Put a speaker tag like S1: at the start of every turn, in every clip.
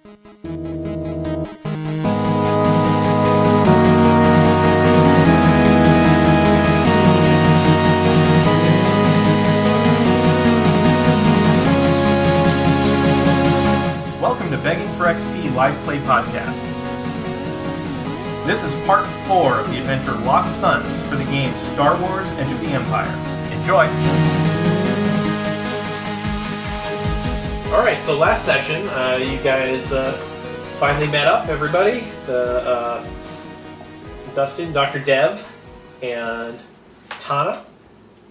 S1: Welcome to Begging for XP Live Play Podcast. This is part 4 of the adventure Lost Sons for the game Star Wars Edge of the Empire. Enjoy! Alright, so last session, you guys finally met up, everybody. Dustin, Dr. Dev, and Tana.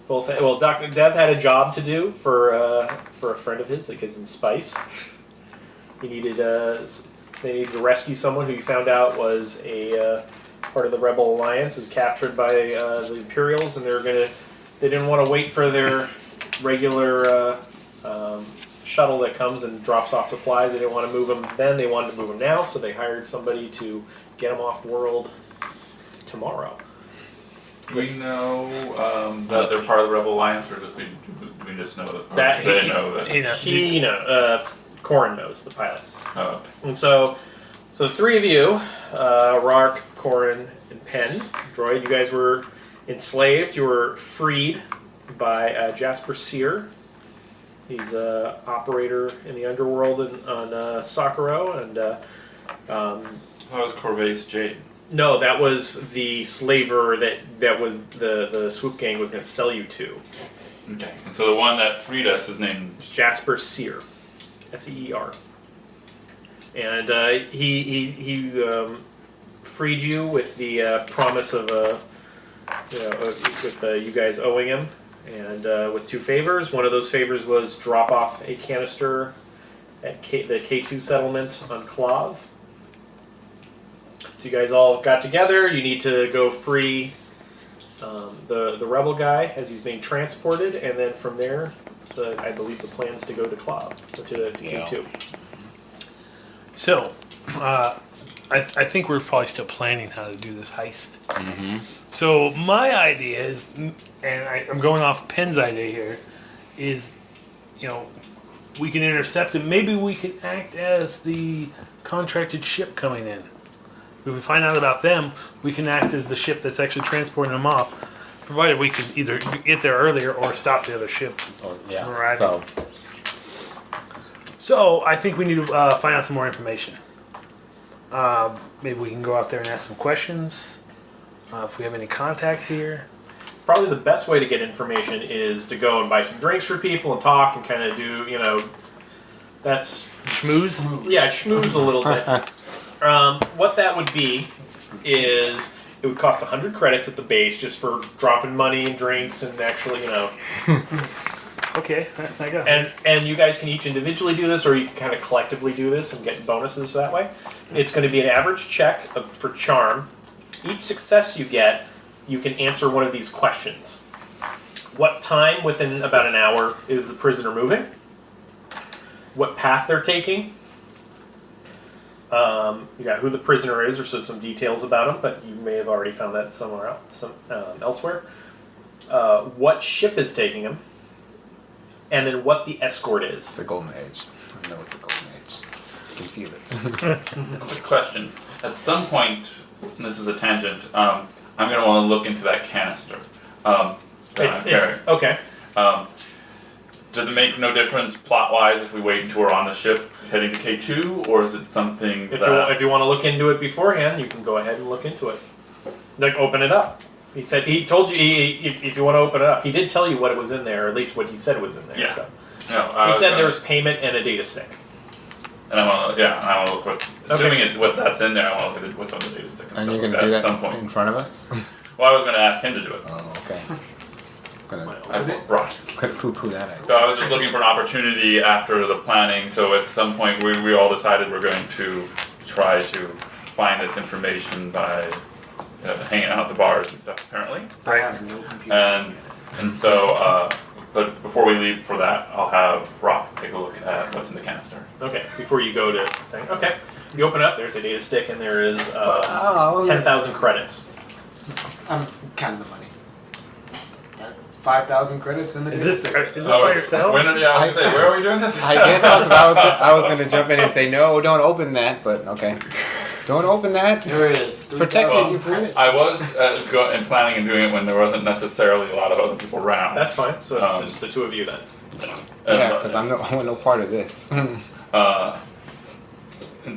S1: Dr. Dev had a job to do for a friend of his that gives him spice. They needed to rescue someone who you found out was a part of the Rebel Alliance, is captured by the Imperials, and they didn't want to wait for their regular shuttle that comes and drops off supplies. They didn't want to move them then; they wanted to move them now. So they hired somebody to get them off world tomorrow.
S2: Do we know that they're part of the Rebel Alliance, or do we just know that? They know that.
S1: Coren knows, the pilot.
S2: Oh, okay.
S1: And so the three of you, Rawwk, Coren, and Penn, droid, you guys were enslaved. You were freed by Jasper Sear. He's an operator in the underworld on Sakaro. And
S2: that was Corvais Jade.
S1: No, that was the slaver that was the swoop gang was going to sell you to.
S2: Okay. And so the one that freed us is named
S1: Jasper Sear. Seer. And he freed you with the promise of you guys owing him, and with two favors. One of those favors was drop off a canister at the K2 settlement on Clav. So you guys all got together. You need to go free the rebel guy as he's being transported, and then from there, I believe the plan is to go to Clav, or to K2.
S3: So, I think we're probably still planning how to do this heist.
S4: Mm-hmm.
S3: So my idea is, and I'm going off Penn's idea here, is, we can intercept him. Maybe we can act as the contracted ship coming in. If we find out about them, we can act as the ship that's actually transporting them off, provided we can either get there earlier or stop the other ship.
S4: Oh, yeah.
S3: Right.
S4: So
S3: I think we need to find out some more information. Maybe we can go out there and ask some questions. If we have any contacts here.
S1: Probably the best way to get information is to go and buy some drinks for people and talk and kind of do, that's...
S3: Schmooze?
S1: Yeah, schmooze a little bit. What that would be is... It would cost 100 credits at the base just for dropping money and drinks and actually,
S3: Okay, I got it.
S1: And you guys can each individually do this, or you can kind of collectively do this and get bonuses that way. It's going to be an average check for charm. Each success you get, you can answer one of these questions. What time within about an hour is the prisoner moving? What path they're taking? You got who the prisoner is, or some details about him, but you may have already found that somewhere else, elsewhere. What ship is taking him, and then what the escort is.
S4: it's a golden age. I know it's a golden age. I can feel it.
S2: Quick question. At some point, and this is a tangent, I'm going to want to look into that canister that I'm carrying.
S1: Okay.
S2: Does it make no difference plot-wise if we wait until we're on the ship heading to K2, or is it something
S1: If you want to look into it beforehand, you can go ahead and look into it. Like, open it up. He told you if you want to open it up. He did tell you what it was in there, or at least what he said was in there.
S2: Yeah.
S1: So.
S2: No,
S1: He said there was payment and a data stick.
S2: And I want to look what, assuming it's what that's in there, I want to look at what's on the data stick
S4: And you're
S2: stuff
S4: going
S2: like
S4: to do
S2: at
S4: that
S2: some point.
S4: in front of us?
S2: Well, I was going to ask him to do it.
S4: Oh, okay.
S2: Right.
S4: Poo-poo that idea.
S2: So I was just looking for an opportunity after the planning, so at some point we all decided we're going to try to find this information by hanging out at the bars and stuff, apparently.
S5: I have no computer.
S2: And so, but before we leave for that, I'll have Rawwk take a look at what's in the canister.
S1: Okay, before you go to thing. Okay, you open up, there's a data stick, and there is 10,000 credits.
S5: I'm counting the money. 5,000 credits in the
S3: Is
S5: data
S3: this
S5: stick.
S3: by yourself?
S2: I was gonna say, where are we doing this?
S4: I guess so, because I was gonna jump in and say no, don't open that, but okay, don't open that.
S5: There it is.
S4: Protected
S5: 3,000
S4: you for it.
S2: I was planning on doing it when there wasn't necessarily a lot of other people around.
S1: That's fine. So it's just the two of you then.
S4: Yeah, because I want no part of this.
S2: And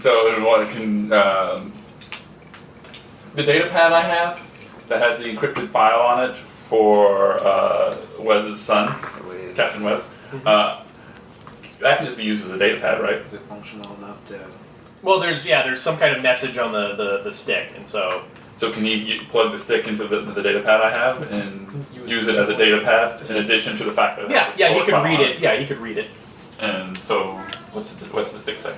S2: so what can the data pad I have that has the encrypted file on it for Wes's son,
S5: So it is.
S2: Captain Wes. That can just be used as a data pad, right?
S5: Is it functional enough to...
S1: Well, there's some kind of message on the stick, and so
S2: So can you plug the stick into the data pad I have and use it as a data pad in addition to the fact that it has the
S1: he
S2: stored
S1: could
S2: file
S1: read
S2: on
S1: it. Yeah, he could read it.
S2: And so what's the stick say?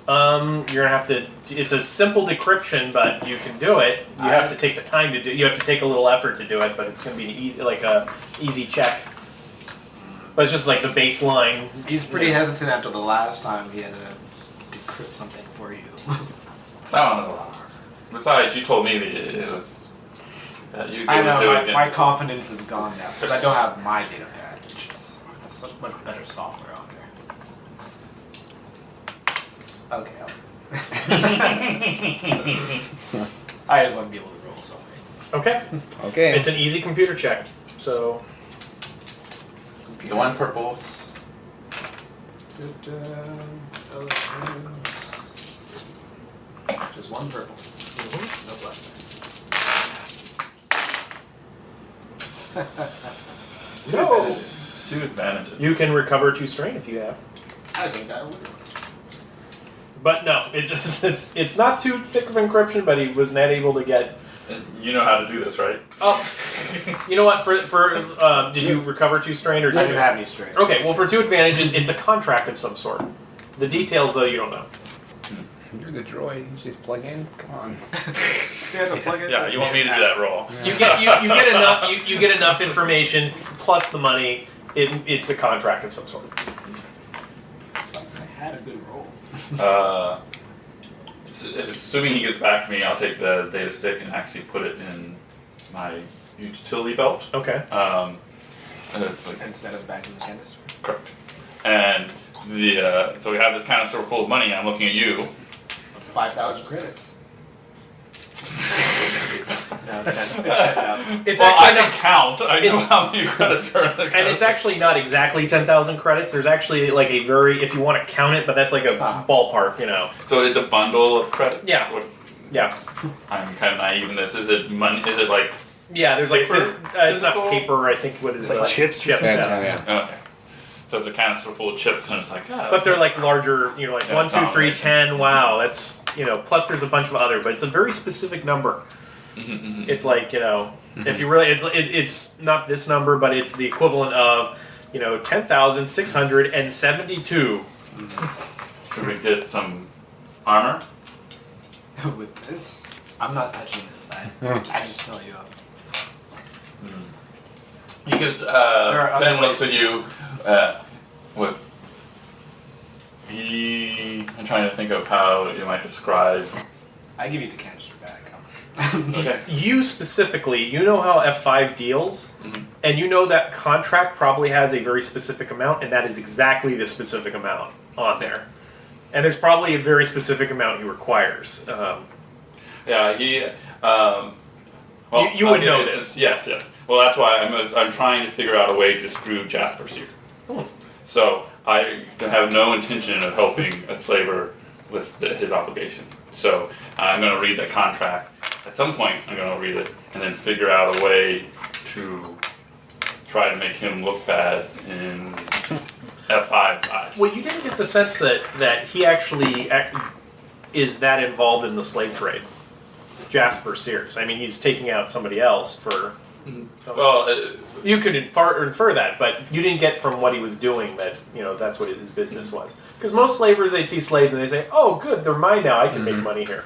S1: You're gonna have to. It's a simple decryption, but you can do it. You have to take the time to do. You have to take a little effort to do it, but it's gonna be a easy check. But it's just like the baseline.
S5: He's pretty hesitant after the last time he had to decrypt something for you.
S2: Sound a lot. Besides, you told me that it was that you
S5: I
S2: would
S5: know,
S2: do it.
S5: my confidence is gone now, because I don't have my data pad, which is has so much better software on there. Okay, I just want to be able to roll something.
S1: Okay.
S4: Okay.
S1: It's an easy computer check. So
S2: The one purple.
S5: Just one purple. No black dice.
S1: no.
S2: 2 advantages.
S1: You can recover 2 strain if you have.
S5: I think I would.
S1: But no, it's not too thick of encryption, but he was not able to get.
S2: And you know how to do this, right?
S1: Oh, you know what? Did you recover 2 strain or
S5: I
S1: did
S5: didn't
S1: you?
S5: have any straight.
S1: Okay, well for 2 advantages, it's a contract of some sort. The details though you don't know.
S4: You're the droid. You just plug in. Come on.
S5: You have to plug it
S2: Yeah, you want me to do that roll?
S1: You get enough. You get enough information plus the money. It's a contract of some sort.
S5: I had a good roll.
S2: Assuming he gets back to me, I'll take the data stick and actually put it in my utility belt.
S1: Okay.
S2: And it's like
S5: Instead of back in the canister.
S2: correct. And so we have this canister full of money. I'm looking at you.
S5: 5,000 credits.
S1: It's
S2: Well, I
S1: actually
S2: can count. I know
S1: it's-
S2: how many credits are in the
S1: and it's actually not exactly 10,000 credits. There's actually like a very, if you want to count it, but that's like a ballpark, you know.
S2: So it's a bundle of credits.
S1: Yeah.
S2: What-
S1: Yeah.
S2: I'm kind of naive in this. Is it money? Is it like
S1: Yeah. There's like
S2: Paper?
S1: it's not
S2: Physical?
S1: paper. I think what is
S3: Like chips or
S1: chips.
S3: something?
S1: Yeah.
S2: okay? So it's a canister full of chips, and it's like,
S1: But they're like larger, you know, like
S2: Yeah,
S1: 1, 2, 3,
S2: combination.
S1: 10. Wow, that's plus there's a bunch of other, but it's a very specific number. It's like if you really, it's not this number, but it's the equivalent of 10,672.
S2: should we get some armor?
S5: With this, I'm not touching this. I just tell you.
S2: Because
S5: are other
S2: Ben looks
S5: ways.
S2: at you with I'm trying to think of how you might describe.
S5: I give you the canister back.
S2: Okay.
S1: You specifically, you know how F5 deals,
S2: Mhm.
S1: and you know that contract probably has a very specific amount, and that is exactly the specific amount on there. And there's probably a very specific amount he requires.
S2: Yeah, he. Well,
S1: You
S2: I'll
S1: would
S2: give
S1: know
S2: you
S1: this.
S2: Yes. Well, that's why I'm trying to figure out a way to screw Jasper's here. So I have no intention of helping a slaver with his obligation. So I'm going to read the contract. At some point, I'm going to read it and then figure out a way to try to make him look bad in F5's eyes.
S1: Well, you didn't get the sense that he actually is that involved in the slave trade. Jasper Sears. I mean, he's taking out somebody else for.
S2: Well,
S1: You could infer that, but you didn't get from what he was doing that that's what his business was. Because most slavers, they'd see slaves and they say, "Oh, good, they're mine now. I can make money here."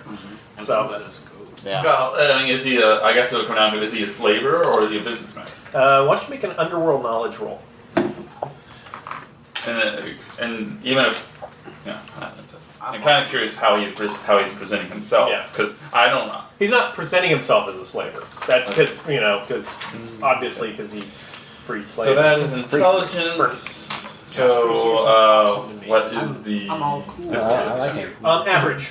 S1: So,
S5: let us go.
S4: Yeah.
S2: well, I mean, is he I guess it'll come down to, is he a slaver or is he a businessman?
S1: why don't you make an underworld knowledge roll?
S2: And even if, I'm kind of curious how he's presenting himself,
S1: Yeah.
S2: because I don't know.
S1: He's not presenting himself as a slaver. That's because obviously because he freed
S2: So
S1: slaves.
S2: that is intelligence. So, what is the...
S5: I'm all cool.
S4: I like it.
S1: Average.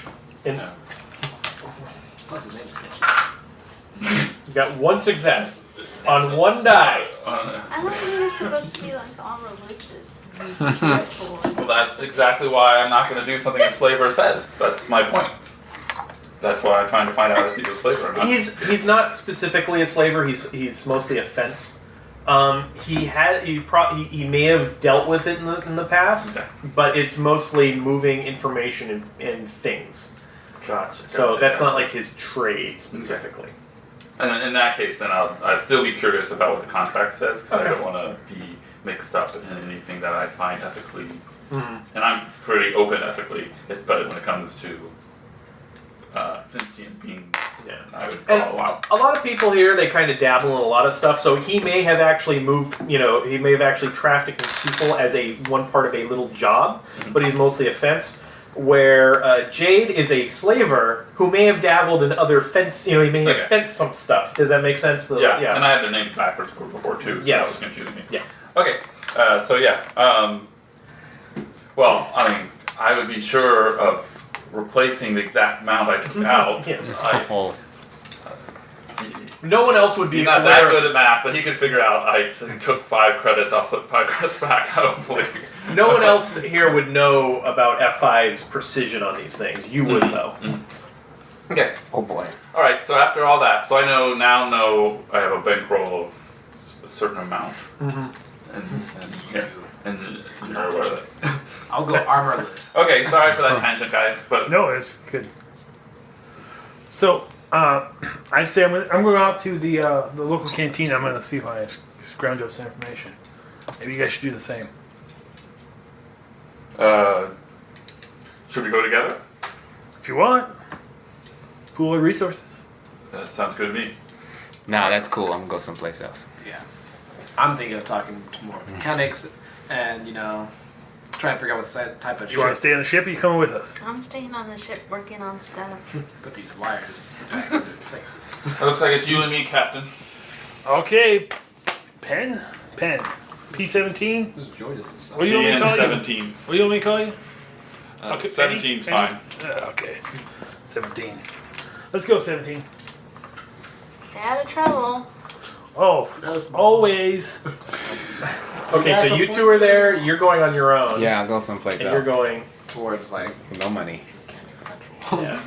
S5: What's his name?
S1: You got one success on one die.
S6: I thought we were supposed to be like armor loses.
S2: Well, that's exactly why I'm not going to do something a slaver says. That's my point. That's why I'm trying to find out if he's a slaver or not.
S1: He's not specifically a slaver. He's mostly a fence. He may have dealt with it in the past,
S2: Okay.
S1: but it's mostly moving information and things.
S2: Gotcha.
S1: So that's
S2: gotcha.
S1: not like his trade specifically.
S2: And in that case, then I'll still be curious about what the contract says, because
S1: Okay.
S2: I don't want to be mixed up in anything that I find ethically.
S1: Mm-hmm.
S2: And I'm pretty open ethically, but when it comes to sentient beings,
S1: Yeah.
S2: I would
S1: And
S2: call out.
S1: a lot of people here, they kind of dabble in a lot of stuff. So he may have actually moved, he may have actually trafficked people as one part of a little job, but he's mostly a fence. Where Jade is a slaver who may have dabbled in other fence, he may have
S2: Okay.
S1: fenced some stuff. Does that make sense?
S2: Yeah, and I had their names backwards before too, so
S1: Yes.
S2: that was confusing me.
S1: Yeah.
S2: Okay, so yeah, well, I mean, I would be sure of replacing the exact amount I took out.
S1: Yeah.
S4: Oh,
S1: No one else would be
S2: He's not
S1: aware
S2: that good at math, but he could figure out I took 5 credits, I'll put 5 credits back, hopefully.
S1: No one else here would know about F5's precision on these things. You would though.
S2: Okay.
S4: oh boy.
S2: Alright, so after all that, so I know I have a bankroll of a certain amount. And you're aware of it.
S5: I'll go armorless.
S2: Okay, sorry for that tangent, guys, but
S3: No, it's good. So, I say I'm going out to the local canteen. I'm going to see if I scrounge up some information. Maybe you guys should do the same.
S2: should we go together?
S3: If you want. Pool of resources.
S2: That sounds good to me.
S4: Nah, that's cool. I'm gonna go someplace else.
S5: Yeah. I'm thinking of talking to more mechanics and, try and figure out what type of
S3: You want to
S5: ship
S3: stay on the ship or you coming with us?
S6: I'm staying on the ship working on stuff.
S5: put these wires back in their places.
S2: It looks like it's you and me, Captain.
S3: Okay. Pen? P17?
S5: Whose joy does this
S3: What do you want me to call you?
S2: 17.
S3: What do you want me to call you? Okay,
S2: 17's
S3: Penny?
S2: fine.
S3: Okay. 17. Let's go, 17.
S6: Stay out of trouble.
S3: Oh, always.
S1: Okay, so you two are there. You're going on your own.
S4: Yeah, I'll go someplace
S1: And
S4: else.
S1: you're going.
S5: Towards,
S4: No money.
S5: mechanic central.
S1: Yeah.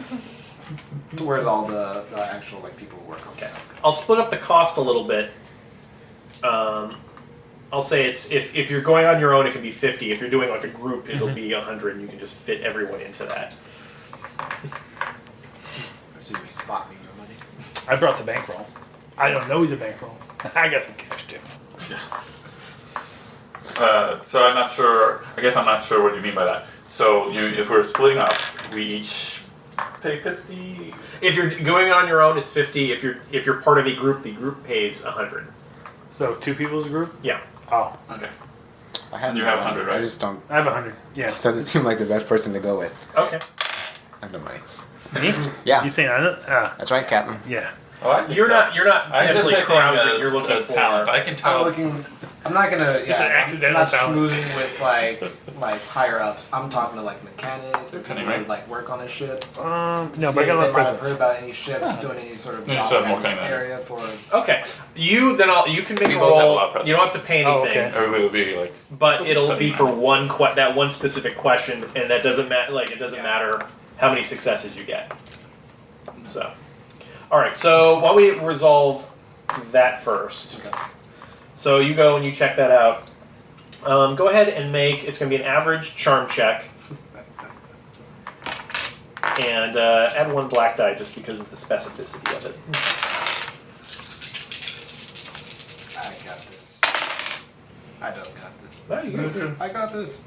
S5: Towards all the actual, people who work on
S1: Okay.
S5: stuff.
S1: I'll split up the cost a little bit. I'll say it's if you're going on your own, it can be 50. If you're doing like a group, it'll be 100. And you can just fit everyone into that.
S5: Assuming you spot me your money.
S3: I brought the bankroll. I don't know he's a bankroll. I got some cash too.
S2: So I'm not sure. I guess I'm not sure what you mean by that. So if we're splitting up, we each pay 50.
S1: If you're going on your own, it's 50. If you're part of a group, the group pays 100.
S3: So 2 people's group?
S1: Yeah.
S3: Oh,
S2: Okay.
S4: I have
S2: And you have 100, right?
S4: I just don't.
S3: I have 100. Yeah.
S4: Doesn't seem like the best person to go with.
S1: Okay.
S4: I have no money.
S3: Me?
S4: Yeah,
S3: You saying I know?
S4: that's right, Captain.
S3: Yeah.
S2: Oh, I think
S1: You're
S2: so.
S1: not
S2: I'm just
S1: actually
S2: picking
S1: carousing. You're looking for
S2: talent. I can tell.
S5: I'm not gonna.
S3: It's an accidental
S5: I'm not
S3: talent.
S5: schmoozing with like higher ups. I'm talking to mechanics or people
S2: Cunning,
S5: who
S2: right?
S5: would work on a ship.
S3: No,
S5: See
S3: but I got a
S5: if they
S3: lot of
S5: might have heard
S3: presents.
S5: about any ships doing any sort of
S2: You
S5: jobs
S2: just have more
S5: around this
S2: cunning than
S5: area for.
S1: Okay. You can make
S2: We
S1: a
S2: both have a
S1: roll.
S2: lot of
S1: You don't have to pay
S3: Oh,
S1: anything.
S3: okay.
S2: Everybody will be like,
S1: But it'll be for that one specific question, and that doesn't matter. Like it doesn't matter how many successes you get. So, all right. So while we resolve that first,
S5: Okay.
S1: so you go and you check that out. Go ahead and make. It's going to be an average charm check, and add 1 black die just because of the specificity of it.
S5: I got this. I don't got this.
S1: No, you
S5: I got this.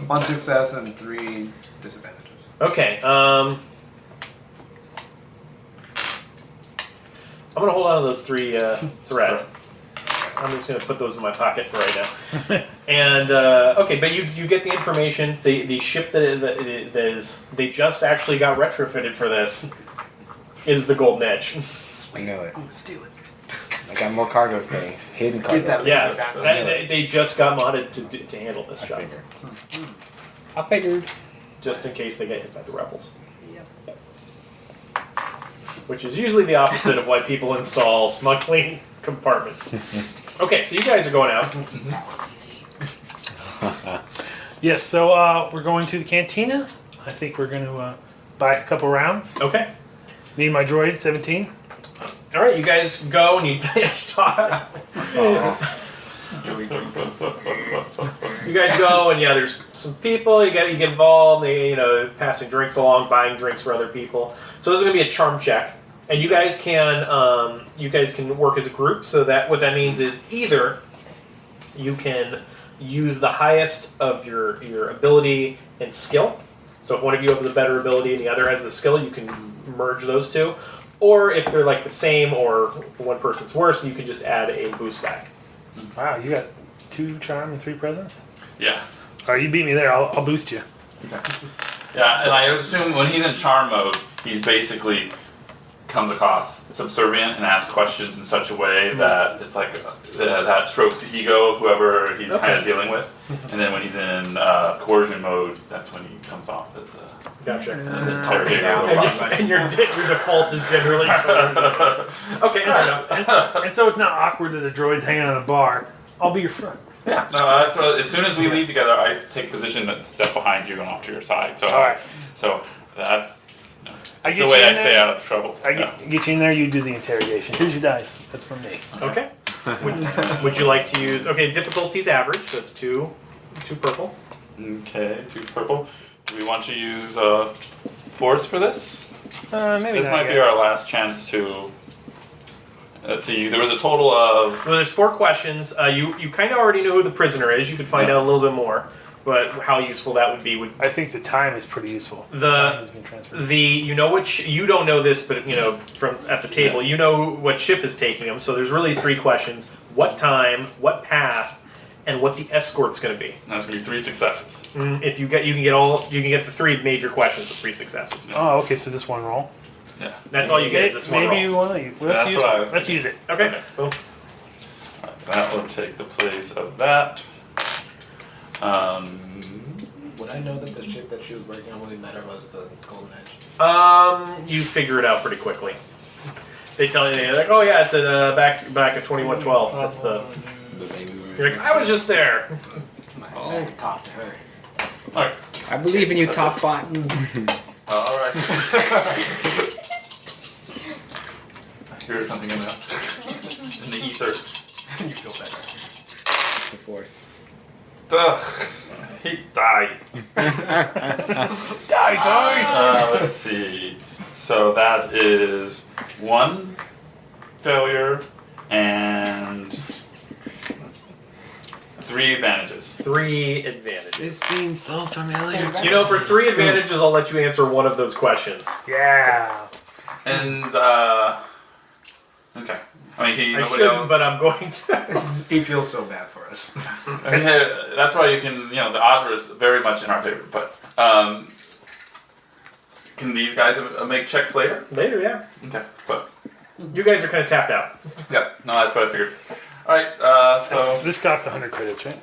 S5: 1 success and 3 disadvantages.
S1: Okay. I'm gonna hold on to those 3 thread. I'm just gonna put those in my pocket for right now. And okay, but you get the information. The ship that is they just actually got retrofitted for this is the Golden Edge.
S4: I know it.
S5: I'm gonna steal it.
S4: I got more cargo space. Hidden cargo
S5: Get that
S4: space.
S1: Yes,
S5: back.
S1: they just got modded to handle this
S4: I
S1: job,
S4: figured. I figured.
S1: just in case they get hit by the rebels. Which is usually the opposite of why people install smuggling compartments. Okay, so you guys are going out.
S3: Yes, so we're going to the cantina. I think we're going to buy a couple rounds.
S1: Okay.
S3: Me and my droid, 17.
S1: All right, you guys go and you talk. You guys go and there's some people. You get involved. They passing drinks along, buying drinks for other people. So this is gonna be a charm check, and you guys can work as a group. So that what that means is either you can use the highest of your ability and skill. So if one of you has the better ability and the other has the skill, you can merge those two. Or if they're like the same or one person's worse, you can just add a boost back.
S3: Wow, you got 2 charm and 3 presents?
S2: Yeah.
S3: All right, you beat me there. I'll boost you.
S2: Yeah, and I assume when he's in charm mode, he's basically comes across subservient and asks questions in such a way that it's like that strokes the ego of whoever he's kind of dealing with. And then when he's in coercion mode, that's when he comes off as
S1: Gotcha.
S2: an interrogator.
S1: And your default is generally okay. That's enough.
S3: And so it's not awkward that the droid's hanging on a bar. I'll be your friend.
S2: Yeah, no, that's what, as soon as we leave together, I take position that step behind you and off to your side. So,
S3: Alright.
S2: So that's
S3: I
S2: the
S3: get
S2: way
S3: you
S2: I
S3: in
S2: stay
S3: there.
S2: out of trouble.
S3: I get you in there, you do the interrogation. Here's your dice. That's from me.
S1: Okay. Would you like to use? Okay, difficulty's average, so it's two purple.
S2: Okay, 2 purple. Do we want to use force for this?
S3: Maybe
S2: This
S3: not
S2: might be
S3: yet.
S2: our last chance to. Let's see. There was a total of.
S1: Well, there's 4 questions. You kind of already know who the prisoner is. You could find out a little bit more, but how useful that would be would.
S3: I think the time is pretty useful.
S1: The-
S3: time has been transferred.
S1: You don't know this, but from at the table, you know what ship is taking them. So there's really 3 questions: what time, what path, and what the escort's going to be.
S2: That's gonna be 3 successes.
S1: If you can get the 3 major questions with 3 successes.
S3: Oh, okay, so just one roll.
S2: Yeah.
S1: That's all you get is this one
S3: Maybe
S1: roll.
S3: you want to.
S2: That's what I was
S3: Let's use it.
S1: Okay.
S2: Okay.
S1: Boom.
S2: That will take the place of that.
S5: Would I know that the ship that she was working on when we met her was the Golden Edge?
S1: You figure it out pretty quickly. They tell you, they're like, oh yeah, it's at back of 2112. That's the. You're like, I was just there.
S5: I could talk to her.
S2: Alright.
S4: I believe in you, Top Spot.
S2: Alright. Here's something in the ether.
S5: You feel better.
S4: It's the Force.
S2: Ugh. He died. Let's see. So that is 1 failure and 3 advantages.
S1: 3 advantages.
S4: This seems so familiar.
S1: For 3 advantages, I'll let you answer one of those questions.
S3: Yeah.
S2: And okay. I mean,
S1: I
S2: nobody
S1: shouldn't,
S2: else.
S1: but I'm going to.
S5: He feels so bad for us.
S2: I mean, that's why you can. The odds are very much in our favor. But can these guys make checks later?
S1: Later, yeah.
S2: Okay. But
S1: You guys are kind of tapped out.
S2: yeah, no, that's what I figured. All right. So
S3: This cost 100 credits, right?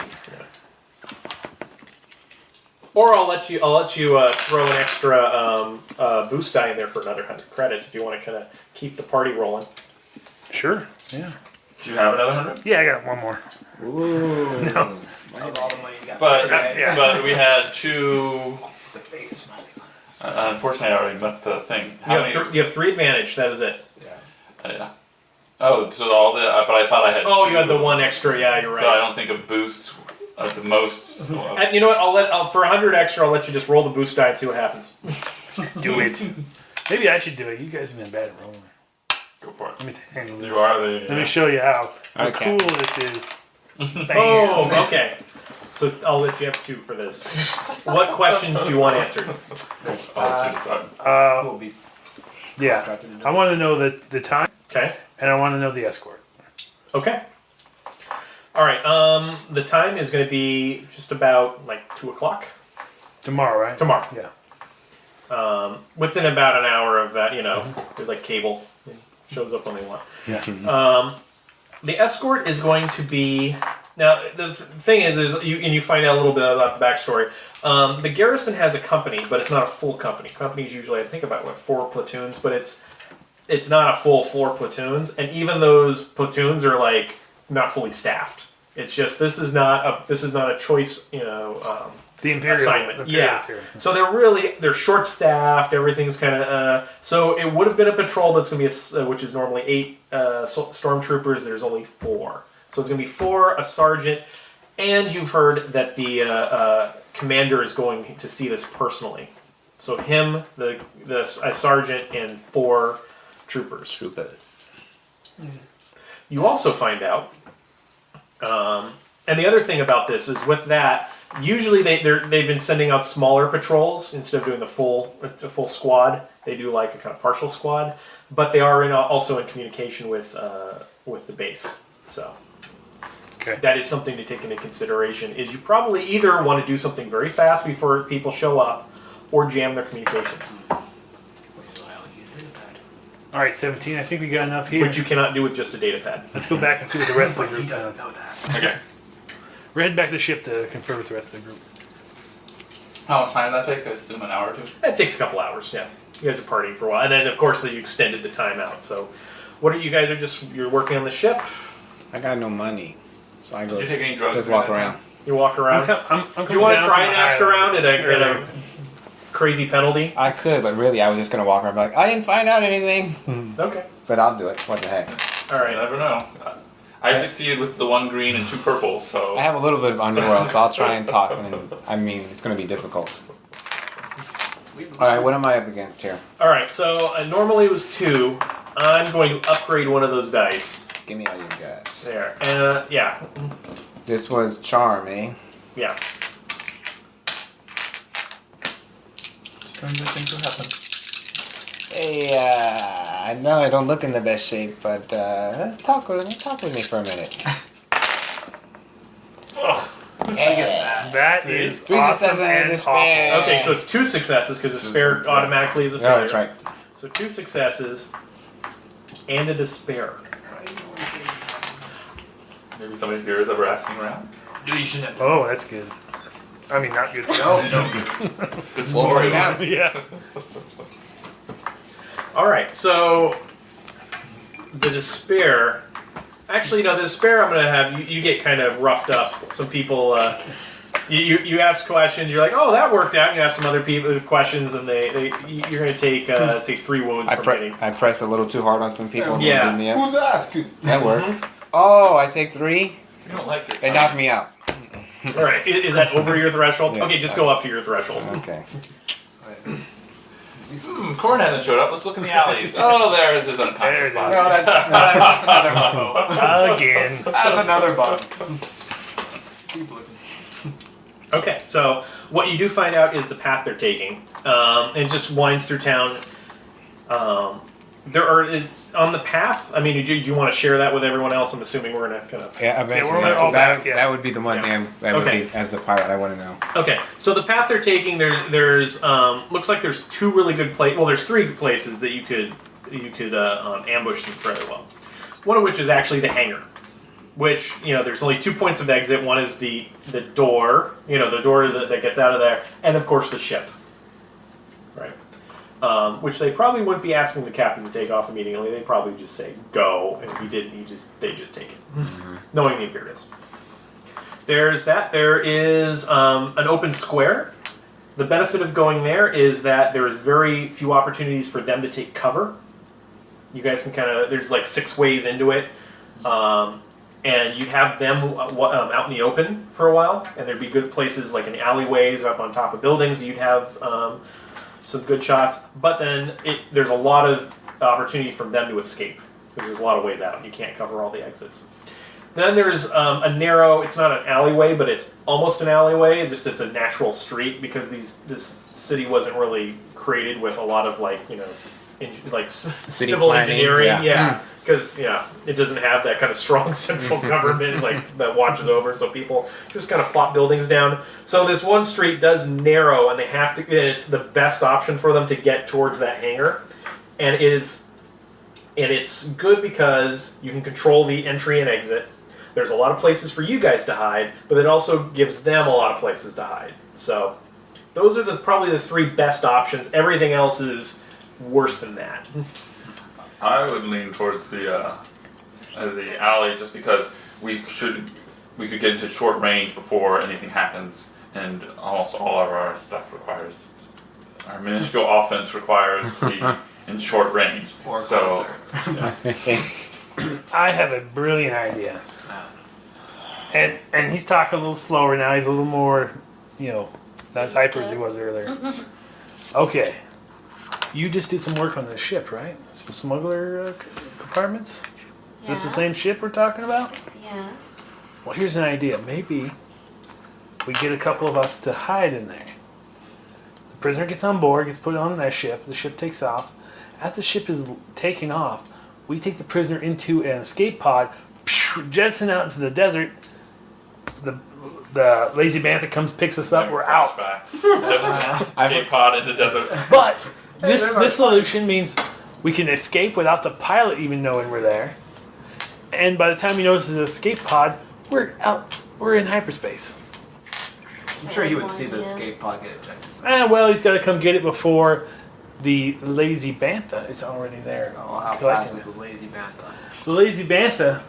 S1: Or I'll let you throw an extra boost die in there for another 100 credits if you want to kind of keep the party rolling.
S3: Sure. Yeah.
S2: do you have another 100?
S3: Yeah, I got one more.
S4: Ooh.
S3: No.
S5: Of all the money you got.
S2: But
S3: Yeah.
S2: but we had 2.
S5: The face smiling on us.
S2: Unfortunately, I already left the thing. How many?
S1: You have 3 advantage. That is it.
S2: Yeah. Oh, so all the. But I thought I had.
S1: Oh,
S2: 2.
S1: you had the 1 extra. Yeah, you're
S2: So I
S1: right.
S2: don't think a boost at the most.
S1: And you know what? I'll for 100 extra. I'll let you just roll the boost die and see what happens.
S3: Do it. Maybe I should do it. You guys have been bad at rolling.
S2: Go for it.
S3: Let me handle this.
S2: You are the.
S3: Let me show you how
S4: Okay.
S3: cool this is. Bam.
S1: Oh, okay. So I'll let you have 2 for this. What questions do you want answered?
S5: We'll be
S3: Yeah. I want to know the time,
S1: Okay.
S3: and I want to know the escort.
S1: Okay. All right. The time is going to be just about like 2 o'clock
S3: Tomorrow, right?
S1: tomorrow.
S3: Yeah.
S1: Within about an hour of that, with like cable, it shows up when they want.
S3: Yeah.
S1: The escort is going to be... Now, the thing is you find out a little bit about the backstory. The garrison has a company, but it's not a full company. Companies usually, I think, about 4 platoons, but it's not a full 4 platoons, and even those platoons are like not fully staffed. It's just this is not a choice,
S3: The Imperial
S1: assignment.
S3: Imperial's here.
S1: So they're short staffed. Everything's kind of so it would have been a patrol, but it's going to be which is normally 8 stormtroopers. There's only 4, so it's going to be 4, a sergeant, and you've heard that the commander is going to see this personally. So him, a sergeant, and 4 troopers. You also find out, and the other thing about this is with that, usually they've been sending out smaller patrols instead of doing the full squad. They do like a kind of partial squad, but they are also in communication with the base. So that is something to take into consideration. Is you probably either want to do something very fast before people show up, or jam their communications.
S3: All right, 17. I think we got enough here.
S1: Which you cannot do with just a data pad.
S3: Let's go back and see what the rest of the group does.
S2: Okay.
S3: We're heading back to the ship to confer with the rest of the group.
S2: How much time did that take? I assume an hour or 2?
S1: It takes a couple hours, yeah. You guys are partying for a while. And then, of course, you extended the time out. So, what are you guys you're working on the ship?
S4: I got no money, so I go.
S2: Did you take any drugs?
S4: Just walk around.
S1: You walk around?
S3: I'm
S1: Do you want to try and ask around at a crazy penalty?
S4: I could, but really, I was just gonna walk around and be like, I didn't find out anything.
S1: Okay.
S4: But I'll do it. What the heck?
S1: All
S2: You
S1: right.
S2: never know. I succeeded with the 1 green and 2 purples, so...
S4: I have a little bit of underworld, so I'll try and talk. It's gonna be difficult. All right, what am I up against here?
S1: All right, so normally it was 2. I'm going to upgrade one of those dice.
S4: Give me all you guys.
S1: There. Yeah.
S4: This was charm, eh?
S1: Yeah.
S4: Hey, I know I don't look in the best shape, but let's talk with me for a minute.
S3: That is
S4: 3
S3: awesome
S4: successes and
S3: and
S4: despair.
S1: Okay, so it's 2 successes because the spare automatically is a
S4: No,
S1: failure.
S4: that's right.
S1: So 2 successes and a despair.
S2: Maybe somebody here is ever asking around?
S5: No, you shouldn't.
S3: Oh, that's good. I mean, not good.
S5: No.
S2: Good story.
S3: Yeah.
S1: All right, so the despair. Actually, no, the despair. I'm going to have you get kind of roughed up. Some people, you ask questions. You're like, oh, that worked out. And you ask some other people questions, and you're going to take say 3 wounds from hitting.
S4: I press a little too hard on some people. and
S1: Yeah.
S4: they beat me up.
S5: Who's asking?
S4: That works. Oh, I take 3.
S2: You don't like it.
S4: They knock me out.
S1: All right, is that over your threshold?
S4: Yes,
S1: Okay, just go up to your threshold.
S4: Okay.
S2: Coren hasn't showed up. Let's look in the alleys. Oh, there's his
S3: There
S2: unconscious
S3: it is.
S2: body.
S5: That's another bug.
S3: Again.
S5: That's another bug. Keep looking.
S1: Okay, so what you do find out is the path they're taking, and just winds through town. It's on the path. I mean, do you want to share that with everyone else? I'm assuming we're gonna kind of.
S4: Yeah, eventually.
S3: we're all back, yeah.
S4: That would be the one thing that would
S1: Okay.
S4: be, as the pilot, I want to know.
S1: Okay, so the path they're taking, there's looks like there's 2 really good places. Well, there's 3 places that you could ambush them fairly well. One of which is actually the hangar, which there's only 2 points of exit. One is the door, the door that gets out of there, and of course the ship. Right. Which they probably wouldn't be asking the captain to take off immediately. They'd probably just say go, and if he didn't, they just take it, knowing the Imperials. There's that. There is an open square. The benefit of going there is that there is very few opportunities for them to take cover. You guys can there's like 6 ways into it, and you'd have them out in the open for a while, and there'd be good places like in alleyways, up on top of buildings. You'd have some good shots, but then there's a lot of opportunity for them to escape because there's a lot of ways out and you can't cover all the exits. Then there's a narrow, it's not an alleyway, but it's almost an alleyway. It's a natural street because this city wasn't really created with a lot of civil
S4: planning,
S1: engineering.
S4: yeah.
S1: Because it doesn't have that kind of strong central government that watches over, so people just kind of plop buildings down. So this one street does narrow, and it's the best option for them to get towards that hangar, and it is And it's good because you can control the entry and exit. There's a lot of places for you guys to hide, but it also gives them a lot of places to hide. So those are probably the 3 best options. Everything else is worse than that.
S2: I would lean towards the alley just because we could get into short range before anything happens, and almost all of our stuff requires our minuscule offense requires the in short range.
S5: Or
S2: so
S3: I have a brilliant idea. And he's talking a little slower now. He's a little more, not as hyper as he was earlier. Okay. You just did some work on this ship, right? Some smuggler compartments? Is this the
S6: Yeah.
S3: same ship we're talking about?
S6: Yeah.
S3: Well, here's an idea. Maybe we get a couple of us to hide in there. The prisoner gets on board, gets put on that ship. The ship takes off. As the ship is taking off, we take the prisoner into an escape pod, jettison out into the desert. The lazy bantha comes, picks us up. We're out.
S2: Escape pod in the desert.
S3: But this solution means we can escape without the pilot even knowing we're there. And by the time he notices the escape pod, we're out. We're in hyperspace.
S5: I'm sure he would see the escape pod get ejected.
S3: Well, he's got to come get it before the lazy bantha is already there.
S5: Oh, how
S3: collecting
S5: fast is the lazy bantha?
S3: The lazy bantha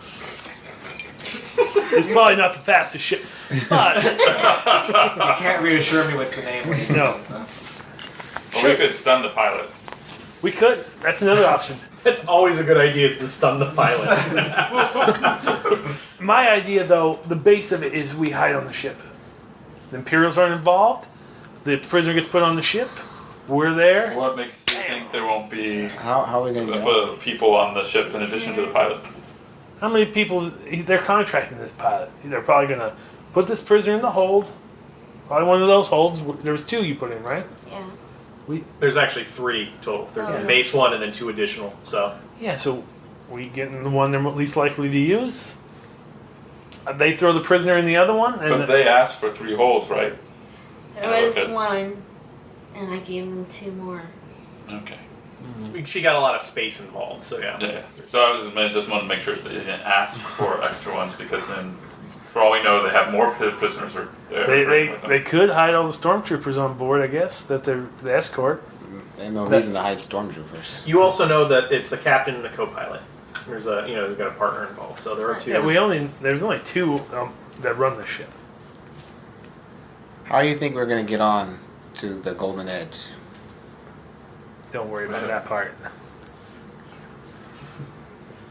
S3: is probably not the fastest ship, but
S5: You can't reassure me with the name. When he
S3: No.
S5: says
S2: Or we could stun the pilot.
S3: we could. That's another option.
S1: That's always a good idea, is to stun the pilot.
S3: My idea, though, the base of it is we hide on the ship. The Imperials aren't involved. The prisoner gets put on the ship. We're there.
S2: What makes you think there won't be
S4: How are we going to go?
S2: people on the ship in addition to the pilot?
S3: How many people? They're contracting this pilot. They're probably going to put this prisoner in the hold. Probably one of those holds. There was 2 you put in, right?
S6: Yeah.
S1: There's actually 3 total. There's
S6: Oh,
S1: the
S6: yeah.
S1: base one and then 2 additional. So
S3: Yeah, so we get in the one they're least likely to use. They throw the prisoner in the other one, and
S2: But they asked for 3 holds, right?
S6: There was
S2: Okay.
S6: one, and I gave them 2 more.
S2: Okay.
S1: she got a lot of space involved. So yeah.
S2: Yeah. So I just wanted to make sure that they didn't ask for extra ones because then, for all we know, they have more prisoners there. with them.
S3: they could hide all the stormtroopers on board, I guess, that they're the escort.
S4: There's no reason to hide stormtroopers.
S1: You also know that it's the captain and the co-pilot. There's they've got a partner involved. So there are 2.
S3: Yeah, there's only 2 that run the ship.
S4: How do you think we're going to get on to the Golden Edge?
S3: Don't worry about that part.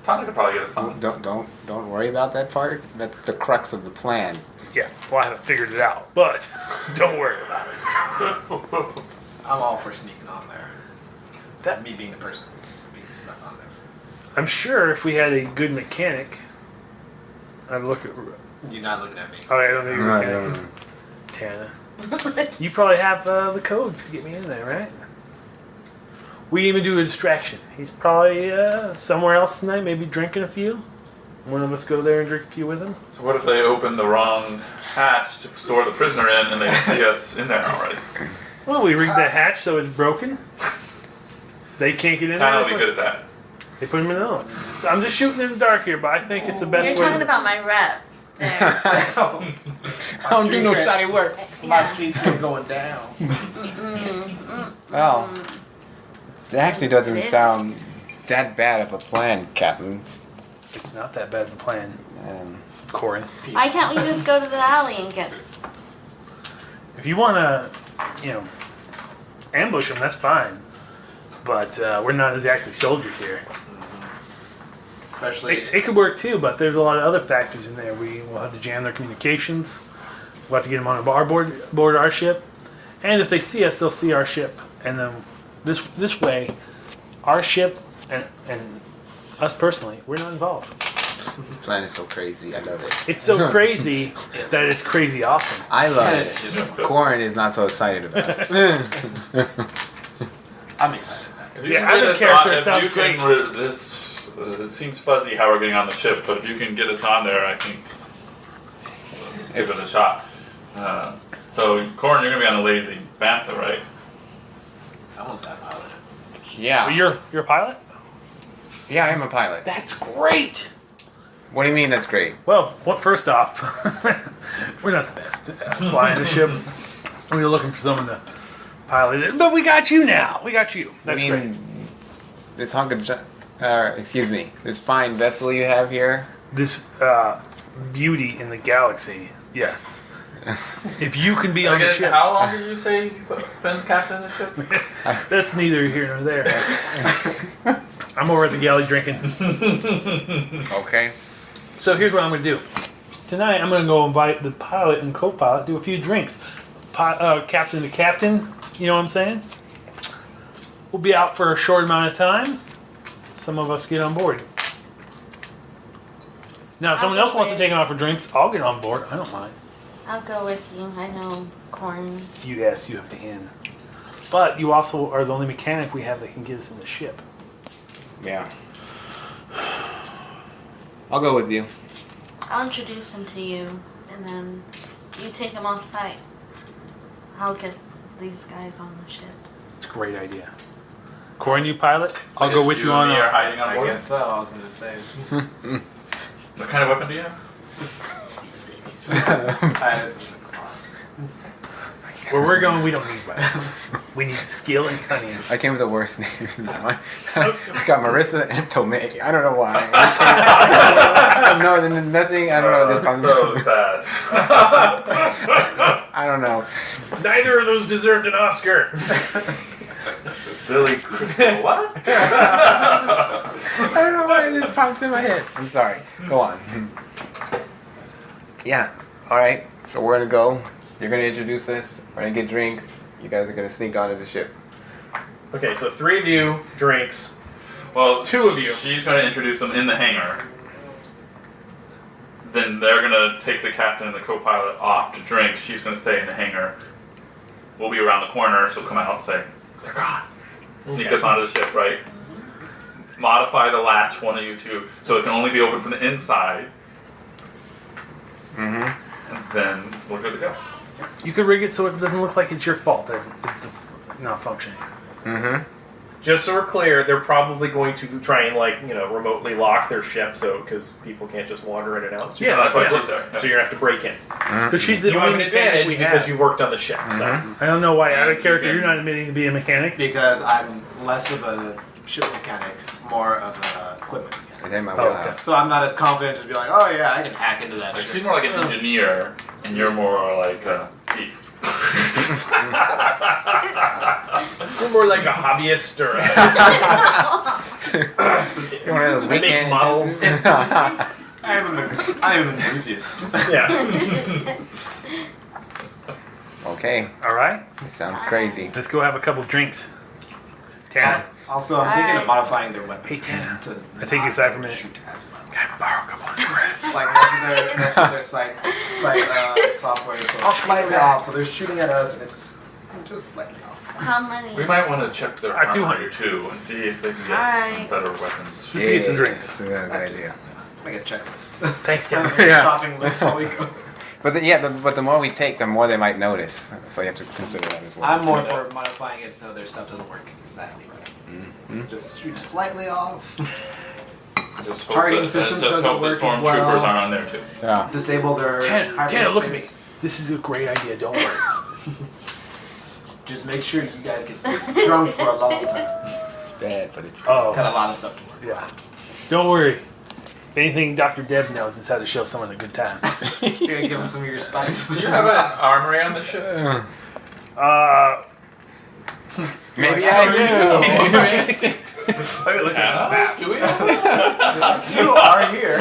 S2: Tana could probably get us on.
S4: Don't worry about that part. That's the crux of the plan.
S3: Yeah, well, I haven't figured it out, but don't worry about it.
S5: I'm all for sneaking on there.
S3: That-
S5: Me being the person being snuck on there.
S3: I'm sure if we had a good mechanic, I'd look at.
S5: You're not looking at me.
S3: Oh, I don't know you're a mechanic. Tana. You probably have the codes to get me in there, right? We even do a distraction. He's probably somewhere else tonight, maybe drinking a few. One of us go there and drink a few with him.
S2: So what if they open the wrong hatch to store the prisoner in and they see us in there already?
S3: Well, we rigged that hatch so it's broken. They can't get in
S2: Tana
S3: there.
S2: will be good at that.
S3: They put him in the oven. I'm just shooting in the dark here, but I think it's the best
S6: You're
S3: way.
S6: talking about my rep. There.
S4: I don't do no shoddy work.
S5: My
S6: Yeah.
S5: street cred going down.
S4: Well, it actually doesn't
S6: It is.
S4: sound that bad of a plan, Captain.
S3: It's not that bad of a plan, Coren.
S6: Why can't we just go to the alley and get
S3: If you want to, ambush them, that's fine. But we're not exactly soldiers here.
S5: Especially.
S3: It could work too, but there's a lot of other factors in there. We will have to jam their communications. We'll have to get them on our board our ship. And if they see us, they'll see our ship. And then this way, our ship and us personally, we're not involved.
S4: The plan is so crazy. I love it.
S3: It's so crazy that it's crazy awesome.
S4: I love it. Coren is not so excited about it.
S5: I'm excited about it.
S2: If you
S3: Yeah,
S2: can get
S3: I'm a
S2: us
S3: character,
S2: on-
S3: it
S2: if
S3: sounds
S2: you can
S3: great.
S2: it seems fuzzy how we're getting on the ship, but if you can get us on there, I think let's give it a shot. So, Coren, you're gonna be on the lazy bantha, right?
S5: Someone's that pilot.
S4: Yeah.
S3: You're a pilot?
S4: Yeah, I am a pilot.
S3: That's great.
S4: What do you mean that's great?
S3: Well, first off, we're not the best at flying the ship. We were looking for someone to pilot it, but we got you now. We got you. That's great.
S4: This hunk of, excuse me, this fine vessel you have here.
S3: This beauty in the galaxy. Yes. If you can be on the
S2: Again,
S3: ship,
S2: how long did you say you've been captain of the ship?
S3: that's neither here nor there. I'm over at the galley drinking.
S4: Okay.
S3: So here's what I'm going to do. Tonight, I'm going to go invite the pilot and co-pilot, do a few drinks. Captain to captain, you know what I'm saying? We'll be out for a short amount of time. Some of us get on board. Now, if someone else wants to take them out for drinks, I'll get on board. I don't mind.
S6: I'll go with you. I know Coren.
S3: Yes, you have the in. But you also are the only mechanic we have that can get us in the ship.
S4: Yeah. I'll go with you.
S6: I'll introduce him to you, and then you take him off site. I'll get these guys on the ship.
S3: It's a great idea. Coren, you pilot. I'll go with you on.
S2: You're hiding on
S5: I
S2: board.
S5: guess so. I was gonna say.
S2: What kind of weapon do you have?
S3: Where we're going, we don't need weapons. We need skill and cunning.
S4: I came with the worst names. I got Marissa and Tomei. I don't know why. I don't know nothing. I don't know.
S2: So sad.
S4: I don't know.
S3: Neither of those deserved an Oscar.
S2: Billy Crystal. What?
S4: I don't know why it just popped in my head. I'm sorry. Go on. Yeah. All right. So we're gonna go. You're gonna introduce us. We're gonna get drinks. You guys are gonna sneak onto the ship.
S1: Okay, so 3 of you, drinks.
S2: Well,
S1: 2 of you.
S2: She's going to introduce them in the hangar. Then they're going to take the captain and the co-pilot off to drink. She's going to stay in the hangar. We'll be around the corner. She'll come out and say, "They're gone." Sneak us onto the ship, right? Modify the latch, one of you two, so it can only be opened from the inside.
S4: Mm-hmm.
S2: And then we're good to go.
S3: You could rig it so it doesn't look like it's your fault that it's not functioning.
S4: Mm-hmm.
S1: Just so we're clear, they're probably going to try and remotely lock their ship, so because people can't just wander in and out. So
S3: Yeah,
S2: that's why
S3: yeah.
S2: she's there.
S1: So you're gonna have to break in.
S3: But she's the
S1: You have an
S3: only mechanic
S1: advantage
S3: we
S1: because
S3: have.
S1: you worked on the ship. So
S3: I don't know why out of character
S2: Yeah.
S3: you're not admitting to be a mechanic.
S5: Because I'm less of a ship mechanic, more of an equipment mechanic.
S4: It's in my
S3: Oh,
S4: wheelhouse.
S3: okay.
S5: So I'm not as confident to be like, oh yeah, I can hack into that
S2: Like,
S5: shit.
S2: she's more like an engineer, and you're more like a thief.
S1: you're more like a hobbyist or
S4: You're one of those
S1: I make
S4: weekend
S1: models.
S5: I am an enthusiast.
S1: Yeah.
S4: Okay.
S3: All right,
S4: Sounds crazy.
S3: let's go have a couple drinks. Tana,
S5: Also, I'm thinking of
S6: Alright.
S5: modifying their weapons.
S3: Hey, Tana.
S5: to
S3: I take you
S5: not
S3: aside for a minute.
S5: shoot as well.
S3: can I borrow a couple of cigarettes?
S5: Like most of their site software is slightly off, so they're shooting at us and it's just slightly off.
S6: How many?
S2: We might want to check their armor
S3: 200.
S2: too and see if they can get
S6: Alright.
S2: some better weapons.
S3: Just need some drinks.
S4: That's a good idea.
S5: Make a checklist.
S3: Thanks, Tana.
S4: Yeah.
S5: Shopping list while we go.
S4: But but the more we take, the more they might notice. So you have to consider that as well.
S5: I'm more for modifying it so their stuff doesn't work exactly right. Just shoot slightly off.
S2: Just hope
S5: Targeting
S2: that,
S5: systems
S2: just
S5: doesn't
S2: hope the
S5: work as
S2: stormtroopers
S5: well.
S2: aren't on there too.
S4: Yeah.
S5: Disable their.
S3: Tana, look at me.
S5: hyperspace.
S3: This is a great idea. Don't worry.
S5: Just make sure you guys get drunk for a long time.
S4: It's bad, but it's
S3: Oh,
S5: Got a lot of stuff to work.
S3: yeah. Don't worry. If anything Dr. Dev knows is how to show someone a good time.
S5: You're gonna give them some of your spice.
S2: Do you have an armory on the ship?
S4: maybe I do.
S2: Tana? Do we?
S5: You are here.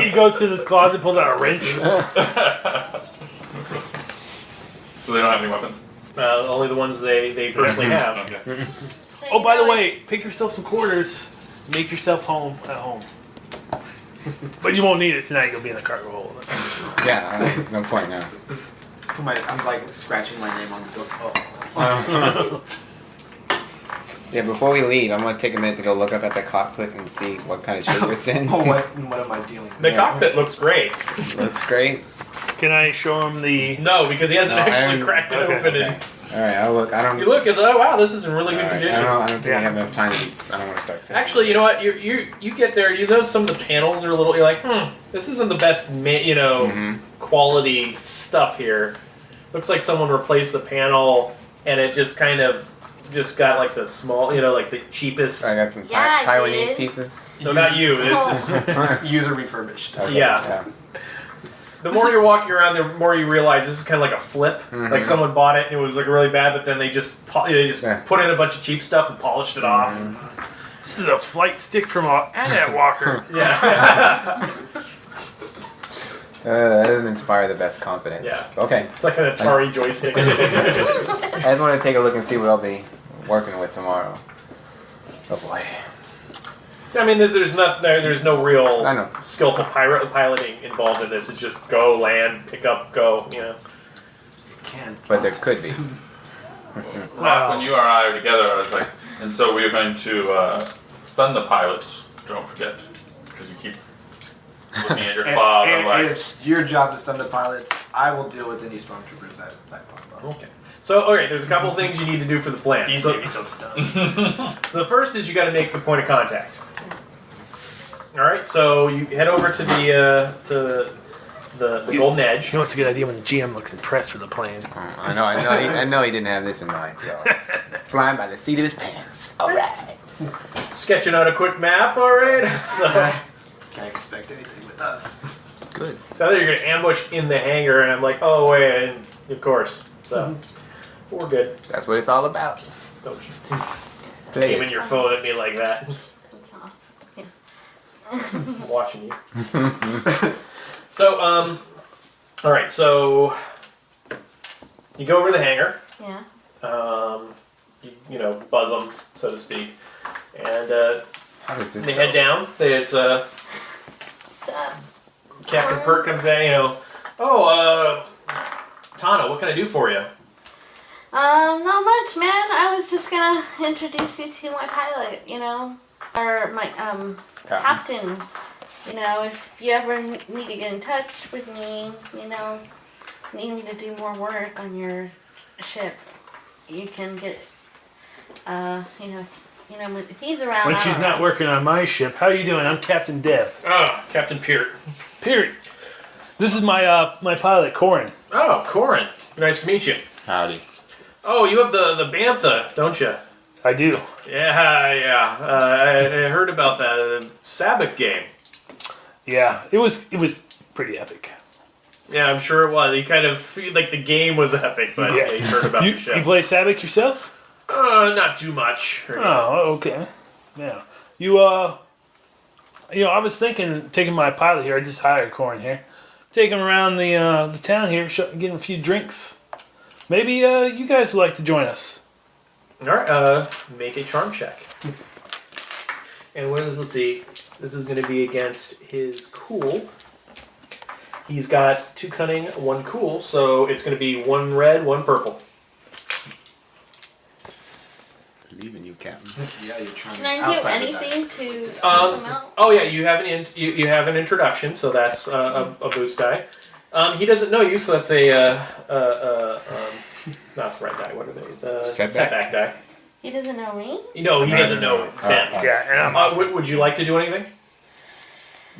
S3: He goes to this closet, pulls out a wrench.
S2: So they don't have any weapons?
S1: Only the ones they personally have.
S2: Okay.
S6: So
S3: Oh,
S6: you
S3: by the
S6: know
S3: way, pick yourself some quarters. Make yourself home at home. But you won't need it tonight. You'll be in the cargo hold.
S4: Yeah, no point now.
S5: I'm like scratching my name on the door. Oh.
S4: Yeah, before we leave, I'm gonna take a minute to go look up at the cockpit and see what kind of shape it's in.
S5: Oh, what am I dealing with?
S1: The cockpit looks great.
S4: Looks great.
S3: Can I show him the?
S1: No, because he hasn't
S4: No, I
S1: actually
S4: haven't-
S1: cracked it
S3: okay,
S1: open.
S4: okay.
S1: And
S4: All right, I'll look. I don't.
S1: You look at oh wow, this is in really good
S4: All right,
S1: condition.
S4: I don't think
S3: Yeah.
S4: I have enough time to. I don't want to start. thinking.
S1: Actually, you know what? You get there. You know some of the panels are a little. You're like, this isn't the best, quality stuff here. Looks like someone replaced the panel, and it just kind of just got like the small, like the cheapest.
S4: I got some
S6: Yeah, I
S4: Taiwanese
S6: did.
S4: pieces.
S1: No, not you. It's just,
S5: User refurbished.
S4: Okay,
S1: Yeah. the more you're walking around, the more you realize this is kind of like a flip. Like someone bought it and it was like really bad, but then they just
S4: Yeah.
S1: put in a bunch of cheap stuff and polished it off.
S3: This is a flight stick from a Anet Walker.
S1: Yeah,
S4: That doesn't inspire the best confidence.
S1: Yeah.
S4: Okay.
S1: it's like an Atari joystick.
S4: I just want to take a look and see what I'll be working with tomorrow. Oh boy.
S1: I mean, there's no real
S4: I know.
S1: skillful piloting involved in this. It's just go, land, pick up, go.
S5: Can.
S4: But there could be.
S2: Rock, when you and I were together, I was like, and so we're going to stun the pilots. Don't forget, because you keep looking at your claws. I'm like,
S5: it's your job to stun the pilots. I will deal with any stormtroopers that pop up.
S1: Okay. So, alright, there's a couple of things you need to do for the plan.
S5: These
S1: So,
S5: babies don't stun.
S1: so the first is you got to make the point of contact. Alright, so you head over to the Golden Edge.
S3: You know what's a good idea when the GM looks impressed with the plan?
S4: I know he didn't have this in mind. So flying by the seat of his pants. All right.
S1: Sketching out a quick map, alright? So,
S5: Can't expect anything with us.
S4: Good.
S1: so I thought you were going to ambush in the hangar, and I'm like, oh, wait, and of course. So, we're good.
S4: That's what it's all about.
S1: Don't you
S4: Play
S1: aiming
S4: it.
S1: your phone at me like that.
S6: It's off. Yeah.
S1: I'm watching you. So, alright, so you go over to the hangar.
S6: Yeah.
S1: You buzz them, so to speak. And
S4: How does this
S1: they
S4: go?
S1: head down. It's
S6: What's up?
S1: Captain Perk comes in, Tana, what can I do for you?
S6: Not much, man. I was just gonna introduce you to my pilot, or my captain. If you ever need to get in touch with me, need me to do more work on your ship, you can get, if he's around.
S3: When
S6: I
S3: she's
S6: don't
S3: not
S6: know.
S3: working on my ship, how you doing? I'm Captain Dev.
S1: Oh, Captain Peart.
S3: Period. This is my my pilot, Coren.
S1: Oh, Coren. Nice to meet you.
S4: Howdy.
S1: Oh, you have the Bantha, don't you?
S3: I do.
S1: Yeah. I heard about that Sabbath game.
S3: Yeah, it was pretty epic.
S1: Yeah, I'm sure it was. You kind of feel like the game was epic, but
S3: Yeah.
S1: you heard about
S3: You
S1: the show.
S3: play Sabbac yourself?
S1: Not too much.
S3: Oh, okay. Yeah. You I was thinking taking my pilot here. I just hired Coren here. Take him around the town here, get him a few drinks. Maybe you guys would like to join us.
S1: All right. Make a charm check. And let's see. This is going to be against his cool. He's got 2 cunning, 1 cool, so it's going to be 1 red, 1 purple.
S4: Believe in you, Captain.
S5: Yeah, you're trying
S6: Can I do
S5: outside of that.
S6: anything to help him out?
S1: Oh yeah, you have you have an introduction, so that's a boost die. He doesn't know you, so that's a not threat die. What are they? The
S4: Setback?
S1: die.
S6: He doesn't know me?
S1: He doesn't know them.
S3: Yeah, and I'm
S1: Would you like to do anything?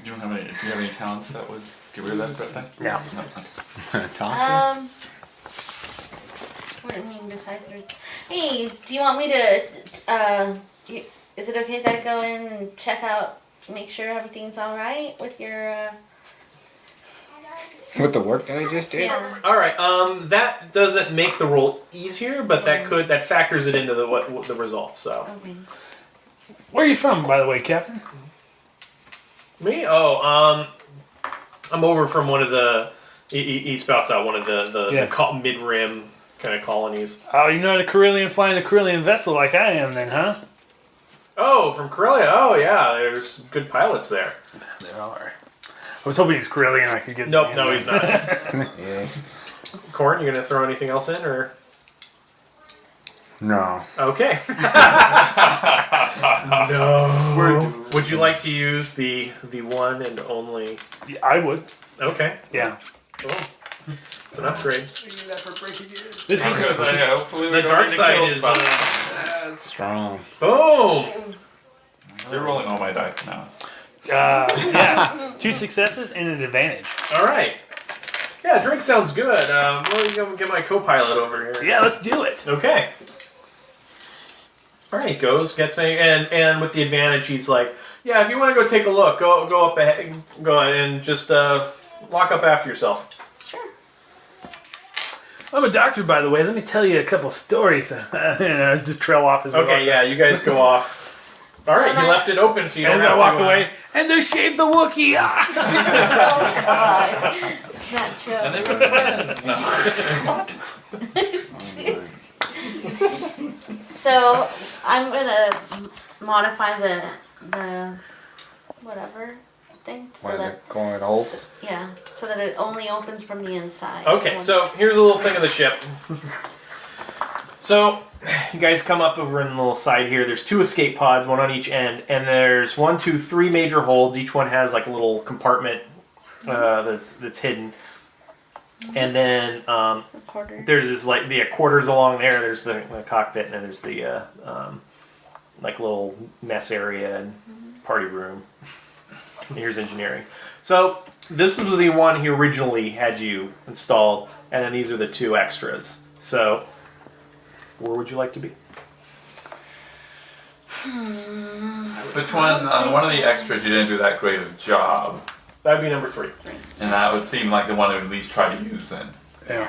S2: do you have any talents that would get rid of that threat die?
S3: No.
S2: Okay.
S4: Thompson?
S6: What do you mean besides hey, do you want me to, is it okay that I go in and check out, make sure everything's alright with your,
S4: With the work that I just did?
S6: yeah.
S1: All right. That doesn't make the roll easier, but that factors it into the results. So
S6: Okay.
S3: Where are you from, by the way, Captain?
S1: me? Oh, I'm over from one of the. He spouts out one of the mid rim kind of colonies.
S3: Oh, you're not a Corellian flying a Corellian vessel like I am then, huh?
S1: Oh, from Corellia. Oh, yeah. There's good pilots there.
S3: There are. I was hoping he's Corellian. I could get.
S1: Nope, no, he's not.
S4: Yeah.
S1: Coren, you gonna throw anything else in, or
S4: No.
S1: okay? No. Would you like to use the one and only?
S3: I would.
S1: Okay.
S3: Yeah.
S1: Cool. It's an upgrade.
S5: We need that for breaking in.
S3: This is
S2: Hopefully
S1: The dark side is
S4: Strong.
S1: boom.
S2: You're rolling all my dice now.
S3: yeah, 2 successes and an advantage.
S1: All right. Yeah, drink sounds good. Well, you go get my co-pilot over here.
S3: Yeah, let's do it.
S1: Okay. All right, goes gets a and with the advantage, he's like, yeah, if you want to go take a look, go up ahead, go ahead and just lock up after yourself.
S6: Sure.
S3: I'm a doctor, by the way. Let me tell you a couple stories. I just trail off as we
S1: Okay,
S3: walk.
S1: yeah, you guys go off. All right, he left it open so you don't
S3: As
S1: have
S3: I
S1: to
S3: walk away, and they shaved the Wookiee. Ah!
S6: Oh God. That joke.
S2: And they were friends. No.
S6: So I'm gonna modify the whatever thing so
S4: What are
S6: that
S4: they going with holes?
S6: yeah, so that it only opens from the inside.
S1: Okay, so here's a little thing of the ship. So you guys come up over in the little side here. There's 2 escape pods, one on each end, and there's 1, 2, 3 major holds. Each one has like a little compartment that's hidden. And then
S6: a quarter.
S1: there's this like the quarters along there. There's the cockpit, and then there's the like little mess area and party room. Here's engineering. So this was the one he originally had you installed, and then these are the 2 extras. So where would you like to be?
S2: Which one? One of the extras you didn't do that great of a job,
S1: That'd be number 3.
S2: and that would seem like the one to at least try to use then.
S6: Yeah.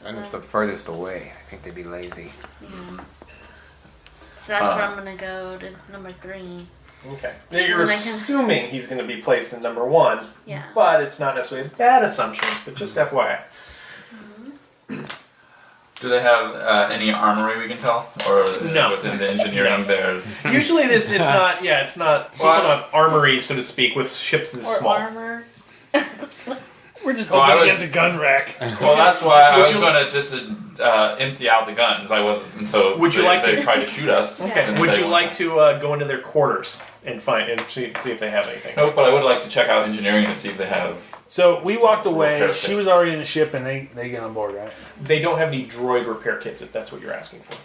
S4: And it's the furthest away. I think they'd be lazy.
S6: Yeah. So that's where I'm gonna go to number 3.
S1: Okay. Now you're
S6: And I can-
S1: assuming he's going to be placed in number 1,
S6: Yeah.
S1: but it's not necessarily a bad assumption. But just FYI.
S2: Do they have any armory we can tell, or
S1: No.
S2: within the engineering there's?
S1: Usually it's not. Yeah, it's not. People
S2: Well,
S1: don't have armories, so to speak, with ships this
S6: Or
S1: small.
S6: armor.
S3: We're just
S2: Well,
S3: hoping
S2: I
S3: he
S2: was-
S3: has a gun rack.
S2: Well, that's why I
S1: Would
S2: was
S1: you-
S2: going to just empty out the guns. I wasn't, and so
S1: Would you
S2: they,
S1: like
S2: they
S1: to-
S2: try to shoot us.
S6: Okay.
S2: then
S1: Would
S2: they
S1: you
S2: won't.
S1: like to go into their quarters and see if they have anything?
S2: No, but I would like to check out engineering to see if they have.
S3: So we walked away.
S2: Repair
S3: She was
S2: kits.
S3: already in the ship, and they get on board, right?
S1: They don't have any droid repair kits, if that's what you're asking for.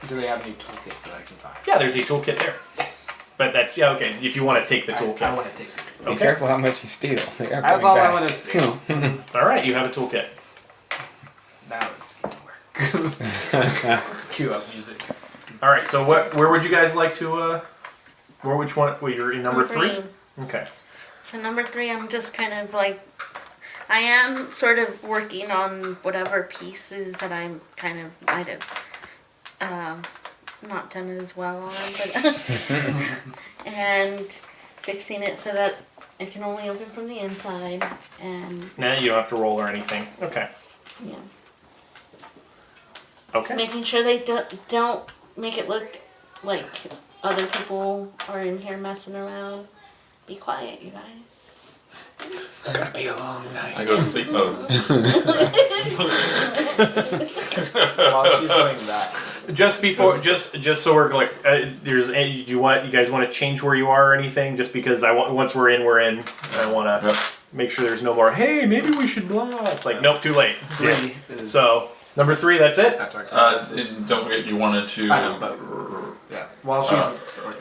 S5: Do they have any toolkits that I can buy?
S1: Yeah, there's a toolkit there.
S5: Yes.
S1: But that's okay. If you want to take the
S5: I
S1: toolkit.
S5: want to take it.
S4: Be
S1: Okay.
S4: careful how much you steal. They are
S5: That's
S4: coming
S5: all
S4: back.
S5: I want to steal.
S1: All right, you have a toolkit.
S5: Now it's gonna work. Cue up music.
S1: All right. So where would you guys like to? Which one? Well, you're in number 3. Okay.
S6: So number 3, I'm just kind of like, I am sort of working on whatever pieces that I'm kind of might have not done as well on, but and fixing it so that it can only open from the inside, and
S1: Nah, you don't have to roll or anything. Okay.
S6: yeah,
S1: Okay.
S6: making sure they don't make it look like other people are in here messing around. Be quiet, you guys.
S4: It's gonna be a long night.
S2: I go to sleep mode.
S5: While she's doing that,
S1: Just before, just so we're like, there's any. You guys want to change where you are or anything? Just because once we're in, we're in. I want to
S2: Yep.
S1: make sure there's no more. Hey, maybe we should blah. It's like nope, too late.
S5: 3 is
S1: So number 3, that's it.
S5: that's our consensus.
S2: And don't forget you wanted to.
S5: I know, but yeah. While she's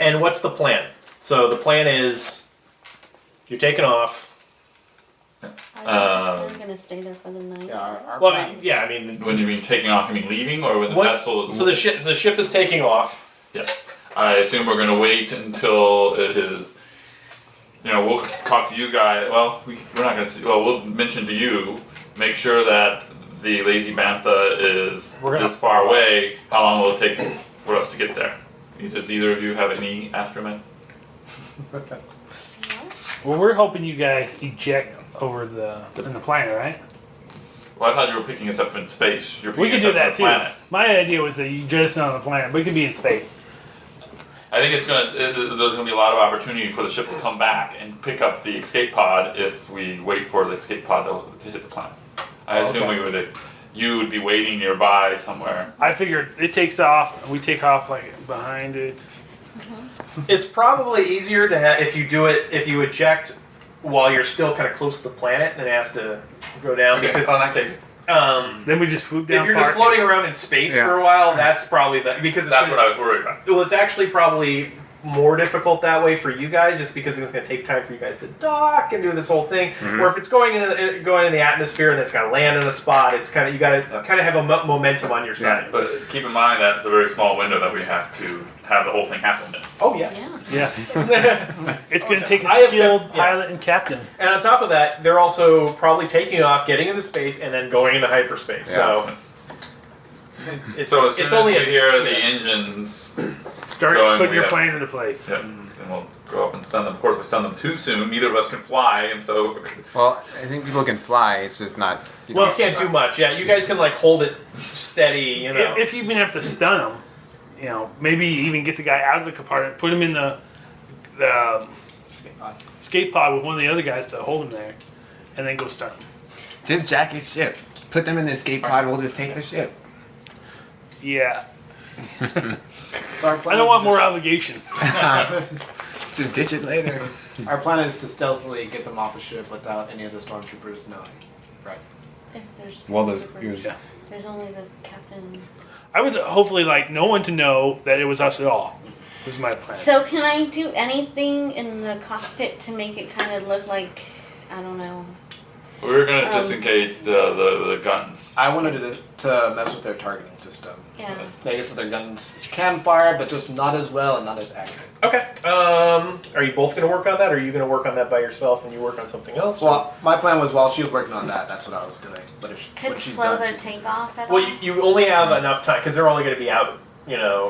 S1: And what's the plan? So the plan is, you're taking off.
S6: Are they gonna stay there for the night?
S5: yeah, our
S1: Well, I
S5: plan-
S1: mean, yeah, I mean,
S2: When you mean taking off, you mean leaving, or when the
S1: what-
S2: vessel is?
S1: so the ship is taking off.
S2: Yes. I assume we're going to wait until it is. You know, we'll talk to you guys. Well, we're not going to. Well, we'll mention to you. Make sure that the Lazy Bantha is this far away. How long will it take for us to get there? Does either of you have any astromech?
S3: Well, we're hoping you guys eject over in the planet, right?
S2: Well, I thought you were picking us up in space. You're
S3: We
S2: picking
S3: could
S2: us
S3: do
S2: up
S3: that
S2: from
S3: too.
S2: the planet.
S3: My idea was that you jettison on the planet. We could be in space.
S2: I think there's going to be a lot of opportunity for the ship to come back and pick up the escape pod if we wait for the escape pod to hit the planet. I assume you would be waiting nearby somewhere.
S3: I figured it takes off, and we take off like behind it.
S1: It's probably easier to if you do it if you eject while you're still kind of close to the planet than it has to go down
S2: Okay,
S1: because
S2: so in that case,
S3: Then we just swoop down.
S1: if you're just
S3: park
S1: floating around in space
S4: Yeah.
S1: for a while, that's probably because it's
S2: that's what I was worried about.
S1: well, it's actually probably more difficult that way for you guys, just because it's going to take time for you guys to dock and do this whole thing. Or if it's going in the atmosphere and it's going to land in a spot, it's kind of you got to kind of have a momentum on your side.
S2: But keep in mind that it's a very small window that we have to have the whole thing happen in.
S1: Oh yes.
S3: Yeah,
S1: And
S3: it's going to take a
S1: I have
S3: skilled
S1: kept- yeah.
S3: pilot and captain.
S1: on top of that, they're also probably taking off, getting into space, and then going into hyperspace. So it's
S2: So as soon
S1: it's
S2: as
S1: only
S2: we
S1: a
S2: hear the engines,
S3: Start
S2: Going,
S3: putting your
S2: yeah.
S3: plane into place.
S2: yep, then we'll go up and stun them. Of course, we stun them too soon. Neither of us can fly, and so
S4: Well, I think people can fly. It's just not.
S1: well, you can't do much. Yeah, you guys can like hold it steady. You know.
S3: If you even have to stun them, you know, maybe even get the guy out of the compartment, put him in the escape pod with one of the other guys to hold him there, and then go stun him.
S4: Just jack his ship. Put them in the escape pod. We'll just take the ship.
S3: Yeah,
S7: So our plan
S3: I don't
S7: is
S3: want
S7: to-
S3: more obligations.
S4: Just ditch it later.
S7: Our plan is to stealthily get them off the ship without any of the stormtroopers knowing. Right.
S6: If there's
S4: Well, there's-
S6: troopers,
S4: it was-
S3: Yeah.
S6: there's only the captain.
S3: I would hopefully like no one to know that it was us at all. Was my plan.
S6: So can I do anything in the cockpit to make it kind of look like, I don't know.
S2: we're gonna disengage the guns.
S7: I wanted to mess with their targeting system.
S6: Yeah.
S7: Make it so their guns can fire, but just not as well and not as accurate.
S1: Okay. Are you both going to work on that, or are you going to work on that by yourself and you work on something else?
S7: Well, my plan was while she was working on that, that's what I was doing. But if
S6: Could
S7: when she's
S6: slow
S7: done,
S6: their takeoff at
S1: Well,
S6: all?
S1: you only have enough time because they're only going to be out,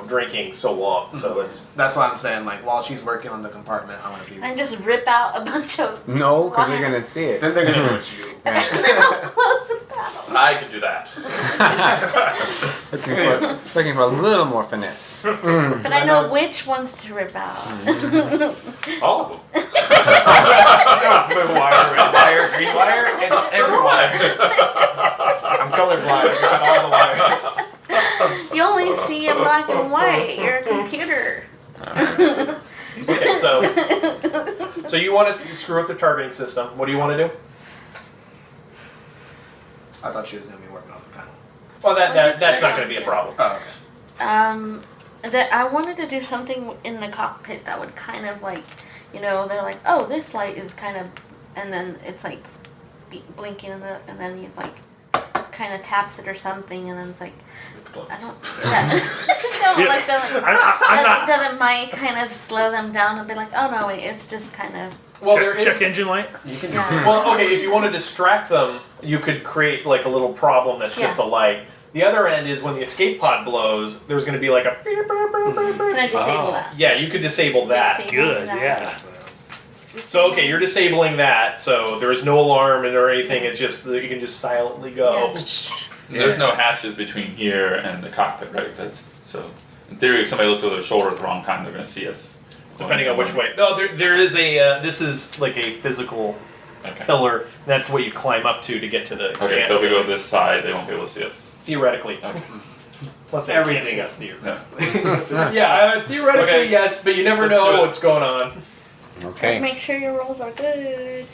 S1: drinking so long. So
S7: that's why I'm saying, like, while she's working on the compartment, I want to be.
S6: And just rip out a bunch of.
S4: No, because they're
S6: Why?
S4: gonna see it.
S7: Then they're gonna know what you do.
S6: And then I'll close the battle.
S2: I could do that.
S4: Looking for a little more finesse.
S6: But I know which ones to rip out.
S2: All of them.
S7: Blue wire, red wire, green wire, and every wire. I'm colorblind. I got all the wires.
S6: You only see in black and white. You're a computer.
S1: okay. So you want to screw up the targeting system. What do you want to do?
S7: I thought she was gonna be working on the panel.
S1: Well,
S6: Well,
S1: that's not
S6: yeah.
S1: going to be a problem.
S7: Oh, okay.
S6: That I wanted to do something in the cockpit that would kind of like, they're like, oh, this light is kind of, and then it's like blinking, and then he like kind of taps it or something, and then it's like, I don't, like that it might kind of slow them down and be like, oh no, wait, it's just kind of.
S1: Well, there
S3: check
S1: is.
S3: engine light.
S7: You can
S6: Yeah.
S7: just.
S1: Well, okay. If you want to distract them, you could create like a little problem that's just a
S6: Yeah.
S1: light. The other end is when the escape pod blows. There's going to be like a. beep, beep, beep, beep, beep.
S6: Can I disable that?
S1: Yeah, you could disable that.
S6: Disable
S3: Good,
S6: that.
S3: yeah.
S1: So okay, you're disabling that, so there is no alarm or anything. It's just that you can just silently go.
S6: Yeah.
S2: There's no hatches between here and the cockpit, right? That's so. In theory, if somebody looks over their shoulder at the wrong time, they're going to see us.
S1: Depending on which way. No, there is a. This is like a physical
S2: Okay.
S1: pillar. That's what you climb up to get to the.
S2: Okay, so if we go this side, they won't be able to see us.
S1: Theoretically.
S2: Okay.
S1: Plus they
S7: Everything
S1: can't-
S7: is theory.
S2: Yeah.
S1: Yeah, theoretically
S2: Okay.
S1: yes, but you never
S2: Let's do
S1: know
S2: it.
S1: what's going on.
S4: Okay.
S6: Make sure your rolls are good.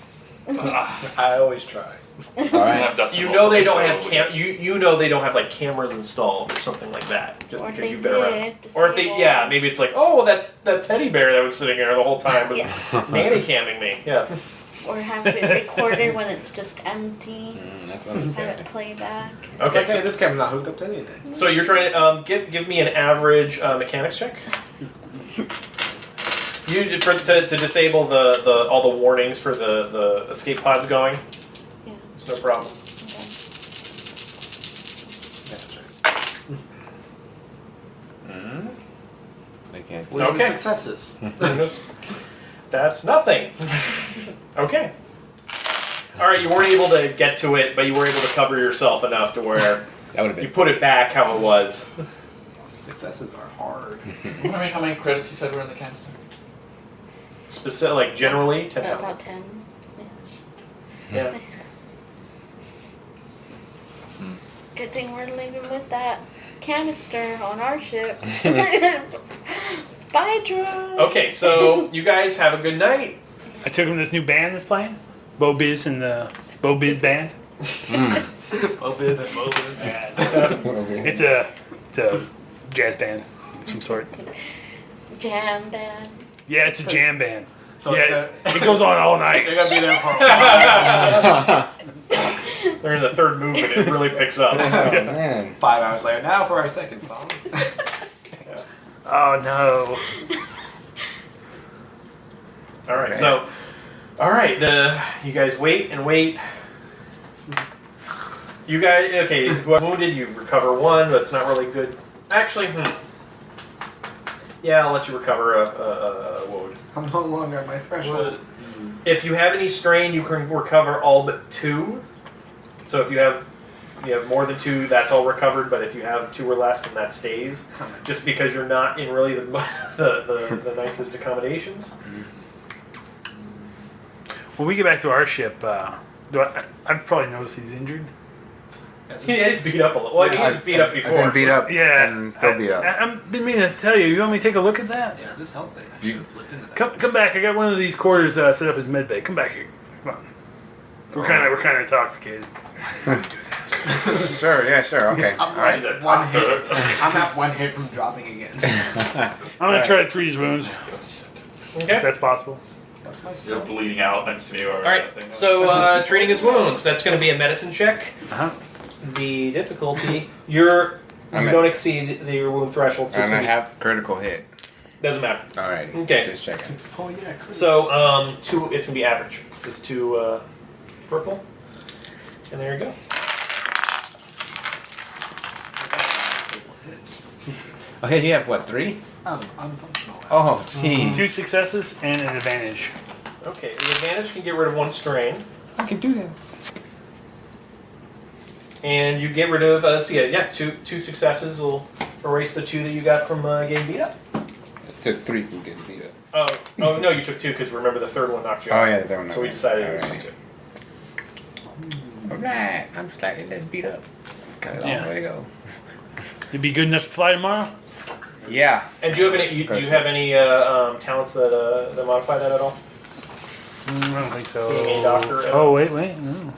S7: I always try.
S4: All
S2: I
S4: right.
S2: have Dustin
S1: You
S2: roll
S1: know
S2: for
S1: they
S2: me,
S1: don't
S2: so
S1: have you know they don't have like cameras installed or something like that. Just
S6: Or if
S1: because
S6: they
S1: you've been around.
S6: did,
S1: Or if they,
S6: disable.
S1: yeah, maybe it's like, oh, well, that's that teddy bear that was sitting there the whole time was nanny camming me. Yeah.
S6: Or have it recorded when it's just empty.
S4: That's
S6: Have
S4: understandable.
S6: it play back.
S1: Okay.
S7: Okay, this camera's not hooked up to anything.
S1: So you're trying to give me an average mechanics check. To disable the all the warnings for the escape pods going.
S6: Yeah.
S1: It's no problem.
S4: They can't see.
S7: What are the
S1: Okay.
S7: successes?
S1: That's nothing. Okay. All right, you weren't able to get to it, but you were able to cover yourself enough to where
S4: That would have been.
S1: you put it back how it was.
S7: Successes are hard.
S2: Wonder how many credits you said were in the canister?
S1: Specific, like generally 10,000.
S6: About 10.
S1: Yeah.
S6: Good thing we're leaving with that canister on our ship. Bye, Drew.
S1: Okay, so you guys have a good night.
S3: I took him to this new band that's playing. Bo Biz and the Bo Biz band.
S5: Mopeds and mopeds.
S3: It's a jazz band of some sort.
S6: Jam band.
S3: Yeah, it's a jam band.
S5: So
S3: Yeah, it goes on all night.
S5: they're gonna be there for a while.
S1: They're in the third movement. It really picks up.
S4: Man.
S5: 5 hours later, now for our second song.
S3: Oh no.
S1: All right. So, all right. You guys wait and wait. You guys, okay? Wounded. You recover one, but it's not really good. Actually, yeah, I'll let you recover a wound.
S5: I'm no longer at my threshold.
S1: If you have any strain, you can recover all but 2. So if you have more than 2, that's all recovered. But if you have 2 or less, then that stays. Just because you're not in really the nicest accommodations.
S3: When we get back to our ship, I've probably noticed he's injured.
S1: He's beat up a little. Well, I mean, he's beat up before.
S4: I've been beat up.
S3: Yeah,
S4: And still beat up.
S3: I've been meaning to tell you. You want me to take a look at that?
S5: Yeah, this health thing. I should have looked into that.
S3: Come back. I got one of these quarters set up as med bay. Come back here. Come on. We're kind of intoxicated.
S4: Sure, yeah, sure, okay.
S5: I'm
S2: He's a
S5: like one hit.
S2: doctor.
S5: I'm at 1 hit from dropping again.
S3: I'm gonna try to treat his wounds, if
S1: Okay.
S3: that's possible.
S5: What's my
S2: You're
S5: skill?
S2: bleeding out next to me, or
S1: All right. So treating his wounds. That's going to be a medicine check.
S3: Uh-huh.
S1: The difficulty. You don't exceed your wound threshold. So it's
S4: And I
S1: gonna
S4: have critical hit.
S1: doesn't matter.
S4: Alrighty.
S1: Okay.
S4: Just checking.
S5: Oh yeah. Chris.
S1: So 2. It's going to be average. It's 2 purple. And there you go.
S5: Hits.
S4: Okay, you have what, 3?
S5: I'm functional.
S4: Oh, jeez.
S3: 2 successes and an advantage.
S1: Okay. The advantage can get rid of 1 strain.
S4: I can do that.
S1: And you get rid of, let's see, yeah, two successes will erase the 2 that you got from getting beat up.
S4: It took 3 from getting beat up.
S1: Oh no, you took 2 because remember the third one knocked you
S4: Oh,
S1: out.
S4: yeah, the third one.
S1: So we decided it was
S4: Alright.
S1: just 2.
S4: Alright, I'm slightly less beat up. Got a long
S3: Yeah.
S4: way to go.
S3: You'd be good enough to fly tomorrow?
S4: Yeah.
S1: And do you have any? Do you have any talents that modify that at all?
S3: I don't think so.
S1: Being a doctor.
S3: Oh, wait. No.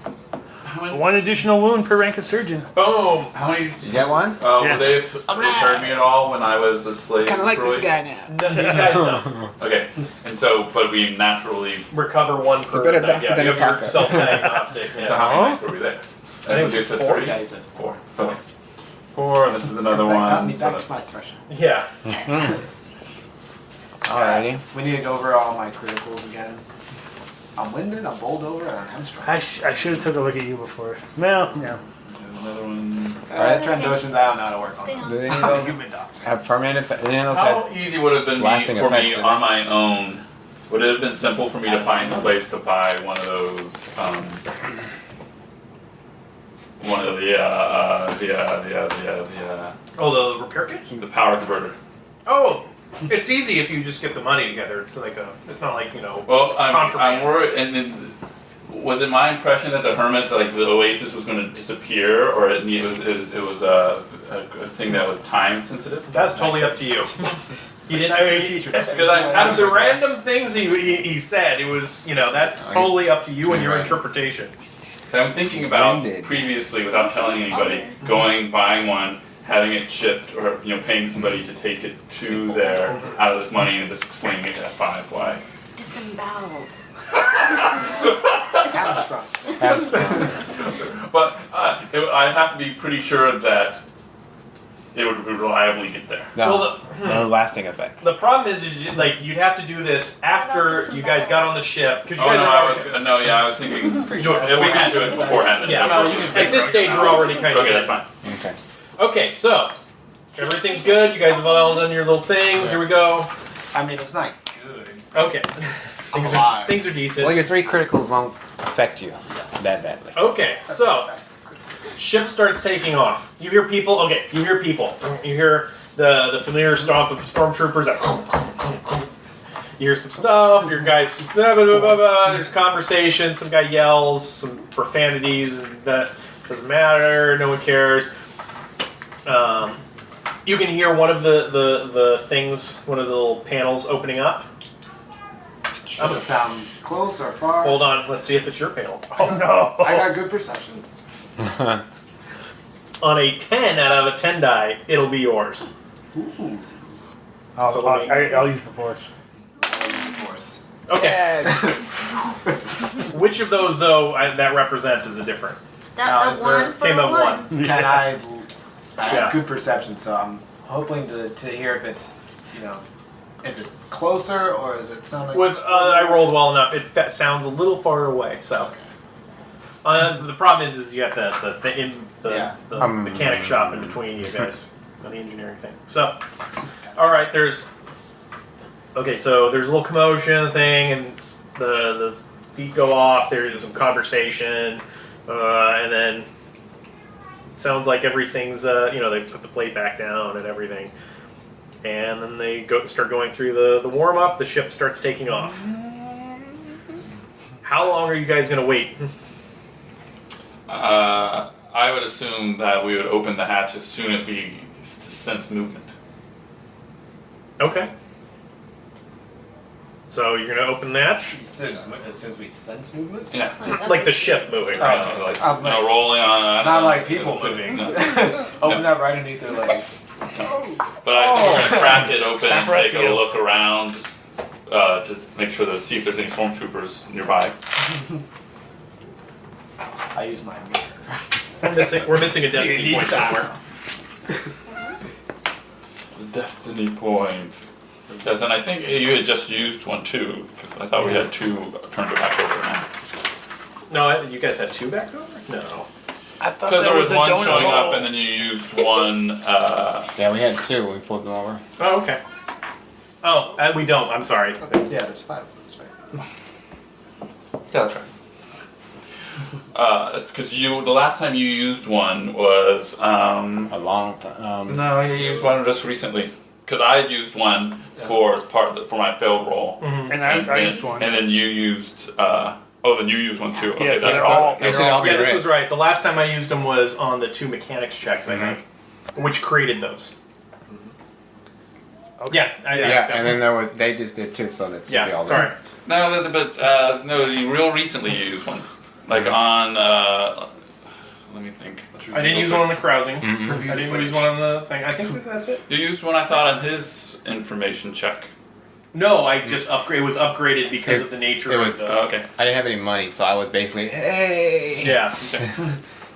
S2: How many?
S3: 1 additional wound per rank of surgeon.
S1: Boom.
S2: How many?
S4: You got one?
S3: Yeah.
S2: Would they have returned me at all when I was a slave?
S5: Kind of like
S2: Troy?
S5: this guy now.
S1: No, these guys don't.
S2: Okay, and so, but we naturally.
S1: Recover 1 per.
S4: a better doctor
S1: yeah,
S4: than
S1: you
S4: a
S1: have your
S4: talker.
S1: self-diagnostic.
S2: So
S1: Yeah.
S2: how many nights were we there? I
S1: think it's 4.
S5: Yeah, he's at
S2: 4. Okay. 4, and this is another
S5: That got
S2: one.
S5: me
S2: So
S5: back
S2: that-
S5: to my threshold.
S1: Yeah.
S4: Alrighty.
S5: We need to go over all my criticals again. I'm winded, I'm bowled over, and I'm hamstrung.
S3: I should have took a look at you before. Well, yeah.
S2: Another one.
S5: Trandoshans, I don't know how to work on them.
S4: Do any of
S5: I'm a
S4: those
S5: human doctor.
S4: have permanent effect? Any of those
S2: How
S4: have...
S2: easy would it have been
S4: Lasting
S2: for me
S4: effects,
S2: on my own? Would it have been simple for me to find some place to buy one of those? One of the
S1: Oh, the repair kit.
S2: the power converter.
S1: Oh, it's easy if you just get the money together. It's like it's not like
S2: Well, I'm
S1: Contraband.
S2: worried. And then, was it my impression that the hermit, like the oasis, was going to disappear, or it was a thing that was time sensitive?
S1: That's totally up to you. He didn't.
S5: Back to the future.
S2: Because I
S1: Out of the random things he said, it was that's totally up to you and your
S4: Right.
S1: interpretation.
S2: I'm thinking about
S4: Blended.
S2: previously, without telling anybody, buying one, having it shipped, or paying somebody to take it to there out of this money, and just explaining it at 5 why.
S6: Disemboweled.
S5: Hamstrung.
S2: But I'd have to be pretty sure that it would reliably get there.
S4: No,
S1: Well,
S4: no lasting effects.
S1: The problem is you'd have to do this after you guys got on the ship because you
S2: Oh
S1: guys
S2: no,
S1: are
S2: I was thinking. We can do it beforehand. Then.
S1: Yeah, at this stage we're already kind of
S2: Okay, that's fine.
S4: Okay.
S1: Okay, so everything's good. You guys have all done your little things. Here we go.
S5: I mean, it's not good.
S1: Okay,
S5: I'm alive.
S1: things are decent.
S4: Well, your 3 criticals won't affect you that badly.
S1: Okay, so ship starts taking off. You hear people. Okay, you hear people. You hear the familiar stomp of stormtroopers. That you hear some stuff. Your guys. Blah, blah, blah, blah, blah. There's conversation. Some guy yells some profanities, and that doesn't matter. No one cares. You can hear one of the things, one of the little panels opening up.
S5: Doesn't sound close or far.
S1: Hold on. Let's see if it's your panel.
S3: Oh no!
S5: I got good perception.
S1: On a 10 out of a 10 die, it'll be yours.
S5: Ooh.
S3: I'll use the force.
S5: I'll use the force.
S1: Okay. Which of those, though, that represents is a different?
S5: Now,
S6: That
S5: is
S6: a
S5: there-
S6: one for
S1: Came
S6: a
S1: up
S6: one.
S1: one.
S5: Can I
S1: Yeah.
S5: have good perception, so I'm hoping to hear if it's, is it closer or does it sound like...
S1: With I rolled well enough. That sounds a little far away. So the problem is you got the mechanic shop in between you guys on the engineering thing. So all right, there's a little commotion thing, and the feet go off. There's some conversation, and then it sounds like everything's they put the plate back down and everything. And then they start going through the warm-up. The ship starts taking off. How long are you guys going to wait?
S2: I would assume that we would open the hatch as soon as we sense movement.
S1: Okay. So you're going to open the hatch?
S5: Since we sense movement?
S2: Yeah.
S1: Like the ship moving, right?
S2: Like,
S5: I'm like-
S2: rolling on. I don't
S5: Not
S2: know.
S5: like people moving.
S2: No.
S5: Open up right underneath their legs.
S2: But I think we're gonna crack it open
S3: Time
S2: and
S3: for us
S2: take
S3: to
S2: a
S3: go.
S2: look around, to make sure see if there's any stormtroopers nearby.
S5: I use my mirror.
S1: We're missing a destiny point somewhere.
S2: The destiny point. Yes, and I think you had just used one too, because I thought we had two turned it back over now.
S1: No, you guys had two back over? No.
S3: I thought
S2: Because there was
S3: a
S2: one
S3: donut
S2: showing up
S3: hole.
S2: and then you used one,
S4: Yeah, we had two. We flipped them over.
S1: Oh, okay. Oh, we don't. I'm sorry.
S5: Yeah, there's 5 of them, right?
S2: yeah, that's right. It's because the last time you used one was,
S4: A long time.
S2: no, you used one just recently. Because I had used one for for my failed roll.
S3: And I used one.
S2: And then you used, then you used one too. Okay,
S3: Yeah, so they're
S2: that's
S3: all-
S4: They should all be
S1: Yeah, this
S4: red.
S1: was right. The last time I used them was on the 2 mechanics checks, I think, which created those. Yeah,
S4: Yeah, and then they just did two, so this should be all
S1: sorry.
S4: red.
S2: No, no, you real recently you used one. Like on, let me think.
S1: I didn't use one on the carousing.
S4: Mhm.
S1: I didn't use one on the thing. I think that's it.
S2: You used one, I thought, on his information check.
S1: No, I just upgrade. It was upgraded because of the nature
S4: it
S1: of
S4: was-
S1: the.
S2: Okay.
S4: I didn't have any money, so I was basically, hey.
S1: Yeah.
S2: Okay.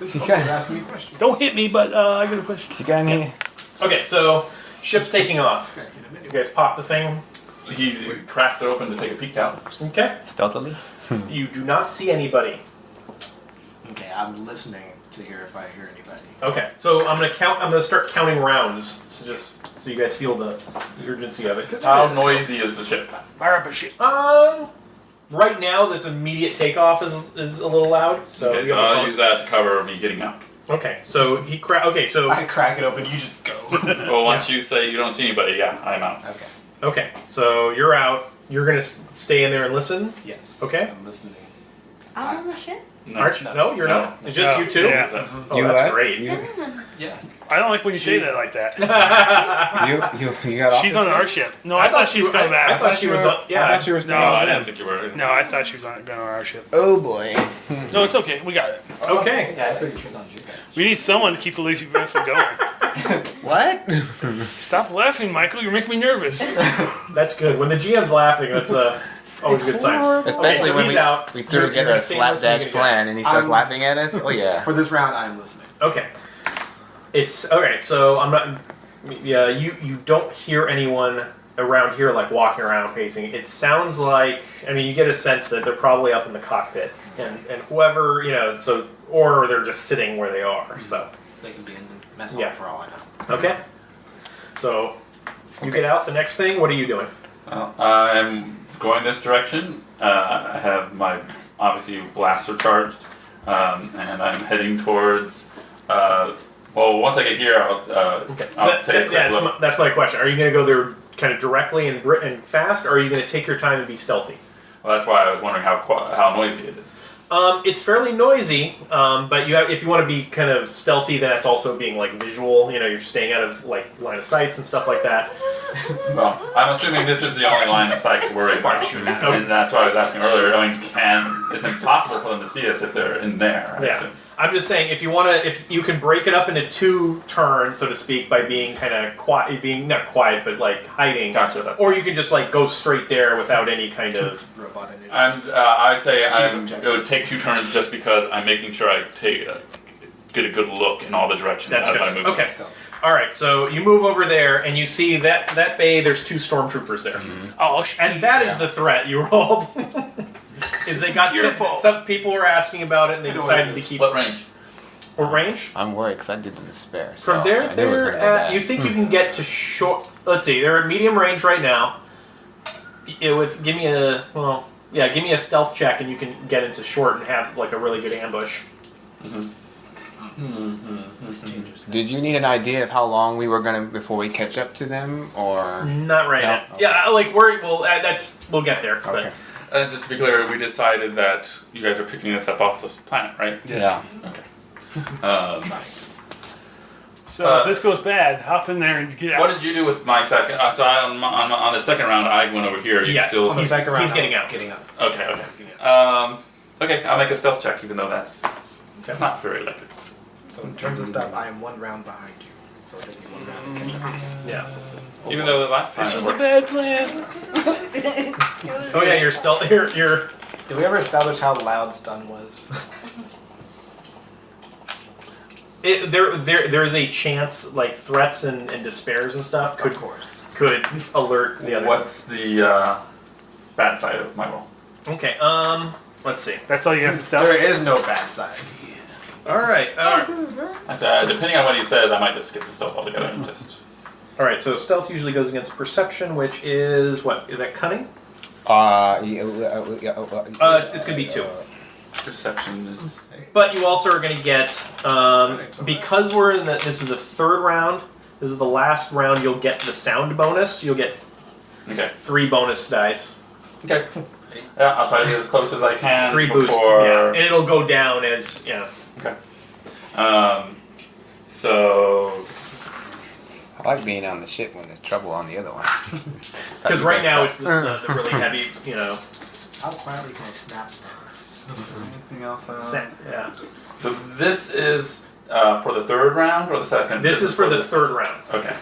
S5: This is asking me questions.
S3: Don't hit me, but I got a question.
S4: You got any?
S1: Okay, so ship's taking off.
S5: Okay, in a minute.
S1: You guys pop the thing.
S2: He cracks it open to take a peek out.
S1: Okay.
S4: Stealthily?
S1: You do not see anybody.
S5: Okay, I'm listening to hear if I hear anybody.
S1: Okay, so I'm gonna start counting rounds, so you guys feel the urgency of it. 'Cause
S2: How
S1: it is.
S2: noisy is the ship?
S3: Fire up a shit.
S1: Right now this immediate takeoff is a little loud. So
S2: Okay,
S1: you
S2: so
S1: have
S2: I'll use that to cover me getting out.
S1: Okay, so so
S5: I crack it open, you just go.
S2: Well, once you say you don't see anybody, yeah, I'm out.
S5: Okay.
S1: okay, so you're out. You're gonna stay in there and listen.
S5: Yes.
S1: Okay.
S5: I'm listening.
S6: I'm on the ship.
S1: Arch, no, you're not. It's just
S3: No,
S1: you two.
S3: yeah.
S1: Oh,
S4: You
S1: that's
S4: what?
S1: great.
S5: Yeah.
S3: I don't like when you say that like that.
S4: You got off
S3: She's
S4: the
S3: on
S4: ship?
S3: our ship. No, I thought she was coming
S1: I
S3: back.
S1: thought she was.
S4: I
S1: Yeah.
S4: thought you were
S3: No,
S4: staying
S2: No, I
S4: with
S2: didn't
S4: them.
S2: think you were.
S3: No, I thought she was going on our ship.
S4: Oh boy.
S3: No, it's okay. We got it.
S1: Okay.
S5: Yeah, I figured she was on you guys.
S3: We need someone to keep the lazy from going.
S4: What?
S3: Stop laughing, Michael. You're making me nervous.
S1: That's good. When the GM's laughing, that's always a good sign.
S4: Especially
S1: so
S4: when
S1: he's
S4: we,
S1: out.
S4: we threw
S1: You're
S4: together
S1: gonna
S4: a
S1: stay and listen
S4: slapdash
S1: again.
S4: plan and he starts
S5: I'm-
S4: laughing at us. Oh yeah.
S5: For this round, I'm listening.
S1: Okay. It's okay. So I'm not. Yeah, you don't hear anyone around here like walking around pacing. It sounds like you get a sense that they're probably up in the cockpit and whoever or they're just sitting where they are. So
S5: They can be in the mess
S1: Yeah.
S5: hall for all I know.
S1: okay. So you get out. The next thing. What are you doing?
S2: Well, I'm going this direction. I have my obviously blaster charged, and I'm heading towards. Once I get here, I'll take a quick look.
S1: That's my question. Are you going to go there kind of directly and fast, or are you going to take your time and be stealthy?
S2: Well, that's why I was wondering how noisy it is.
S1: It's fairly noisy, but if you want to be kind of stealthy, then it's also being like visual. You're staying out of like line of sights and stuff like that.
S2: Well, I'm assuming this is the only line of sight to worry about. And that's why I was asking earlier. I mean, it's impossible for them to see us if they're in there. I
S1: Yeah.
S2: assume.
S1: I'm just saying, if you can break it up into 2 turns, so to speak, by being kind of quiet, being not quiet, but like hiding.
S2: Gotcha. That's
S1: Or you can just like go straight there without any kind of.
S5: Robot energy.
S2: I'd say
S5: objective.
S2: it would take 2 turns just because I'm making sure I get a good look in all the directions
S1: That's
S2: as
S1: good.
S2: I move.
S1: Okay. All right, so you move over there, and you see that bay. There's 2 stormtroopers there,
S3: Oh,
S1: and that is the threat you rolled. Is they got
S3: Beautiful.
S1: some people were asking about it, and they decided to keep
S2: What range?
S1: what range.
S4: I'm worried because I did the despair.
S1: From
S4: so
S1: there,
S4: I knew it was
S1: they're
S4: gonna go
S1: at,
S4: bad.
S1: you think you can get to short. Let's see, they're at medium range right now. It would give me a give me a stealth check, and you can get into short and have like a really good ambush.
S4: Did you need an idea of how long we were gonna before we catch up to them, or?
S1: Not right
S4: No?
S1: now.
S4: Okay.
S1: Yeah, like we'll get there.
S4: Okay.
S2: Just to be clear, we decided that you guys are picking this up off this planet, right?
S4: Yeah.
S2: Okay.
S3: So if this goes bad, hop in there and get out.
S2: What did you do with my second? So on the second round, I went over here. You
S1: Yes.
S2: still
S5: On the
S1: He's-
S5: second round,
S1: he's getting
S5: I was
S1: out.
S5: Getting up.
S2: okay. Okay, I'll make a stealth check, even though that's not very likely.
S5: So in terms of stuff, I am 1 round behind you. So it'll take me 1 round to catch up.
S1: Yeah.
S2: Even though the last time
S3: This
S2: it
S3: was a
S2: worked.
S3: bad plan.
S1: Oh yeah, you're still you're.
S5: Did we ever establish how loud stun was?
S1: There is a chance like threats and despairs and stuff
S5: Of course.
S1: could alert the other.
S2: What's the bad side of my roll?
S1: Okay. Let's see.
S3: That's all you have to stealth.
S5: There is no bad side.
S1: All right.
S2: Depending on what he says, I might just skip the stealth altogether and just.
S1: All right. So stealth usually goes against perception, which is what? Is that cunning? It's gonna be 2.
S2: Perception is.
S1: But you also are going to get because we're in this is the 3rd round. This is the last round. You'll get the sound bonus. You'll get
S2: Okay.
S1: 3 bonus dice.
S2: Okay. Yeah, I'll try to get as close as I can
S1: 3
S2: before.
S1: boost. Yeah, and it'll go down as
S2: Okay. So.
S4: I like being on the ship when there's trouble on the other one.
S1: Because right now it's the really heavy,
S5: How quietly can I snap this?
S2: Anything else?
S1: Yeah.
S2: So this is for the 3rd round, or the second?
S1: This is for the 3rd round.
S2: Okay.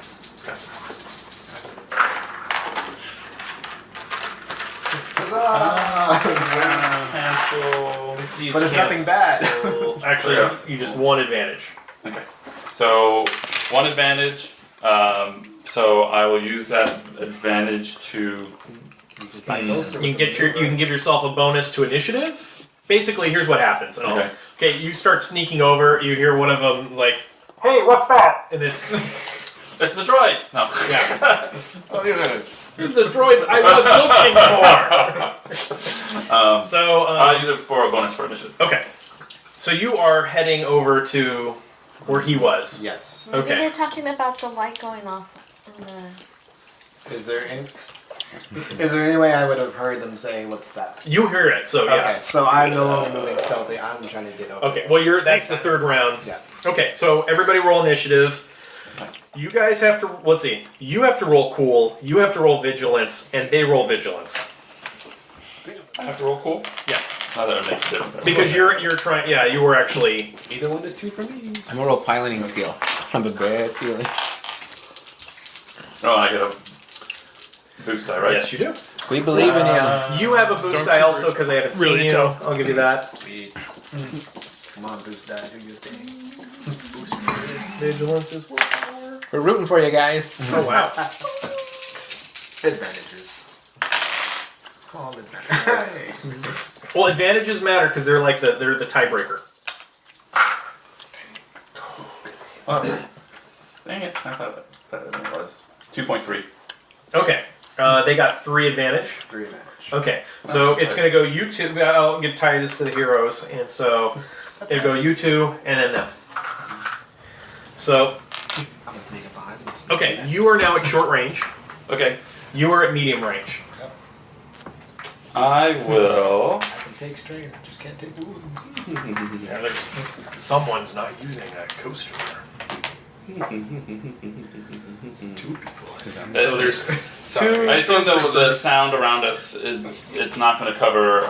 S2: Cancel.
S1: These
S5: But it's nothing bad.
S1: cancel- Actually,
S2: Yeah.
S1: you just 1 advantage.
S2: Okay. So 1 advantage. So I will use that advantage to.
S1: You can give yourself a bonus to initiative. Basically, here's what happens.
S2: Okay.
S1: You start sneaking over. You hear one of them like, "Hey, what's that?" And it's
S2: It's the droids. No.
S1: yeah.
S2: Oh,
S1: These are the droids I was looking for. So
S2: I'll use it for a bonus for initiative.
S1: okay. So you are heading over to where he was.
S5: Yes.
S6: Maybe
S1: Okay.
S6: they're talking about the light going off in the...
S5: Is there any way I would have heard them say, "What's that"?
S1: You hear it. So yeah.
S5: Okay, so I'm no longer moving stealthy. I'm trying to get over.
S1: Okay. Well, that's the 3rd round.
S5: Yeah.
S1: Okay. So everybody roll initiative. You guys have to. Let's see. You have to roll cool. You have to roll vigilance, and they roll vigilance.
S2: I have to roll cool.
S1: Yes.
S2: Not that it makes a difference.
S1: Because you're trying. Yeah, you were actually.
S5: Either one is 2 for me.
S4: I'm a roll piloting skill. I'm a bad feeling.
S2: Oh, I get a boost die, right?
S1: Yes, you do.
S4: We believe in you.
S1: You have a boost die also because I haven't seen
S3: Really
S1: you.
S3: tough.
S1: I'll give you that.
S5: Sweet. Come on, boost die. Do your thing.
S1: Vigilance is what?
S4: We're rooting for you guys.
S1: Oh wow.
S5: Advantages. All advantages.
S1: Well, advantages matter because they're the tiebreaker.
S2: Oh, dang it! I thought that was 2.3.
S1: Okay. They got 3 advantage.
S5: 3 advantage.
S1: Okay. So it's gonna go you 2. I'll give Titus to the heroes, and so it'll go you 2 and then them. So
S5: I'm gonna sneak up behind them.
S1: okay, you are now at short range.
S2: Okay.
S1: You are at medium range.
S2: I will.
S5: I can take strain. I just can't take wounds.
S1: Yeah, someone's not using a coaster.
S7: Two people.
S1: So there's two.
S2: I assume the sound around us it's not going to cover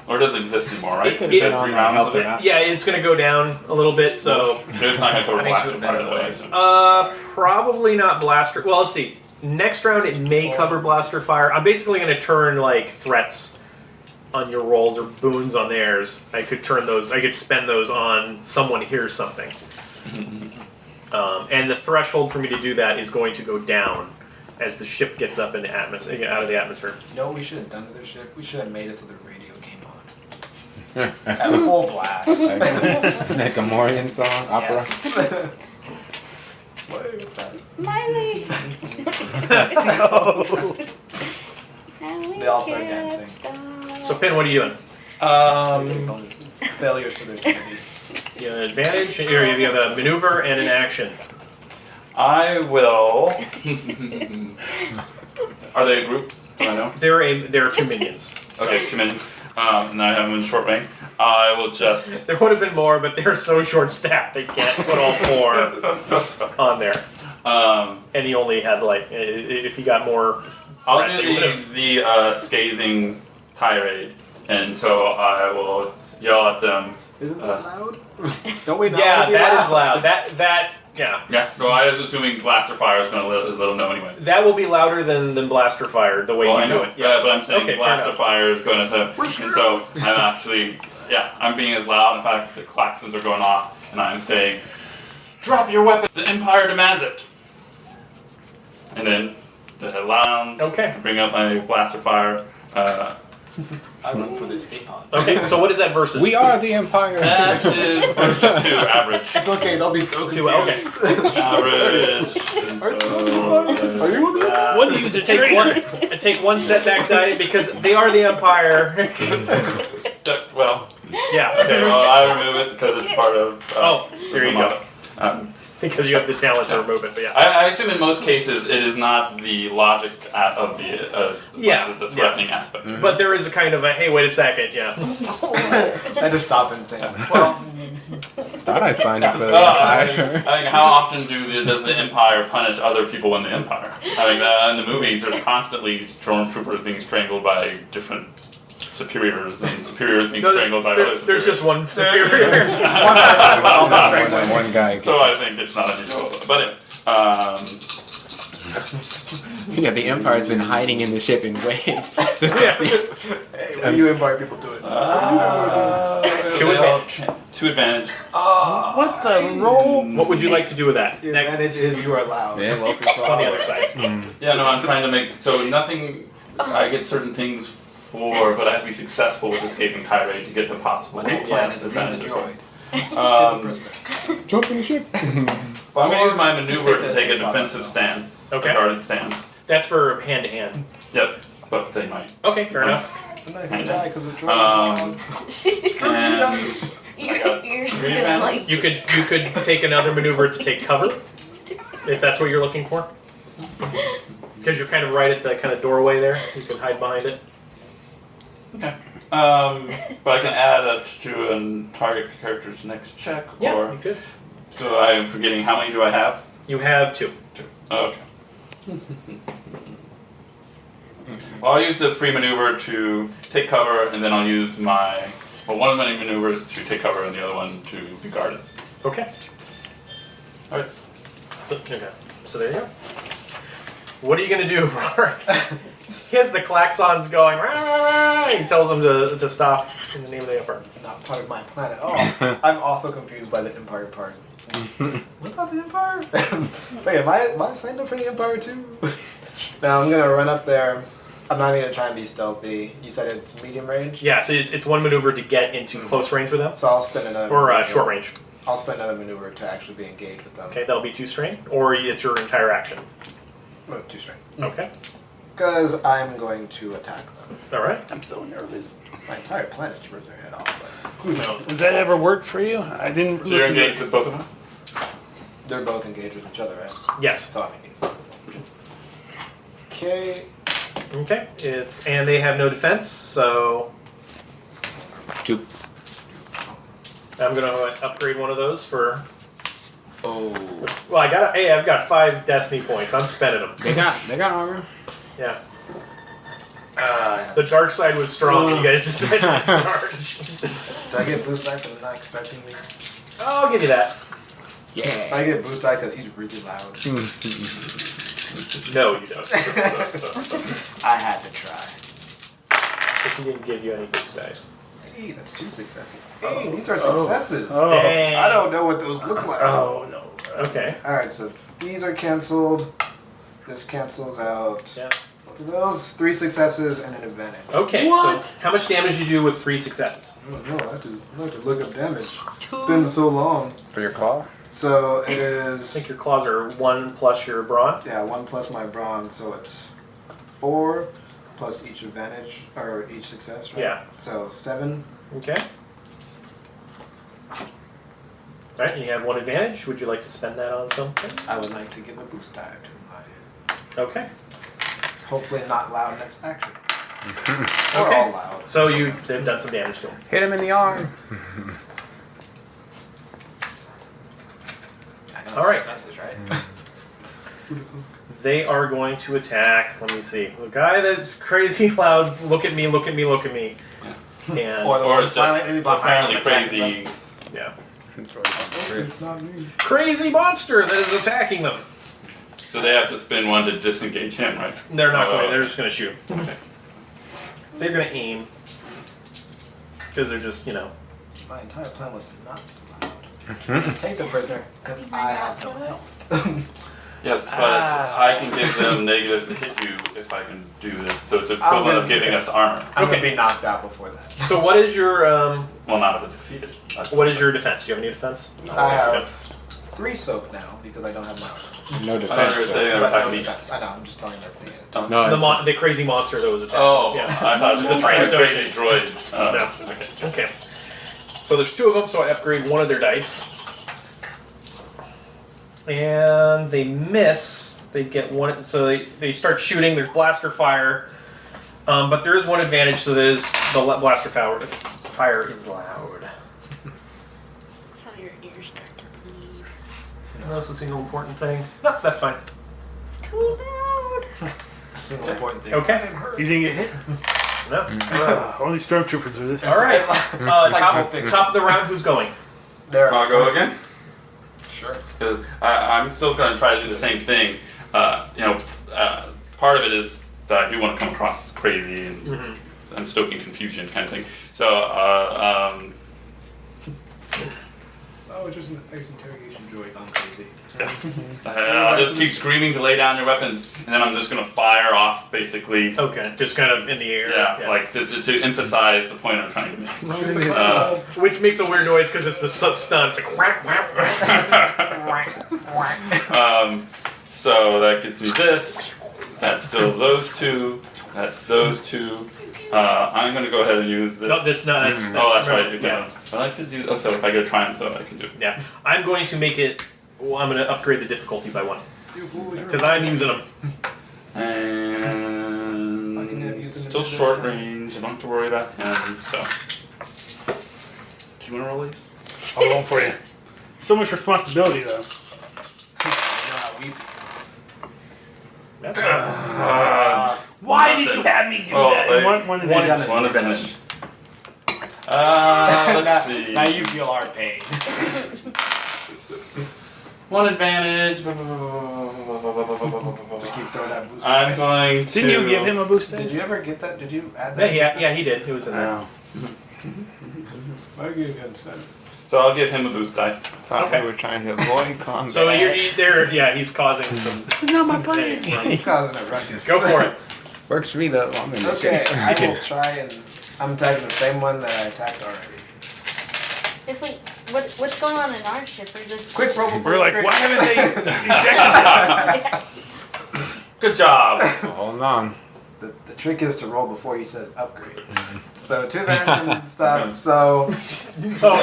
S2: or it doesn't exist anymore, right?
S4: It could
S2: There's
S4: have been on
S2: three
S4: there,
S2: rounds
S4: helped
S2: of
S4: or
S2: it.
S4: not.
S1: Yeah, it's going to go down a little bit. So
S2: It's not going to cover
S5: I think
S2: blaster
S5: should
S2: fire
S5: have
S2: though.
S5: been
S2: I assume.
S1: probably not blaster. Well, let's see. Next round it may cover blaster fire. I'm basically going to turn like threats on your rolls or boons on theirs. I could turn those. I could spend those on someone hears something. And the threshold for me to do that is going to go down as the ship gets up in the atmosphere, out of the atmosphere.
S5: You know what we should have done to their ship? We should have made it so the radio came on. At full blast.
S4: Like a Morian song, opera.
S5: Yes. What's that?
S6: Miley.
S5: They all start dancing.
S1: So, Pin, what are you doing?
S5: Failures for their community.
S1: You have an advantage. You have a maneuver and an action.
S2: I will. Are they a group? Do I know?
S1: There are two minions.
S2: Okay, come in. And I have them in short range. I will just.
S1: There would have been more, but they're so short-staffed they can't put all four on there. And he only had like, if he got more.
S2: I'll
S1: threat, they
S2: do
S1: would've-
S2: the scathing tirade, and so I will yell at them.
S5: Isn't that loud? Don't we know?
S1: Yeah, that is loud. That yeah.
S2: Yeah. Well, I was assuming blaster fire is going to let them know anyway.
S1: That will be louder than blaster fire the way
S2: Well,
S1: you
S2: I know
S1: do it. Yeah,
S2: but I'm saying
S1: Okay, fair
S2: blaster
S1: enough.
S2: fire is going to. And so I'm actually, I'm being as loud. In fact, the klaxons are going off, and I'm saying, "Drop your weapon. The Empire demands it." And then the loud.
S1: Okay.
S2: Bring up my blaster fire.
S5: I run for the escape pod.
S1: Okay, so what is that versus?
S4: We are the Empire.
S2: That is versus 2 average.
S5: It's okay, they'll be so confused.
S1: Two, okay.
S2: Average. And
S5: Are
S2: so,
S5: you with me?
S3: What do you use a
S1: Take one setback die because they are the Empire.
S2: well,
S1: Yeah.
S2: okay,
S1: Okay.
S2: well, I remove it because it's part of.
S1: Oh, there you go.
S2: Um,
S1: Because you have the talent to remove it, but yeah.
S2: I assume in most cases it is not the logic of the the threatening aspect.
S1: But there is a kind of a hey, wait a second, yeah.
S5: I just stop and think.
S2: Well,
S4: Thought I signed up for the
S2: I
S4: Empire.
S2: think how often does the Empire punish other people in the Empire? I mean, in the movies, there's constantly stormtroopers being strangled by different superiors and superiors being strangled by other
S1: There's
S2: superiors.
S1: just one superior.
S4: One guy.
S2: So I think it's not unusual. But
S4: Yeah, the Empire's been hiding in the ship in waves.
S1: Yeah.
S5: Hey, what do you Empire people doing?
S2: Two advantage.
S3: What the roll?
S1: What would you like to do with that?
S5: Your
S1: Next,
S5: advantage is you are loud.
S4: Yeah, welcome
S1: it's on the other side.
S2: Yeah, no, I'm trying to make so nothing. I get certain things for, but I have to be successful with escaping tirade to get the possible
S5: Plan is
S2: advantage.
S5: the droid.
S4: Jump in the ship.
S2: Well, I'm going to use my maneuver to take a defensive stance,
S1: Okay.
S2: a guarded stance.
S1: That's for hand to hand.
S2: Yep, but they might.
S1: Okay, fair enough.
S5: I'm not gonna die because the droid is loud.
S6: You're gonna like.
S1: You could take another maneuver to take cover, if that's what you're looking for. Because you're kind of right at the kind of doorway there. You can hide behind it.
S2: Okay. But I can add that to a target character's next check,
S1: Yeah,
S2: or
S1: you could.
S2: so I am forgetting how many do I have?
S1: You have two.
S2: Oh, okay. Well, I'll use the free maneuver to take cover, and then I'll use one of my maneuvers to take cover, and the other one to be guarded.
S1: Okay.
S2: All right.
S1: So there you go. What are you gonna do, Rawwk? He has the klaxons going. Rah, rah, rah. He tells them to stop in the name of the Empire.
S5: Not part of my plan at all. I'm also confused by the Empire part. What about the Empire? Wait, am I signed up for the Empire too? Now I'm gonna run up there. I'm not gonna try and be stealthy. You said it's medium range?
S1: Yeah, so it's one maneuver to get into close range with them,
S5: So I'll spend another
S1: or
S5: maneuver.
S1: short range.
S5: I'll spend another maneuver to actually be engaged with them.
S1: Okay, that'll be 2 strain, or it's your entire action.
S5: Move 2 straight.
S1: Okay.
S5: Because I'm going to attack them.
S1: All right.
S3: I'm so nervous.
S5: My entire plan is to rip their head off, but who knows?
S3: Does that ever work for you? I didn't
S2: So you're
S3: listen to
S2: engaged with both of them?
S5: They're both engaged with each other, right?
S1: Yes.
S5: So I'm engaged with them. Okay.
S1: Okay. And they have no defense, so
S4: 2.
S1: I'm gonna upgrade one of those for
S4: Oh.
S1: Well, I've got 5 destiny points. I'm spending them.
S4: They got armor.
S1: Yeah. The dark side was strong, and you guys decided to charge.
S5: Do I get boost die for not expecting me?
S1: I'll give you that.
S4: Yeah.
S5: I get boost die because he's really loud.
S1: No, you don't.
S5: I had to try.
S1: If he didn't give you any boost dice.
S5: Hey, that's 2 successes. Hey, these are successes.
S1: Dang.
S5: I don't know what those look like.
S1: Oh, no. Okay.
S5: Alright, so these are cancelled. This cancels out.
S1: Yeah.
S5: Both of those. 3 successes and an advantage.
S1: Okay,
S3: What?
S1: so how much damage do you do with 3 successes?
S5: I don't know. I have to look up damage. It's been so long.
S4: For your claw?
S5: So it
S1: I
S5: is.
S1: think your claws are 1 plus your brawn.
S5: Yeah, 1 plus my brawn, so it's 4 plus each advantage, or each success, right?
S1: Yeah.
S5: So 7.
S1: Okay. Alright, and you have 1 advantage. Would you like to spend that on something?
S5: I would like to give a boost die to my.
S1: Okay.
S5: Hopefully not loud next action. Or
S1: Okay.
S5: all loud.
S1: So they've done some damage to him.
S4: Hit him in the arm.
S5: I know
S1: All right.
S5: successes, right?
S1: They are going to attack. Let me see. The guy that's crazy loud. Look at me. Look at me. Look at me. And
S5: Or the
S2: Or
S5: one
S2: it's just
S5: silently behind
S2: apparently
S5: them attacking
S2: crazy.
S5: them.
S1: yeah,
S5: It's not me.
S1: crazy monster that is attacking them.
S2: So they have to spin 1 to disengage him, right?
S1: They're not
S2: Oh,
S1: going.
S2: okay.
S1: They're just going to shoot.
S2: Okay.
S1: They're going to aim because they're just
S5: My entire plan was to not be loud. Take the prisoner, because I have no health.
S2: Yes, but I can give them negatives to hit you if I can do this. So it's equivalent of giving us armor.
S5: I'm
S1: Okay.
S5: gonna be knocked out before that.
S1: So what is your
S2: Well, not if it succeeded.
S1: what is your defense? Do you have any defense?
S5: I have 3 soak now because I don't have my armor.
S4: No
S2: I thought you were
S4: defense.
S2: saying they were
S5: But no
S2: attacking me.
S5: defense. I know, I'm just telling you everything.
S4: No.
S1: The crazy monster that was attacking.
S2: Oh,
S1: yeah.
S2: I thought it was
S1: The
S2: the
S1: Bryan
S2: crazy droid.
S1: No. Okay. So there's 2 of them, so I upgrade 1 of their dice. And they miss. They get 1, so they start shooting. There's blaster fire. But there is 1 advantage, so there is the blaster fire is loud.
S6: So your ears start to bleed.
S1: That's a single important thing. No, that's fine.
S6: Too loud.
S5: Single important thing.
S1: Okay.
S3: You didn't get hit?
S1: No.
S3: Only stormtroopers are this.
S1: All right.
S5: Pulp Fiction.
S1: Top of the round. Who's going?
S5: There.
S2: I'll go again?
S5: Sure.
S2: Because I'm still going to try to do the same thing. Part of it is that I do want to come across as crazy and I'm stoking confusion kind of thing. So,
S5: Oh, it's just an interrogation droid. I'm crazy.
S2: I'll just keep screaming to lay down your weapons, and then I'm just going to fire off, basically.
S1: Okay. Just kind of in the air.
S2: Yeah, like to emphasize the point I'm trying to make.
S1: Which makes a weird noise because it's the stun. It's like whack, whack, whack.
S2: So that gets me this. That's still those 2. That's those 2. I'm going to go ahead and use this.
S1: No, this not. That's,
S2: Oh, that's right.
S1: Yeah.
S2: Yeah. Well, I could do. Oh, so if I go triumph, though, I can do it.
S1: Yeah. I'm going to make it. Well, I'm going to upgrade the difficulty by 1 because I'm using them.
S2: And
S5: I can have used it
S2: still
S5: in
S2: short
S5: the-
S2: range. I don't have to worry about him. So, do you want to roll these?
S3: I'll roll for you. So much responsibility, though.
S5: I know how we feel.
S1: That's
S3: Why did you have me do
S2: Oh,
S3: that?
S2: wait.
S3: One advantage.
S2: One advantage. Let's see.
S7: Now you feel our pain.
S2: One advantage.
S5: Just keep throwing that boost.
S2: I'm going to.
S3: Didn't you give him a boost
S5: Did
S3: dice?
S5: you ever get that? Did you add that?
S1: yeah, he did. It was in there.
S5: I gave him 7.
S2: So I'll give him a boost die.
S4: Thought
S1: Okay.
S4: we were trying to avoid combat.
S1: So he's causing some.
S3: This was not my plan.
S5: He's causing a ruckus.
S1: Go for it.
S4: Works for me though. I'm in the
S5: Okay,
S4: shape.
S5: I will try and. I'm attacking the same one that I attacked already.
S6: If we, what's going on in our ship? We're just
S5: Quick roll before
S3: We're like,
S5: crit.
S3: why haven't they ejected
S2: Good job.
S4: Hold on.
S5: The trick is to roll before he says upgrade. So 2 advantage and stuff. So
S1: So,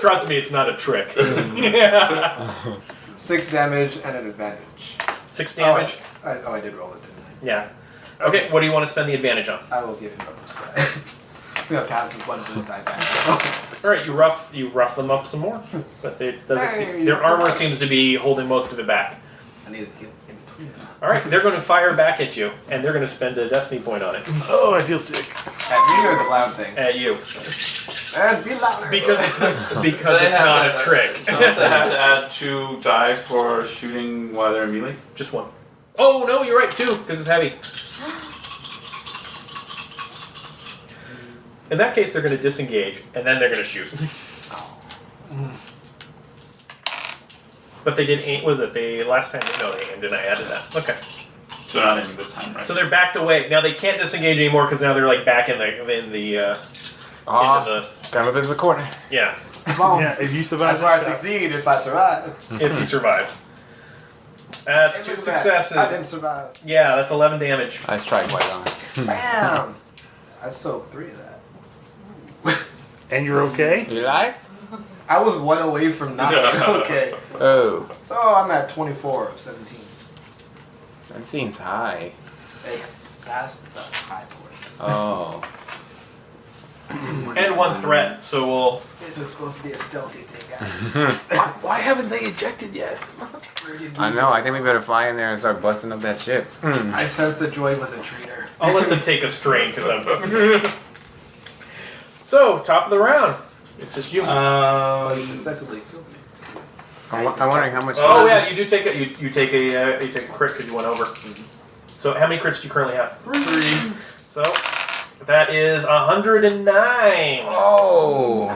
S1: trust me, it's not a trick. Yeah.
S5: 6 damage and an advantage.
S1: 6 damage.
S5: I did roll it, didn't
S1: Yeah. Okay. What do you want to spend the advantage on?
S5: I? I will give him a boost die. It's gonna pass this one boost die back.
S1: All right, you rough them up some more, but it doesn't
S5: Hey,
S1: seem, their armor
S5: somebody-
S1: seems to be holding most of it back.
S5: I need to get in between them.
S1: All right, they're going to fire back at you, and they're going to spend a destiny point on it
S3: Oh, I feel sick.
S5: At me or the loud thing?
S1: at you
S5: And be louder.
S1: because it's not a trick.
S2: Don't they have to add 2 die for shooting while they're in melee?
S1: Just one. Oh no, you're right, 2 because it's heavy. In that case, they're going to disengage, and then they're going to shoot. But they did aim. Was it the last time? No, they aimed, and I added that. Okay.
S2: So not aiming this time, right?
S1: So they're backed away. Now they can't disengage anymore because now they're like back in the into the
S4: Got him in the corner.
S1: yeah.
S5: Come on.
S3: Yeah, if you survive
S5: That's why I
S3: that shot.
S5: succeed if I survive.
S1: If he survives. That's 2
S5: I
S1: successes.
S5: didn't survive.
S1: Yeah, that's 11 damage.
S4: I strike white on.
S5: Bam! I soaked 3 of that.
S3: And you're okay?
S4: You alive?
S5: I was 1 away from not being okay.
S4: Oh,
S5: So I'm at 24 of 17.
S4: that seems high.
S5: That's the high point.
S4: Oh.
S1: And 1 threat, so we'll.
S5: This is supposed to be a stealthy thing, guys.
S3: Why haven't they ejected yet?
S5: Where did
S4: I know. I think we better fly in there and start busting up that ship.
S5: I sensed the droid was a traitor.
S1: I'll let them take a strain because I'm. So top of the round, it's just you.
S5: But he successfully killed me.
S4: I'm wondering how much.
S1: Oh yeah, you do take a you take a crit because you went over. So how many crits do you currently have? 3. So that is 109.
S4: Oh.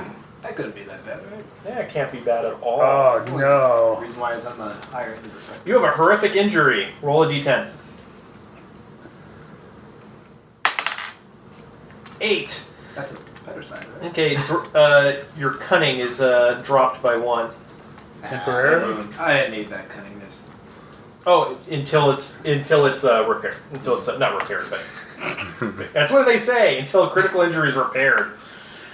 S5: That couldn't be that bad, right?
S1: Yeah, it can't be bad at all.
S3: Oh,
S5: The
S3: no.
S5: reason why is on the higher end of the spectrum.
S1: You have a horrific injury. Roll a d10. 8.
S5: That's a better side, right?
S1: Okay, your cunning is dropped by 1.
S3: Temporarily?
S5: I didn't need that cunningness.
S1: Oh, until it's repaired. Until it's not repaired, but that's what they say. Until a critical injury is repaired.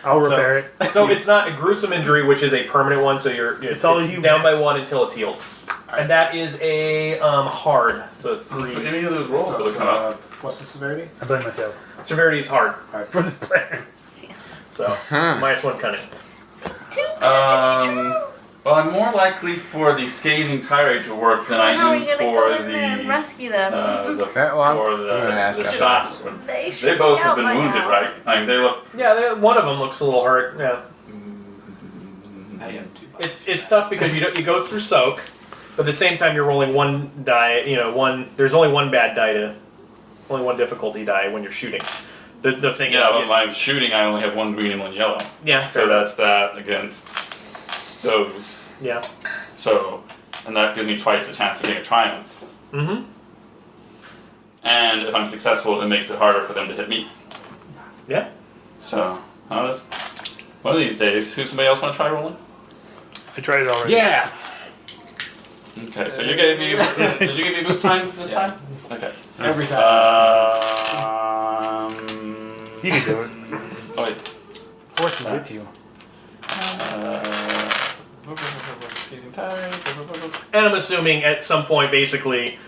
S3: I'll repair it.
S1: So it's not a gruesome injury, which is a permanent one. So it's
S3: all you
S1: down
S3: get.
S1: by 1 until it's healed, and that is a hard. So
S2: So
S1: 3.
S2: any of those rolls will come up.
S5: What's the severity?
S3: I blame myself.
S1: Severity is hard.
S3: For this plan.
S1: So -1 cunning.
S2: Well, I'm more likely for the scathing tirade to work than I
S6: How are we
S2: am
S6: gonna
S2: for
S6: go in there and
S2: the
S6: rescue them?
S4: Well, I'm
S2: for
S4: gonna ask
S2: the
S4: that
S2: shots.
S6: They should
S2: They both
S6: be
S2: have
S6: out
S2: been
S6: by
S2: wounded,
S6: now.
S2: right? I mean, they look.
S1: Yeah, one of them looks a little hurt. Yeah,
S5: I am 2 bucks.
S1: it's tough because you go through soak, but at the same time you're rolling 1 die. There's only 1 bad die only 1 difficulty die when you're shooting. The thing
S2: Yeah,
S1: is,
S2: but when I'm shooting, I only have 1 green and 1 yellow.
S1: yeah,
S2: So that's that against those.
S1: yeah.
S2: So, and that gives me twice the chance of getting a triumph.
S1: Mm-hmm.
S2: And if I'm successful, it makes it harder for them to hit me.
S1: Yeah.
S2: So, one of these days, somebody else want to try rolling?
S3: I tried it already.
S4: Yeah.
S2: Okay, so you gave me. Did you give me boost time this time? Okay.
S5: Every time.
S3: You can do it.
S2: Oh wait.
S3: Force is with you.
S1: And I'm assuming at some point, basically,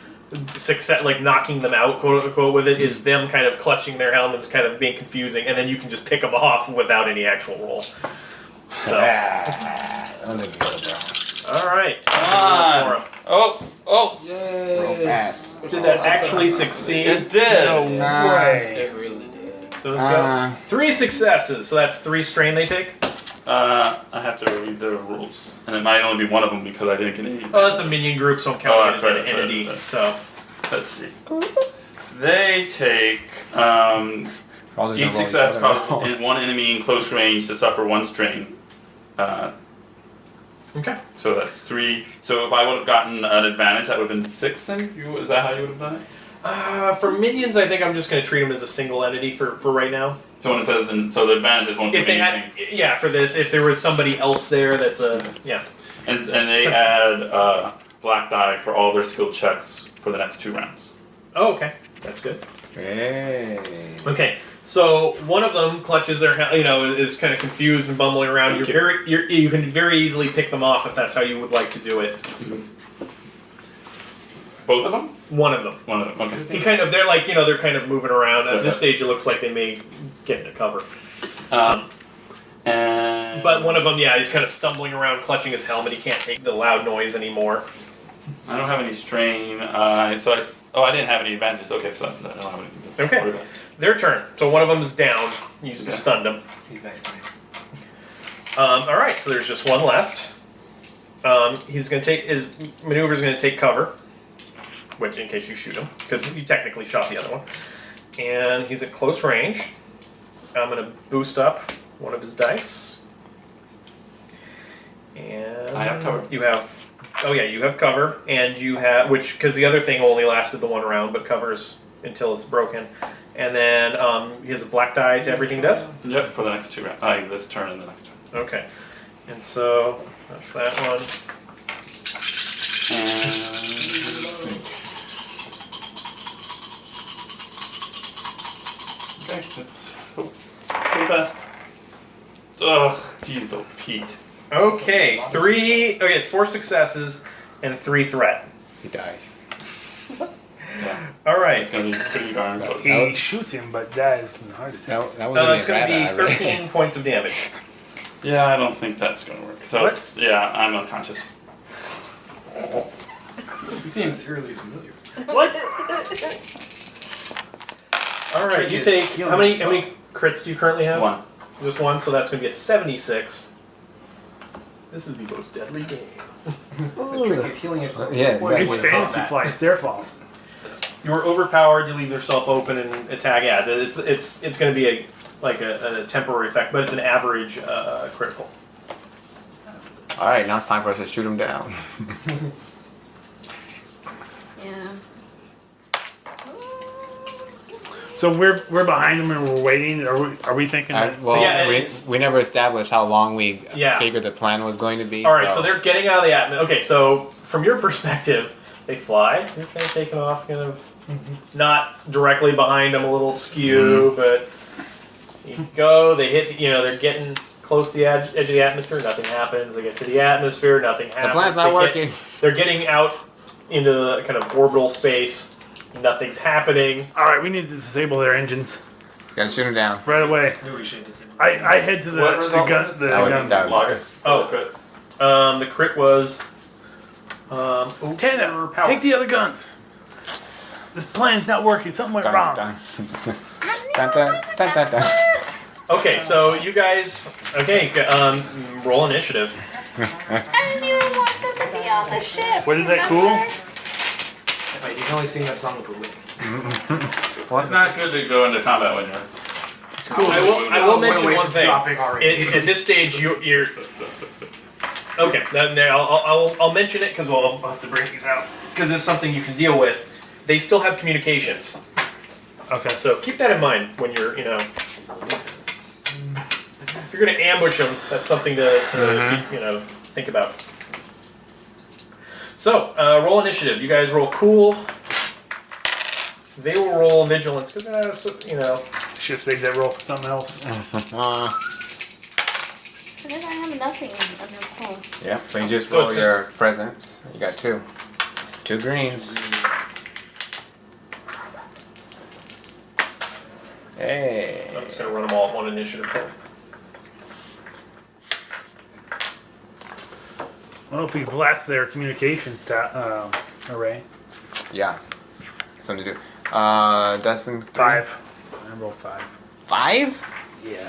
S1: success, like knocking them out, quote unquote, with it is them kind of clutching their helmets, kind of being confusing, and then you can just pick them off without any actual roll. So, all right.
S2: Come on. Oh,
S4: Real fast.
S1: Did that actually succeed?
S2: it did.
S3: No way.
S5: It really did.
S1: Those go. 3 successes, so that's 3 strain they take.
S2: I have to read the rules, and it might only be one of them because I didn't get any.
S1: Oh, that's a minion group, so I'm counting it as an
S2: that's right,
S1: entity.
S2: that's
S1: So,
S2: Let's see. They take
S4: All just
S2: each
S4: gonna
S2: success
S4: roll each other.
S2: causes 1 enemy in close range to suffer 1 strain.
S1: okay.
S2: So that's 3. So if I would have gotten an advantage, that would have been 6 then? Is that how you would have done it?
S1: For minions, I think I'm just going to treat them as a single entity for right now.
S2: So when it says, so the advantages won't do
S1: If they
S2: anything.
S1: had, yeah, for this, if there was somebody else there that's yeah.
S2: And they add black die for all their skill checks for the next 2 rounds.
S1: Oh, okay. That's good.
S4: Hey.
S1: Okay, so one of them clutches their, is kind of confused and bumbling around. You can very easily pick them off if that's how you would like to do it.
S2: Both of them?
S1: One of them.
S2: One of them, okay.
S1: They're kind of moving around. At this stage, it looks like they may get into cover.
S2: And
S1: But one of them, yeah, he's kind of stumbling around, clutching his helmet. He can't take the loud noise anymore.
S2: I don't have any strain. I didn't have any advantages. Okay, so I don't have anything to
S1: Okay.
S2: worry about.
S1: Their turn. So one of them's down. You
S2: Okay.
S1: stunned him.
S5: You guys can.
S1: All right, so there's just one left. He's going to take his maneuver is going to take cover, which in case you shoot him, because you technically shot the other one. And he's at close range. I'm going to boost up one of his dice. And
S2: I have cover.
S1: You have. Oh yeah, you have cover, and you have because the other thing only lasted the one round, but covers until it's broken. And then he has a black die to everything he does.
S2: Yep, for the next 2 rounds. This turn and the next turn.
S1: Okay, and so that's that one.
S2: And okay, that's hope for the best. Ugh, jeez, oh Pete.
S1: Okay, it's 4 successes and 3 threat.
S4: He dies.
S2: Yeah,
S1: All right,
S2: it's gonna be pretty darn close.
S3: He shoots him, but dies from the heart attack.
S4: That was
S1: it's going to be 13 points of damage.
S2: Yeah, I don't think that's gonna work. So
S1: What?
S2: yeah, I'm unconscious.
S7: He seems eerily familiar.
S3: What?
S1: All right, you
S5: Trick is
S1: take
S5: healing
S1: how many
S5: yourself.
S1: crits do you currently have?
S2: 1.
S1: Just one, so that's going to be a 76. This is the most deadly game.
S5: The trick is healing yourself.
S4: Yeah,
S5: before you
S3: It's
S5: go into
S3: fantasy
S5: combat.
S3: flight. It's their fault.
S1: You were overpowered. You leave yourself open and attack. Yeah, it's going to be a temporary effect, but it's an average critical.
S4: All right, now it's time for us to shoot him down.
S6: Yeah.
S3: So we're behind them and we're waiting. Are we thinking that?
S4: Well,
S1: Yeah,
S4: we
S1: it's-
S4: never established how long we
S1: Yeah.
S4: figured the plan was going to be.
S1: All right, so they're getting out of the atmosphere. Okay, so from your perspective, they fly. They're kind of taking off, kind of not directly behind them, a little skew, but you go. They hit. They're getting close to the edge of the atmosphere. Nothing happens. They get to the atmosphere. Nothing happens.
S4: the plan's not working.
S1: They're getting out into the kind of orbital space. Nothing's happening.
S3: All right, we need to disable their engines
S4: Gotta shoot him down.
S3: right away.
S5: Maybe we should disable.
S3: I head to the
S2: What result
S3: gun.
S2: was it?
S3: The
S4: That would-
S3: guns.
S4: that would-
S2: Logger.
S1: Oh.
S2: Crit.
S1: The crit was.
S3: Tana, take the other guns. This plan's not working. Something went
S4: Dun,
S3: wrong.
S4: dun. Dun, dun, dun, dun, dun.
S1: Okay, so you guys. Okay, roll initiative.
S6: I didn't even want them to be on the ship.
S3: What is that, cool?
S5: Wait, you can only sing that song if we're winning.
S2: Well, it's not good to go into combat when you're.
S3: It's cool.
S1: I will mention
S5: away
S1: one
S5: from
S1: thing.
S5: dropping already.
S1: At this stage, you're. Okay, then I'll mention it because I'll have to bring these out because it's something you can deal with. They still have communications,
S3: Okay.
S1: so keep that in mind when you're, if you're going to ambush them. That's something to keep, think about. So roll initiative. You guys roll cool. They will roll vigilance because
S3: Should have saved that roll for something else.
S6: And then I have nothing under pull.
S4: Yeah, so you just
S1: So
S4: roll
S1: it's
S4: your presents. You got 2. 2 greens. Hey.
S1: I'm just going to run them all at one initiative.
S3: Well, if we blast their communications array.
S4: Yeah. Something to do. Dustin. 3?
S3: 5. I rolled 5.
S4: 5?
S3: Yeah.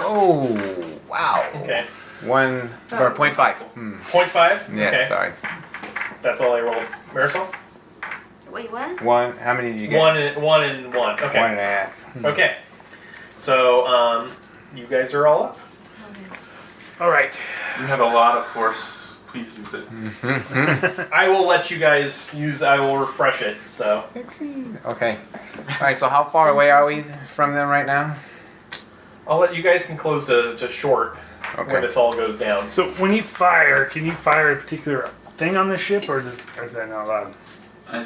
S4: Whoa. Wow.
S1: Okay.
S4: 1 or 0.5.
S1: 0.5?
S4: Yes,
S1: Okay.
S4: sorry.
S1: That's all I rolled. Marisol?
S6: Wait, what?
S4: 1. How many did you get?
S1: One and one. Okay.
S4: 1.5.
S1: Okay. So, you guys are all up.
S3: All right.
S2: You have a lot of force. Please use it.
S1: I will let you guys use. I will refresh it. So,
S4: Okay. Alright, so how far away are we from them right now?
S1: I'll let you guys can close to short when
S4: Okay.
S1: this all goes down.
S3: So when you fire, can you fire a particular thing on the ship, or is that not allowed?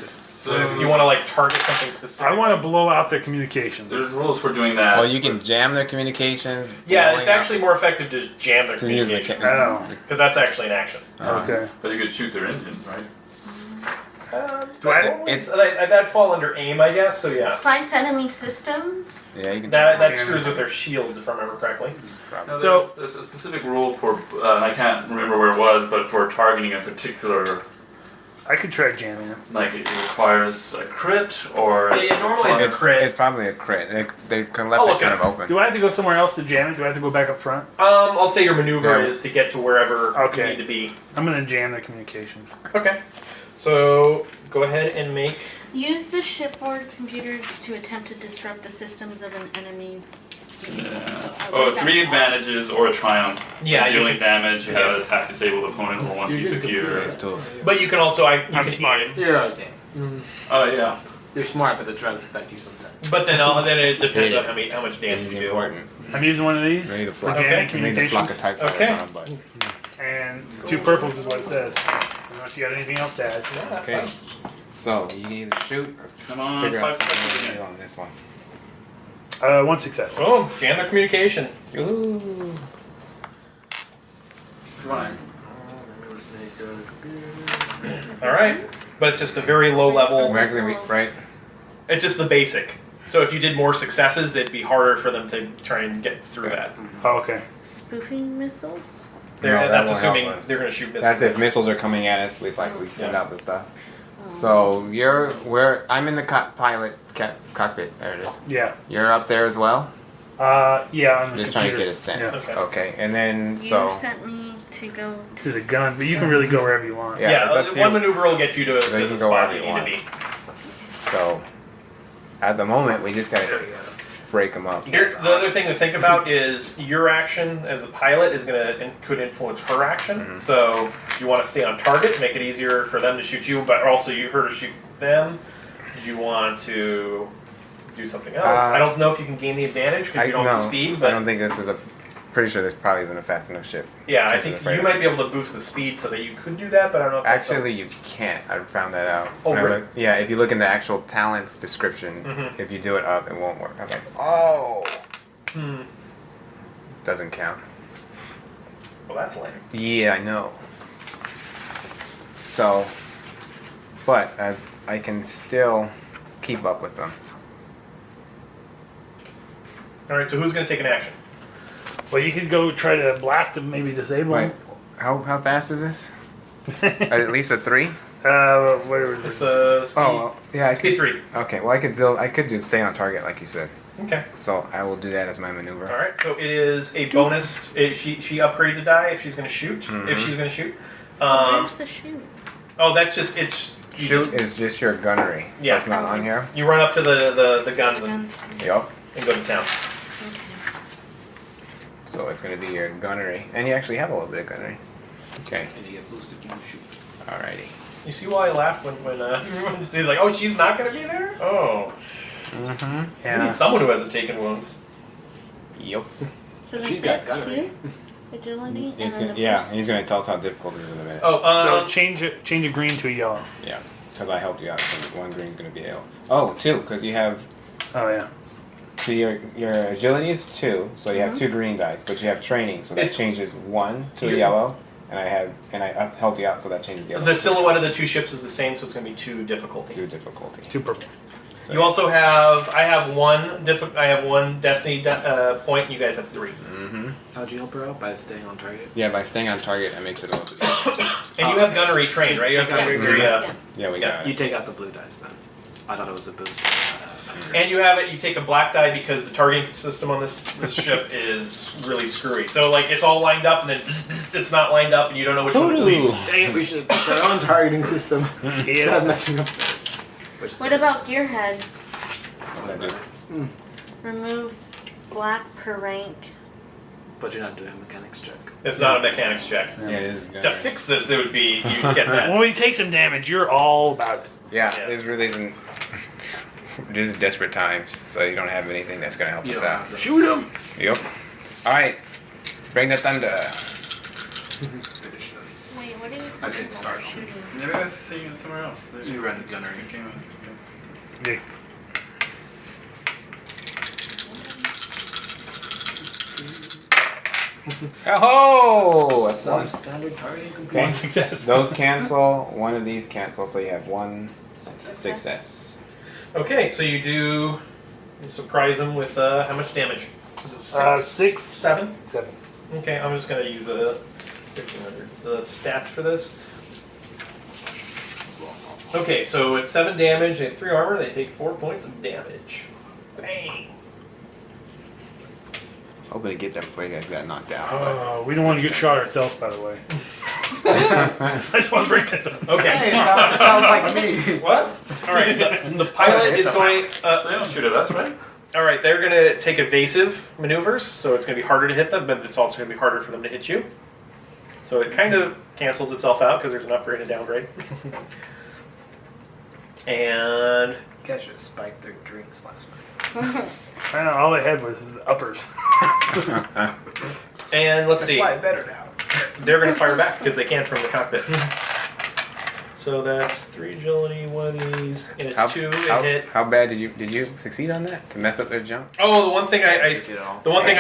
S1: So, you want to target something specific?
S3: I want to blow out their communications.
S2: There's rules for doing that.
S4: Well, you can jam their communications.
S1: Yeah,
S4: blowing
S1: it's
S4: up-
S1: actually more effective to jam their
S4: to use
S1: communications
S3: Oh,
S1: because that's actually an action.
S3: okay.
S2: But you could shoot their engine, right?
S1: That'd fall under aim, I guess. So yeah,
S6: Finds enemy systems.
S4: Yeah, you can.
S1: that screws with their shields, if I remember correctly.
S2: No,
S3: So-
S2: there's a specific rule for, and I can't remember where it was, but for targeting a particular,
S3: I could try jamming it.
S2: like it requires a crit or.
S1: Yeah, normally it's a crit.
S4: It's probably a crit. They can
S1: I'll
S4: left
S1: look
S4: it kind
S1: at
S4: of open.
S3: Do I have to go somewhere else to jam it? Do I have to go back up front?
S1: I'll say your maneuver
S4: Yeah.
S1: is to get to wherever
S3: Okay.
S1: you need to be.
S3: I'm gonna jam the communications.
S1: Okay. So go ahead and make.
S6: Use the shipboard computers to attempt to disrupt the systems of an enemy.
S2: Oh, 3 advantages or a triumph.
S1: Yeah, you
S2: Dealing damage, you have an attack disabled opponent or 1 piece of gear.
S1: But you can also
S3: I'm smart.
S5: You're okay.
S2: Oh, yeah.
S5: You're smart, but the drugs affect you sometimes.
S1: But then it depends on how much damage
S4: This is
S1: you do.
S4: important.
S3: I'm using one of these
S4: Ready to
S3: for
S4: flock.
S3: jamming
S1: Okay.
S4: We need to flock a
S3: communications.
S4: type
S1: Okay.
S4: on, but
S3: And 2 purples is what it says. Unless you got anything else to add.
S4: okay. So you can either shoot or
S2: Come on,
S4: figure out
S2: 5 seconds
S4: something to do
S2: again.
S4: on this one.
S3: 1 success.
S1: Oh, jam their communication.
S4: Ooh.
S2: Come on.
S1: All right, but it's just a very low level.
S4: Right?
S1: It's just the basic. So if you did more successes, it'd be harder for them to try and get through that.
S3: Oh, okay.
S6: Spoofing missiles.
S4: No, that
S1: That's
S4: won't help
S1: assuming
S4: us.
S1: they're going to shoot missiles.
S4: That's if missiles are coming at us with we send out the stuff. So I'm in the cockpit. There it is.
S3: Yeah.
S4: You're up there as well.
S3: Yeah. On the
S4: Just trying to
S3: computer.
S4: get a sense.
S3: Yeah.
S4: Okay, and then
S6: You
S4: so
S6: sent me to go
S3: To the guns, but you can really go wherever you want.
S4: Yeah,
S1: Yeah,
S4: it's up to
S1: one
S4: you.
S1: maneuver will get you to
S4: So you
S1: the
S4: can go
S1: spot
S4: wherever
S1: you
S4: you
S1: need to
S4: want.
S1: be.
S4: so at the moment we just gotta break them up.
S1: The other thing to think about is your action as a pilot is could influence her action.
S4: Mm-hmm.
S1: So you want to stay on target, make it easier for them to shoot you, but also her to shoot them. Do you want to do something else? I don't know if you can gain the advantage because you don't have speed,
S4: I
S1: but
S4: don't think this is pretty sure this probably isn't a fast enough ship.
S1: yeah, I
S4: Because
S1: think
S4: of the freighter.
S1: you might be able to boost the speed so that you could do that, but I don't know if that's
S4: Actually, you can't. I found that out.
S1: Oh,
S4: When I
S1: really?
S4: look- yeah, if you look in the actual talents description,
S1: Mhm.
S4: if you do it up, it won't work. I'm like, oh, doesn't count.
S1: well, that's lame.
S4: Yeah, I know. So, but as I can still keep up with them.
S1: All right, so who's going to take an action?
S3: Well, you could go try to blast them, maybe disable
S4: Wait,
S3: them.
S4: how fast is this? At least a 3?
S1: It's
S3: Whatever.
S1: a speed,
S4: well, yeah, I
S1: speed
S4: could.
S1: 3.
S4: Okay, well I could just stay on target like you said.
S1: Okay.
S4: So I will do that as my maneuver.
S1: All right, so it is a bonus. She upgrades a die if she's going to shoot.
S4: Mm-hmm.
S1: If she's going to shoot.
S6: Where's the shoot?
S1: Oh, that's just it's. you
S4: Shoot
S1: just-
S4: is just your gunnery.
S1: Yeah.
S4: So it's not on here.
S1: You run up to the guns
S6: Guns.
S4: Yep.
S1: and go to town.
S6: Okay.
S4: So it's gonna be your gunnery, and you actually have a little bit of gunnery. Okay.
S5: And you get boosted when you shoot.
S4: Alrighty.
S1: You see why I laughed when he's like, oh, she's not going to be there? Oh.
S4: Mm-hmm.
S1: We
S3: Yeah.
S1: need someone who hasn't taken wounds.
S4: Yep.
S6: So
S5: She's
S6: that's
S5: got
S6: it,
S5: gunnery.
S6: 2? Agility and
S4: It's
S6: then
S4: gonna,
S6: the
S4: yeah,
S6: first-
S4: he's gonna tell us how difficult it is in a minute.
S1: Oh,
S3: So change a green to a yellow.
S4: Yeah, because I helped you out. So one green's gonna be ill. Oh, 2, because you have.
S3: Oh yeah.
S4: So your agility is 2, so you have 2 green dice, but you have training, so that
S1: It's-
S4: changes 1 to
S1: You-
S4: yellow, and I helped you out, so that changes yellow.
S1: the silhouette of the 2 ships is the same, so it's going to be 2 difficulty.
S4: 2 difficulty.
S3: 2 purple.
S4: So
S1: You also have. I have one destiny point. And you guys have 3,
S4: Mm-hmm.
S5: How'd you help her out? By staying on target?
S4: Yeah, by staying on target, it makes it a little bit.
S1: and you have gunnery trained, right? You have gunnery.
S6: Yeah.
S4: Yeah, we got
S5: You
S4: it.
S5: take out the blue dice then. I thought it was a boost.
S1: And you have it. You take a black die because the targeting system on this ship is really screwy. So like it's all lined up, and then it's not lined up, and you don't know which one to leave.
S5: Dang it, we should have our own targeting system. Instead of messing up.
S6: What about Gearhead?
S4: What does that do?
S6: Remove black per rank.
S5: But you're not doing a mechanics check.
S1: It's not a mechanics check.
S4: Yeah, it is.
S1: To
S4: gunnery.
S1: fix this, it would be you get that.
S3: When we take some damage, you're all about it.
S4: Yeah,
S1: Yeah.
S4: it's really. These are desperate times, so you don't have anything that's gonna help
S5: You
S4: us
S5: don't
S4: out.
S5: have the-
S3: Shoot him.
S4: Yep. Alright. Bring the thunder.
S5: Finish them.
S6: Wait, what are you
S5: I
S6: talking
S5: didn't start.
S6: about shooting?
S2: Maybe I was seeing it somewhere else.
S5: You run the gunnery.
S3: Yeah.
S4: Oh! That's
S5: Some
S4: one.
S5: standard party
S4: Okay.
S3: One success.
S4: Those cancel. One of these cancel, so you have one success.
S1: Okay, so you do surprise him with how much damage? Is it
S3: 6,
S1: 7?
S3: 7.
S1: Okay, I'm just gonna use a 1500. The stats for this. Okay, so it's 7 damage. They have 3 armor. They take 4 points of damage. Bang.
S4: I was hoping to get that before you guys got knocked out.
S3: We don't want to get shot ourselves, by the way. I just want to bring this up.
S1: Okay.
S5: Hey, it sounds like me.
S1: What? All right. The pilot is going.
S2: They don't shoot at us, right?
S1: All right. They're going to take evasive maneuvers, so it's going to be harder to hit them, but it's also going to be harder for them to hit you. So it kind of cancels itself out because there's an upgrade and downgrade. And
S5: You guys should have spiked their drinks last night.
S3: I know, all I had was the uppers.
S1: let's
S5: They
S1: see.
S5: fly better now.
S1: They're going to fire back because they can from the cockpit. So that's 3 agility, 1 ease, and it's 2 to hit.
S4: How bad did you succeed on that to mess up their jump?
S1: Oh, the one thing I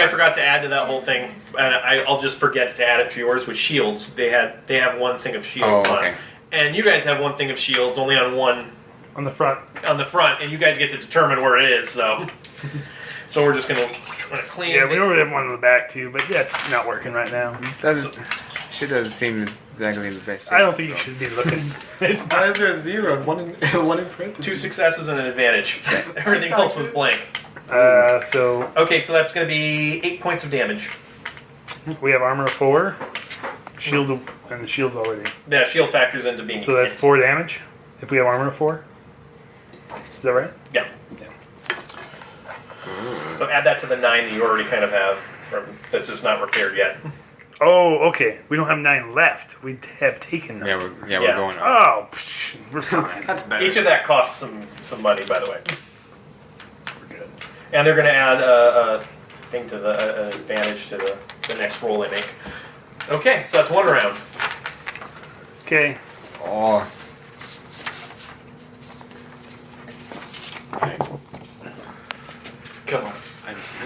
S5: I
S1: forgot to add to that whole thing, and I'll just forget to add it to yours, was shields. They have 1 thing of shields
S4: Oh, okay.
S1: on, and you guys have 1 thing of shields only on one
S3: On the front.
S1: on the front, and you guys get to determine where it is. So we're just gonna clean.
S3: Yeah, we don't really have one on the back, too, but yeah, it's not working right now.
S4: Shit doesn't seem exactly the best.
S3: I don't think you should be looking.
S5: Why is there a 0? One in parentheses.
S1: 2 successes and an advantage. Everything else was blank.
S3: So
S1: Okay, so that's gonna be 8 points of damage.
S3: we have armor of 4. Shield and the shield's already.
S1: Yeah, shield factors into being.
S3: So that's
S1: hit.
S3: 4 damage if we have armor of 4. Is that right?
S1: Yeah. So add that to the 9 that you already kind of have that's just not repaired yet.
S3: Oh, okay. We don't have 9 left. We have taken them.
S4: We're
S1: Yeah.
S4: going up.
S3: Oh, psh, we're fine.
S5: That's better.
S1: Each of that costs some money, by the way. We're good. And they're going to add a thing to the advantage to the next roll they make. Okay, so that's 1 round.
S3: Okay.
S4: Oh,
S1: Come on.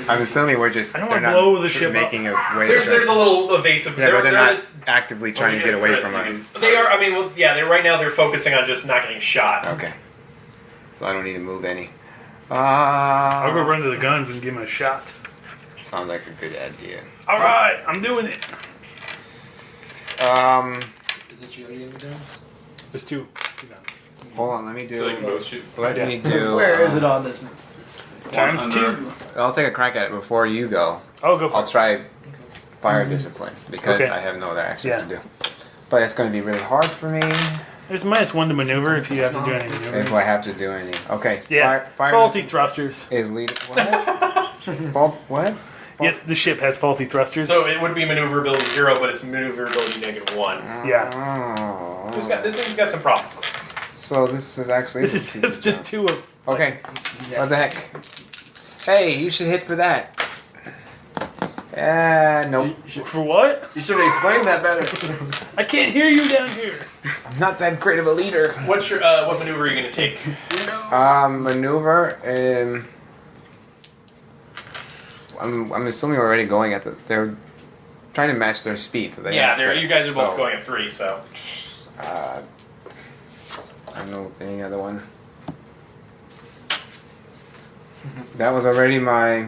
S4: I'm assuming we're just.
S3: I don't
S4: they're
S3: wanna
S4: not
S3: blow the ship
S4: making a way.
S1: There's a little evasive.
S4: Yeah, but they're not actively trying to get away from us.
S1: They are. I mean, well, yeah. Right now they're focusing on just not getting shot.
S4: Okay. So I don't need to move any.
S3: I'll go run to the guns and give him a shot.
S4: Sounds like a good idea.
S3: All right, I'm doing it.
S5: Is it Yogi in the guns?
S3: There's 2.
S4: Hold on, let me
S2: So they can
S4: do.
S2: both shoot.
S4: Let me do.
S5: Where is it on this?
S3: Times
S2: under-
S3: 2.
S4: I'll take a crack at it before you go.
S3: Oh, go for
S4: I'll
S3: it.
S4: try fire discipline because
S3: Okay.
S4: I have no other actions
S3: Yeah.
S4: to do. But it's going to be really hard for me
S3: There's -1 to maneuver if you have to do any
S4: if
S3: maneuver.
S4: I have to do anything. Okay.
S3: Yeah.
S4: Fire
S3: Faulty
S4: discipline
S3: thrusters.
S4: is lead. What? What?
S3: Yeah, the ship has faulty thrusters.
S1: So it would be maneuverability 0, but it's maneuverability -1.
S3: Yeah.
S4: Oh.
S1: The thing's got some problems.
S4: So this is actually.
S3: This is it's just 2 of.
S4: Okay. What the heck? Hey, you should hit for that. Nope.
S3: For what?
S5: You should have explained that better.
S3: I can't hear you down here.
S4: I'm not that great of a leader.
S1: What's your what maneuver are you gonna take?
S4: Maneuver. I'm assuming we're already going at the. They're trying to match their speed, so they.
S1: Yeah,
S4: have
S1: you guys are both
S4: so,
S1: going at 3, so
S4: I don't know any other one. That was already my.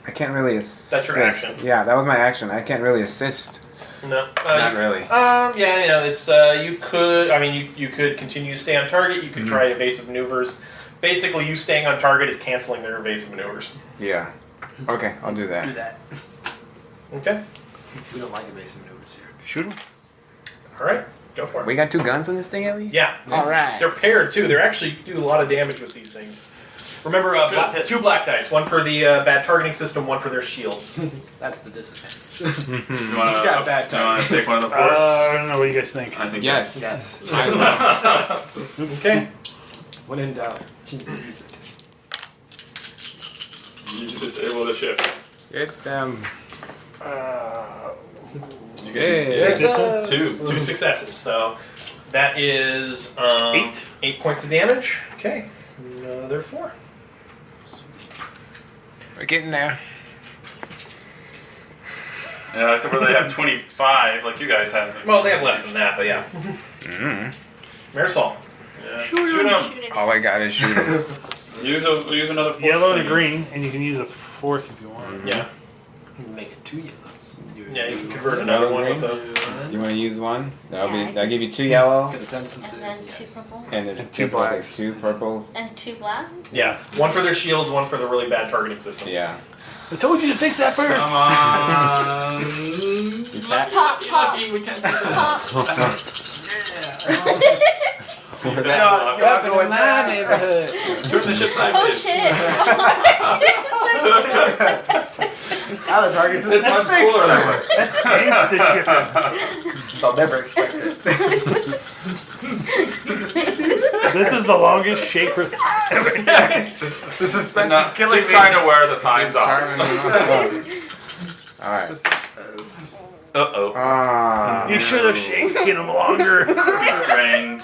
S4: I can't really assist.
S1: That's your action.
S4: Yeah, that was my action. I can't really assist.
S1: no.
S4: Not really.
S1: Yeah, you know, it's you could. I mean, you could continue to stay on target. You could try evasive maneuvers. Basically, you staying on target is canceling their evasive maneuvers.
S4: Yeah. Okay, I'll do that.
S5: Do that.
S1: Okay.
S5: We don't like evasive maneuvers here.
S3: Shoot him.
S1: All right. Go for it.
S4: We got 2 guns on this thing, Ellie?
S1: Yeah.
S4: All right.
S1: They're paired too. They're actually do a lot of damage with these things. Remember,
S2: Good.
S1: 2 black dice. 1 for the bad targeting system. 1 for their shields.
S5: That's the disadvantage.
S2: You want
S5: He's got a bad
S2: to take one of the 4?
S3: I don't know what you guys think.
S2: I think
S4: Yes.
S5: Yes.
S1: Okay.
S5: When in doubt, use it.
S2: You disable the ship.
S4: Get them.
S2: You
S4: Yeah.
S3: This one?
S1: 2 successes. So that is
S3: 8.
S1: 8 points of damage. Okay. Another 4.
S4: We're getting there.
S2: Yeah, except for they have 25, like you guys have.
S1: Well, they have less than that, but yeah. Marisol. Yeah.
S2: Shoot them.
S4: All I got is shooting.
S2: Use another force.
S3: Yellow to
S2: thing.
S3: green, and you can use a force if you want.
S1: Yeah.
S5: Make it 2 yellows.
S1: Yeah, you can convert another one with a.
S4: You want to use one?
S6: Yeah,
S4: That'll give you 2 yellows.
S5: Because the sentence
S6: And
S5: is
S6: then 2
S5: yes.
S6: purple.
S4: And then
S3: And
S4: 2
S3: two blacks.
S4: 2 purples.
S6: And 2 black.
S1: Yeah, one for their shields, one for the really bad targeting system.
S4: Yeah.
S3: I told you to fix that first.
S2: Come on.
S6: Pop, pop,
S2: Lucky, we can't do
S6: pop.
S4: Welcome to my neighborhood.
S2: Turn the ship
S6: Oh
S2: sideways.
S6: shit!
S5: Now the target
S2: It's much cooler that way.
S5: I'll never expect it.
S3: This is the longest shake ever.
S5: The suspense is killing
S2: Keep
S5: me.
S2: trying to wear the signs off.
S4: Alright.
S2: Uh-oh.
S3: You should have shaken him longer.
S2: Drain.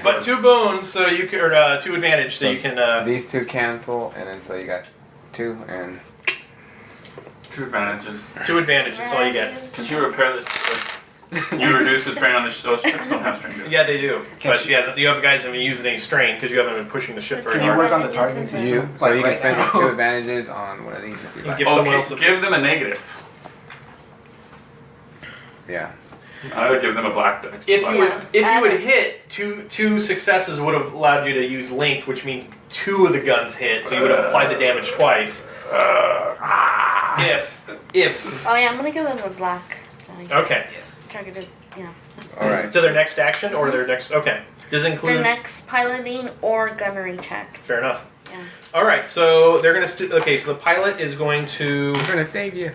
S1: But 2 boons, so you can, or 2 advantage, so you can.
S4: These 2 cancel, and then so you got 2 and
S2: 2 advantages.
S1: 2 advantage, that's all you get.
S2: Did you repair this? You reduce the strain on those ships don't have strain. do they?
S1: Yeah, they do. But she hasn't. You have guys haven't used any strain because you haven't been pushing the ship very
S5: Can you
S1: hard.
S5: work on the targeting system?
S4: you so
S5: Like
S4: you can
S5: right
S4: spend
S5: now?
S4: your 2 advantages on one of these if you
S1: You
S4: like.
S1: give someone else.
S2: Okay, give them a negative.
S4: Yeah.
S2: I would give them a black dice.
S1: If you would,
S6: Yeah.
S1: if you would hit two successes would have allowed you to use linked, which means 2 of the guns hit, so you would have applied the damage twice. If
S6: Oh yeah, I'm gonna give them a black.
S1: okay,
S6: Targeted. Yeah.
S4: Alright.
S1: so their next action or their next okay does it
S6: Their
S1: include
S6: next piloting or gunnery check.
S1: fair enough.
S6: Yeah.
S1: All right, so they're gonna okay. So the pilot is going to.
S4: I'm gonna save you.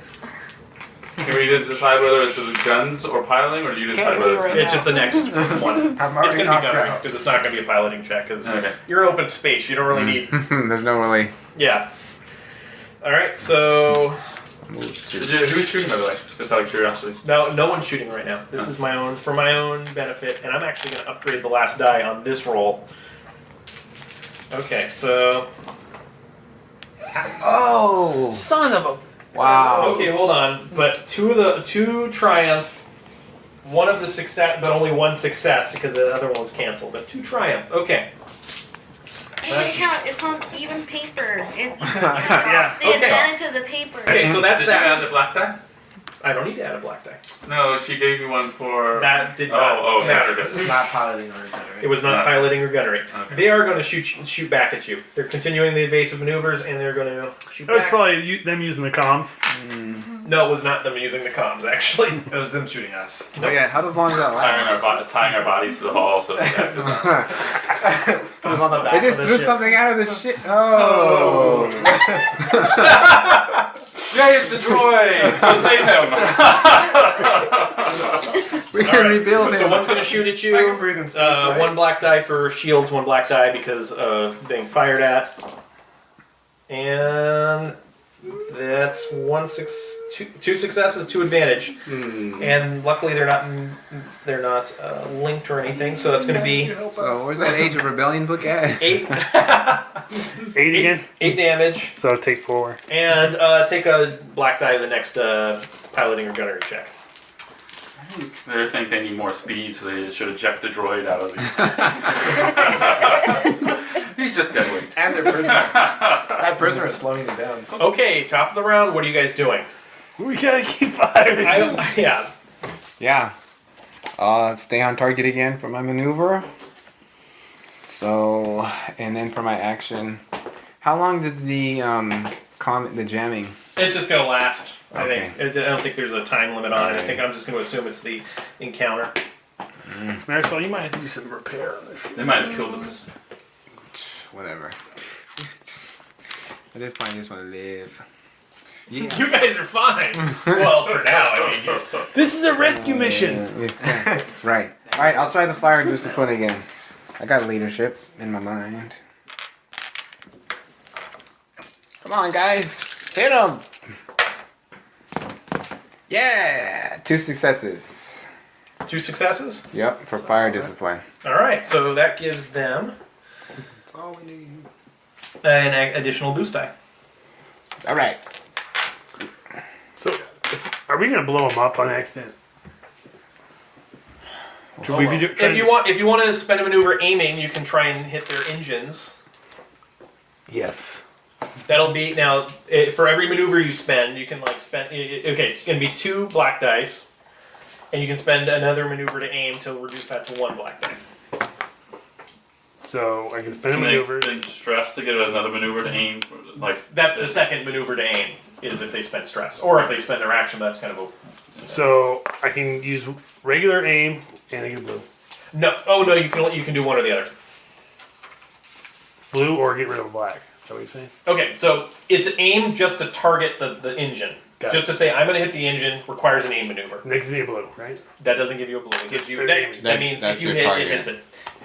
S2: Can we just decide whether it's the guns or piloting, or do you decide whether it's...
S1: It's just the next one.
S5: I'm
S1: It's
S5: already
S1: gonna be
S5: knocked
S1: gunnery
S5: out.
S1: because it's not gonna be a piloting check because
S2: Okay.
S1: you're in open space. You don't really need.
S4: There's no really
S1: Yeah. All right, so
S2: Who's shooting, by the way? Just out of curiosity.
S1: no one's shooting right now. This is my own for my own benefit, and I'm actually gonna upgrade the last die on this roll. Okay, so
S4: Oh!
S1: son of a.
S4: Wow.
S1: Okay, hold on. But two triumph, one of the success, but only 1 success because the other one was canceled. But 2 triumph. Okay.
S6: It's on even paper.
S3: Yeah.
S6: The
S1: Okay.
S6: advantage of the paper.
S1: Okay, so that's
S2: Did you
S1: that.
S2: add the black die?
S1: I don't need to add a black die.
S2: No, she gave you one for...
S1: That did not.
S2: Oh,
S1: matter.
S2: okay.
S5: It's not piloting or gunnery.
S1: It was not piloting or gunnery.
S2: Okay.
S1: They are going to shoot back at you. They're continuing the evasive maneuvers, and they're going to shoot
S3: That was
S1: back.
S3: probably them using the comms.
S1: No, it was not them using the comms. Actually,
S5: It was them shooting us.
S4: Oh yeah, how long does that last?
S2: Tying our bodies to the hull so that...
S5: Put us on the back
S4: They just
S5: of the
S4: threw
S5: ship.
S4: something out of the shit. Oh!
S2: Yay, it's the droid! Go save him!
S4: We can rebuild
S1: so
S4: him.
S1: one's going to shoot at
S5: I can
S1: you.
S5: breathe in space, right?
S1: 1 black die for shields, 1 black die because of being fired at, and that's 2 successes, 2 advantage, and luckily they're not linked or anything, so that's going to be
S4: So where's that Age of Rebellion book at?
S1: 8
S3: 8 again.
S1: 8 damage,
S3: So take 4.
S1: and take a black die the next piloting or gunnery check.
S2: They think they need more speed, so they should eject the droid out of the... He's just dead weight.
S5: And their prisoner. That prisoner is slowing them down.
S1: Okay, top of the round. What are you guys doing?
S3: We gotta keep firing.
S1: Yeah.
S4: Yeah. Stay on target again for my maneuver. So, and then for my action, how long did the the jamming?
S1: It's just gonna last. I
S4: Okay.
S1: think. I don't think there's a time limit on it. I think I'm just gonna assume it's the encounter.
S3: Marisol, you might have to do some repair on this.
S2: They might have killed the prisoner.
S4: Whatever. At this point, I just want to live. Yeah.
S1: You guys are fine. Well, for now. I mean,
S3: This is a rescue mission.
S4: It's, right. All right. I'll try the fire discipline again. I got leadership in my mind. Come on, guys. Hit them. Yeah. 2 successes.
S1: 2 successes.
S4: Yep, for fire discipline.
S1: All right. So that gives them
S5: That's all we need.
S1: an additional boost die.
S4: All right. 2
S3: So, are we gonna blow them up on accident? Should we be
S1: If you want to spend a maneuver aiming, you can try and hit their engines.
S3: Yes.
S1: That'll be now for every maneuver you spend, you can spend. Okay, it's gonna be 2 black dice, and you can spend another maneuver to aim to reduce that to 1 black die.
S3: So I can spend a
S2: Can
S3: maneuver.
S2: they stress to get another maneuver to aim?
S1: That's the second maneuver to aim. Is if they spend stress, or if they spend their action. That's kind of a.
S3: So I can use regular aim and I get blue.
S1: No. Oh no, you can do one or the other.
S3: Blue or get rid of black. Is that what you're saying?
S1: Okay, so it's aim just to target the engine.
S3: Got
S1: Just to say I'm going to hit the engine requires an aim maneuver.
S3: Next is a blue, right?
S1: That doesn't give you a blue. It gives you that
S4: That's-
S1: means
S4: that's
S1: if you
S4: your
S1: hit,
S4: target.
S1: it hits it.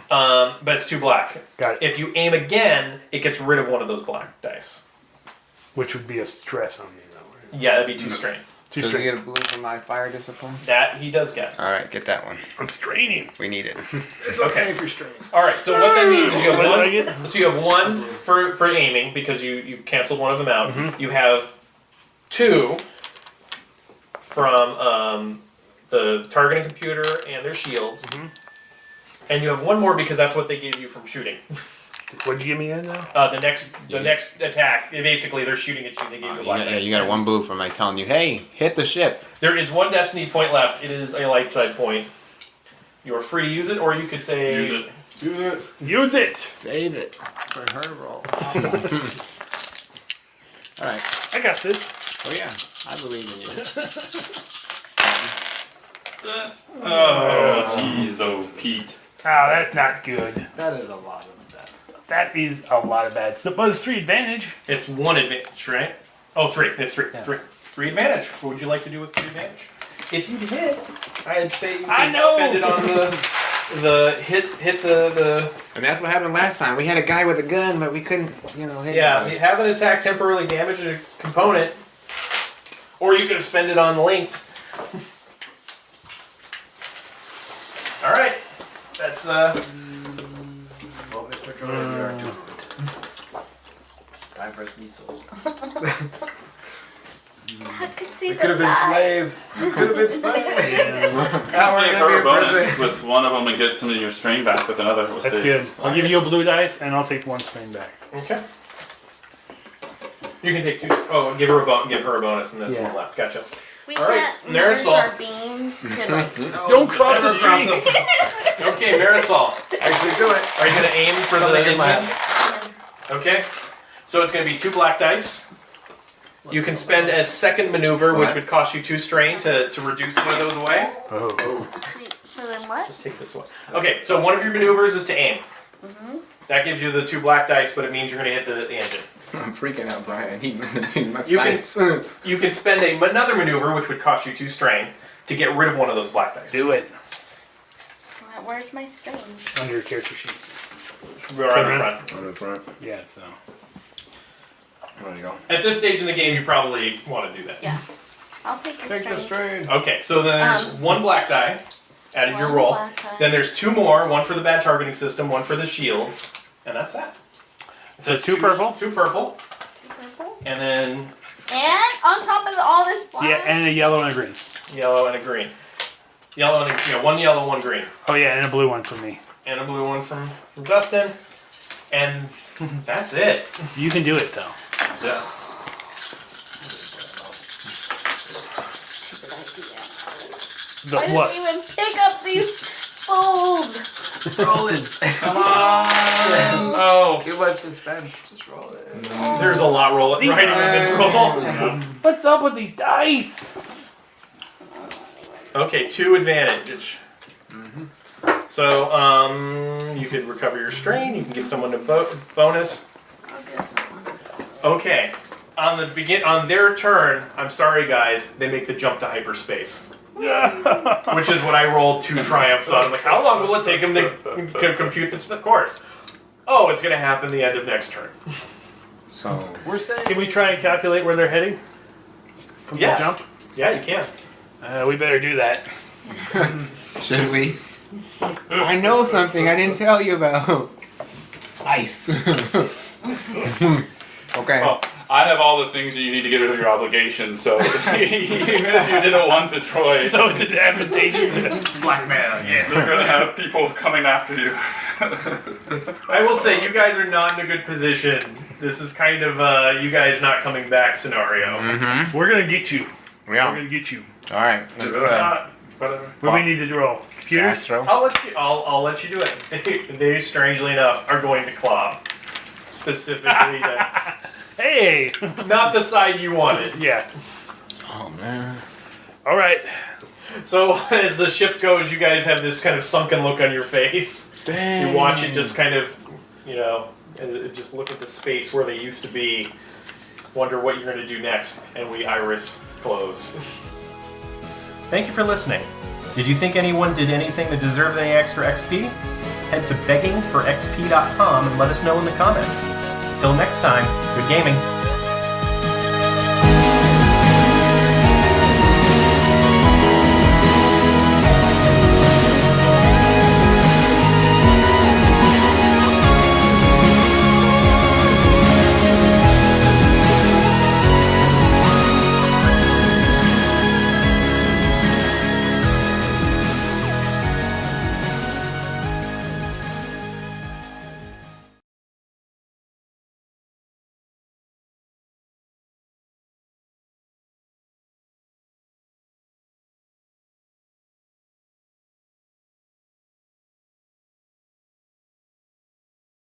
S1: But it's 2 black.
S3: Got it.
S1: If you aim again, it gets rid of one of those black dice.
S3: Which would be a stress on me, though, right?
S1: Yeah, that'd be 2 strain.
S3: Too
S4: Does he
S3: straight.
S4: get a blue for my fire discipline?
S1: That he does get.
S4: All right, get that one.
S3: I'm straining.
S4: We need it.
S5: It's okay if you're straight.
S1: All right. So what that means is you have
S3: What did I
S1: one.
S3: get?
S1: So you have 1 for aiming because you canceled one of them out.
S3: Mm-hmm.
S1: You have 2 from the targeting computer and their shields,
S3: Mm-hmm.
S1: and you have 1 more because that's what they gave you from shooting.
S3: What'd you give me in now?
S1: The next attack, basically they're shooting at you. They gave you a black die.
S4: You got 1 blue for my telling you, hey, hit the ship.
S1: There is 1 destiny point left. It is a light side point. You are free to use it, or you could say
S2: Use it.
S5: Use it.
S3: Use it!
S4: Save it for her roll. All right.
S3: I got this.
S4: Oh yeah, I believe in you.
S2: Oh, jeez, oh, Pete.
S3: Oh, that's not good.
S5: That is a lot of bad stuff.
S3: That is a lot of bad stuff. But it's 3 advantage.
S1: it's 1 advantage, right? Oh, 3. It's 3.
S3: Yeah.
S1: 3 advantage. What would you like to do with 3 advantage? If you hit, I'd say you
S3: I
S1: can
S3: know!
S1: spend it on the hit the.
S4: And that's what happened last time. We had a guy with a gun, but we couldn't, hit
S1: Yeah,
S4: him.
S1: you have an attack temporarily damage a component, or you could spend it on the linked. All right, that's
S5: Well, Mr. Coren, you are doomed.
S7: Time for us to be sold.
S6: I could see
S5: We
S6: the
S5: could have been
S6: light.
S5: slaves. We could have been slaves. Now we're
S2: Give
S5: gonna
S2: her a
S5: be in
S2: bonus
S5: prison.
S2: with one of them and get some of your strain back with another. With
S3: That's
S2: the-
S3: good. I'll give you a blue dice and I'll take 1 strain back.
S1: okay. You can take 2. Oh, give her a bonus, and there's
S3: Yeah.
S1: 1 left. Gotcha.
S6: We
S1: All right,
S6: can't merge
S1: Marisol.
S6: our beams to like.
S3: Don't cross the
S1: Never
S3: street!
S1: Okay, Marisol,
S5: Actually, do it.
S1: are you gonna aim for the
S5: Something in my
S1: engines? Okay, so it's gonna be 2 black dice. You can spend a second maneuver, which
S4: What?
S1: would cost you 2 strain to reduce one of those away.
S3: Oh.
S6: So then what?
S1: Just take this one. Okay, so one of your maneuvers is to aim. That gives you the 2 black dice, but it means you're gonna hit the engine.
S4: I'm freaking out, Brian. He must
S1: You can-
S4: dice.
S1: You can spend another maneuver, which would cost you 2 strain, to get rid of one of those black dice.
S3: Do it.
S6: Where's my string?
S3: On your character sheet.
S1: We're on the front.
S4: On the front.
S3: Yeah, so.
S5: There you go.
S1: At this stage in the game, you probably want to do that.
S6: Yeah. I'll take the
S5: Take
S6: string.
S5: the strain.
S1: Okay, so then there's 1 black die added to your
S6: One
S1: roll.
S6: black die.
S1: Then there's 2 more, 1 for the bad targeting system, 1 for the shields, and that's that.
S3: So
S1: it's
S3: 2 purple?
S1: 2 purple,
S6: Purple.
S1: and then
S6: And on top of all this black.
S3: Yeah, and a yellow and a green.
S1: yellow and a green. Yellow and a, 1 yellow, 1 green.
S3: Oh yeah, and a blue one for me.
S1: And a blue one from Dustin. And that's it.
S3: You can do it though.
S2: Yes.
S3: The
S6: I
S3: what?
S6: didn't even pick up these fools.
S5: Roll it.
S1: Come on! Oh,
S7: Too much suspense. Just roll it.
S1: there's a lot riding on this roll.
S3: What's up with these dice?
S1: Okay, 2 advantage. So, you could recover your strain. You can give someone a bonus.
S6: I'll get someone.
S1: Okay, on their turn. I'm sorry, guys. They make the jump to hyperspace, which is what I rolled 2 triumphs on. Like, how long will it take them to compute the course? Oh, it's gonna happen the end of next turn.
S4: So
S5: We're saying.
S3: Can we try and calculate where they're heading? From the
S1: Yes.
S3: jump?
S1: Yeah, you can.
S3: We better do that.
S4: should we? I know something I didn't tell you about. Spice. Okay.
S2: Well, I have all the things that you need to get rid of your obligations, so even if you didn't want to Troy,
S3: So it's advantageous.
S7: Blackmail, yes.
S2: you're going to have people coming after you.
S1: I will say, you guys are not in a good position. This is kind of you guys not coming back scenario.
S4: Mm-hmm.
S3: We're gonna get you. We're
S4: Yeah.
S3: gonna get you.
S4: All right.
S2: It's
S4: Let's,
S2: not, whatever.
S3: What do we need to roll? Computers?
S4: Astro.
S1: I'll let you do it. They strangely enough are going to Clov. Specifically to,
S3: Hey!
S1: not the side you wanted.
S3: Yeah.
S4: Oh man.
S3: All right.
S1: So as the ship goes, you guys have this kind of sunken look on your face.
S4: Dang.
S1: You watch it just kind of, just look at the space where they used to be, wonder what you're going to do next, and we iris close. Thank you for listening. Did you think anyone did anything that deserves any extra XP? Head to beggingforxp.com and let us know in the comments. Till next time, good gaming.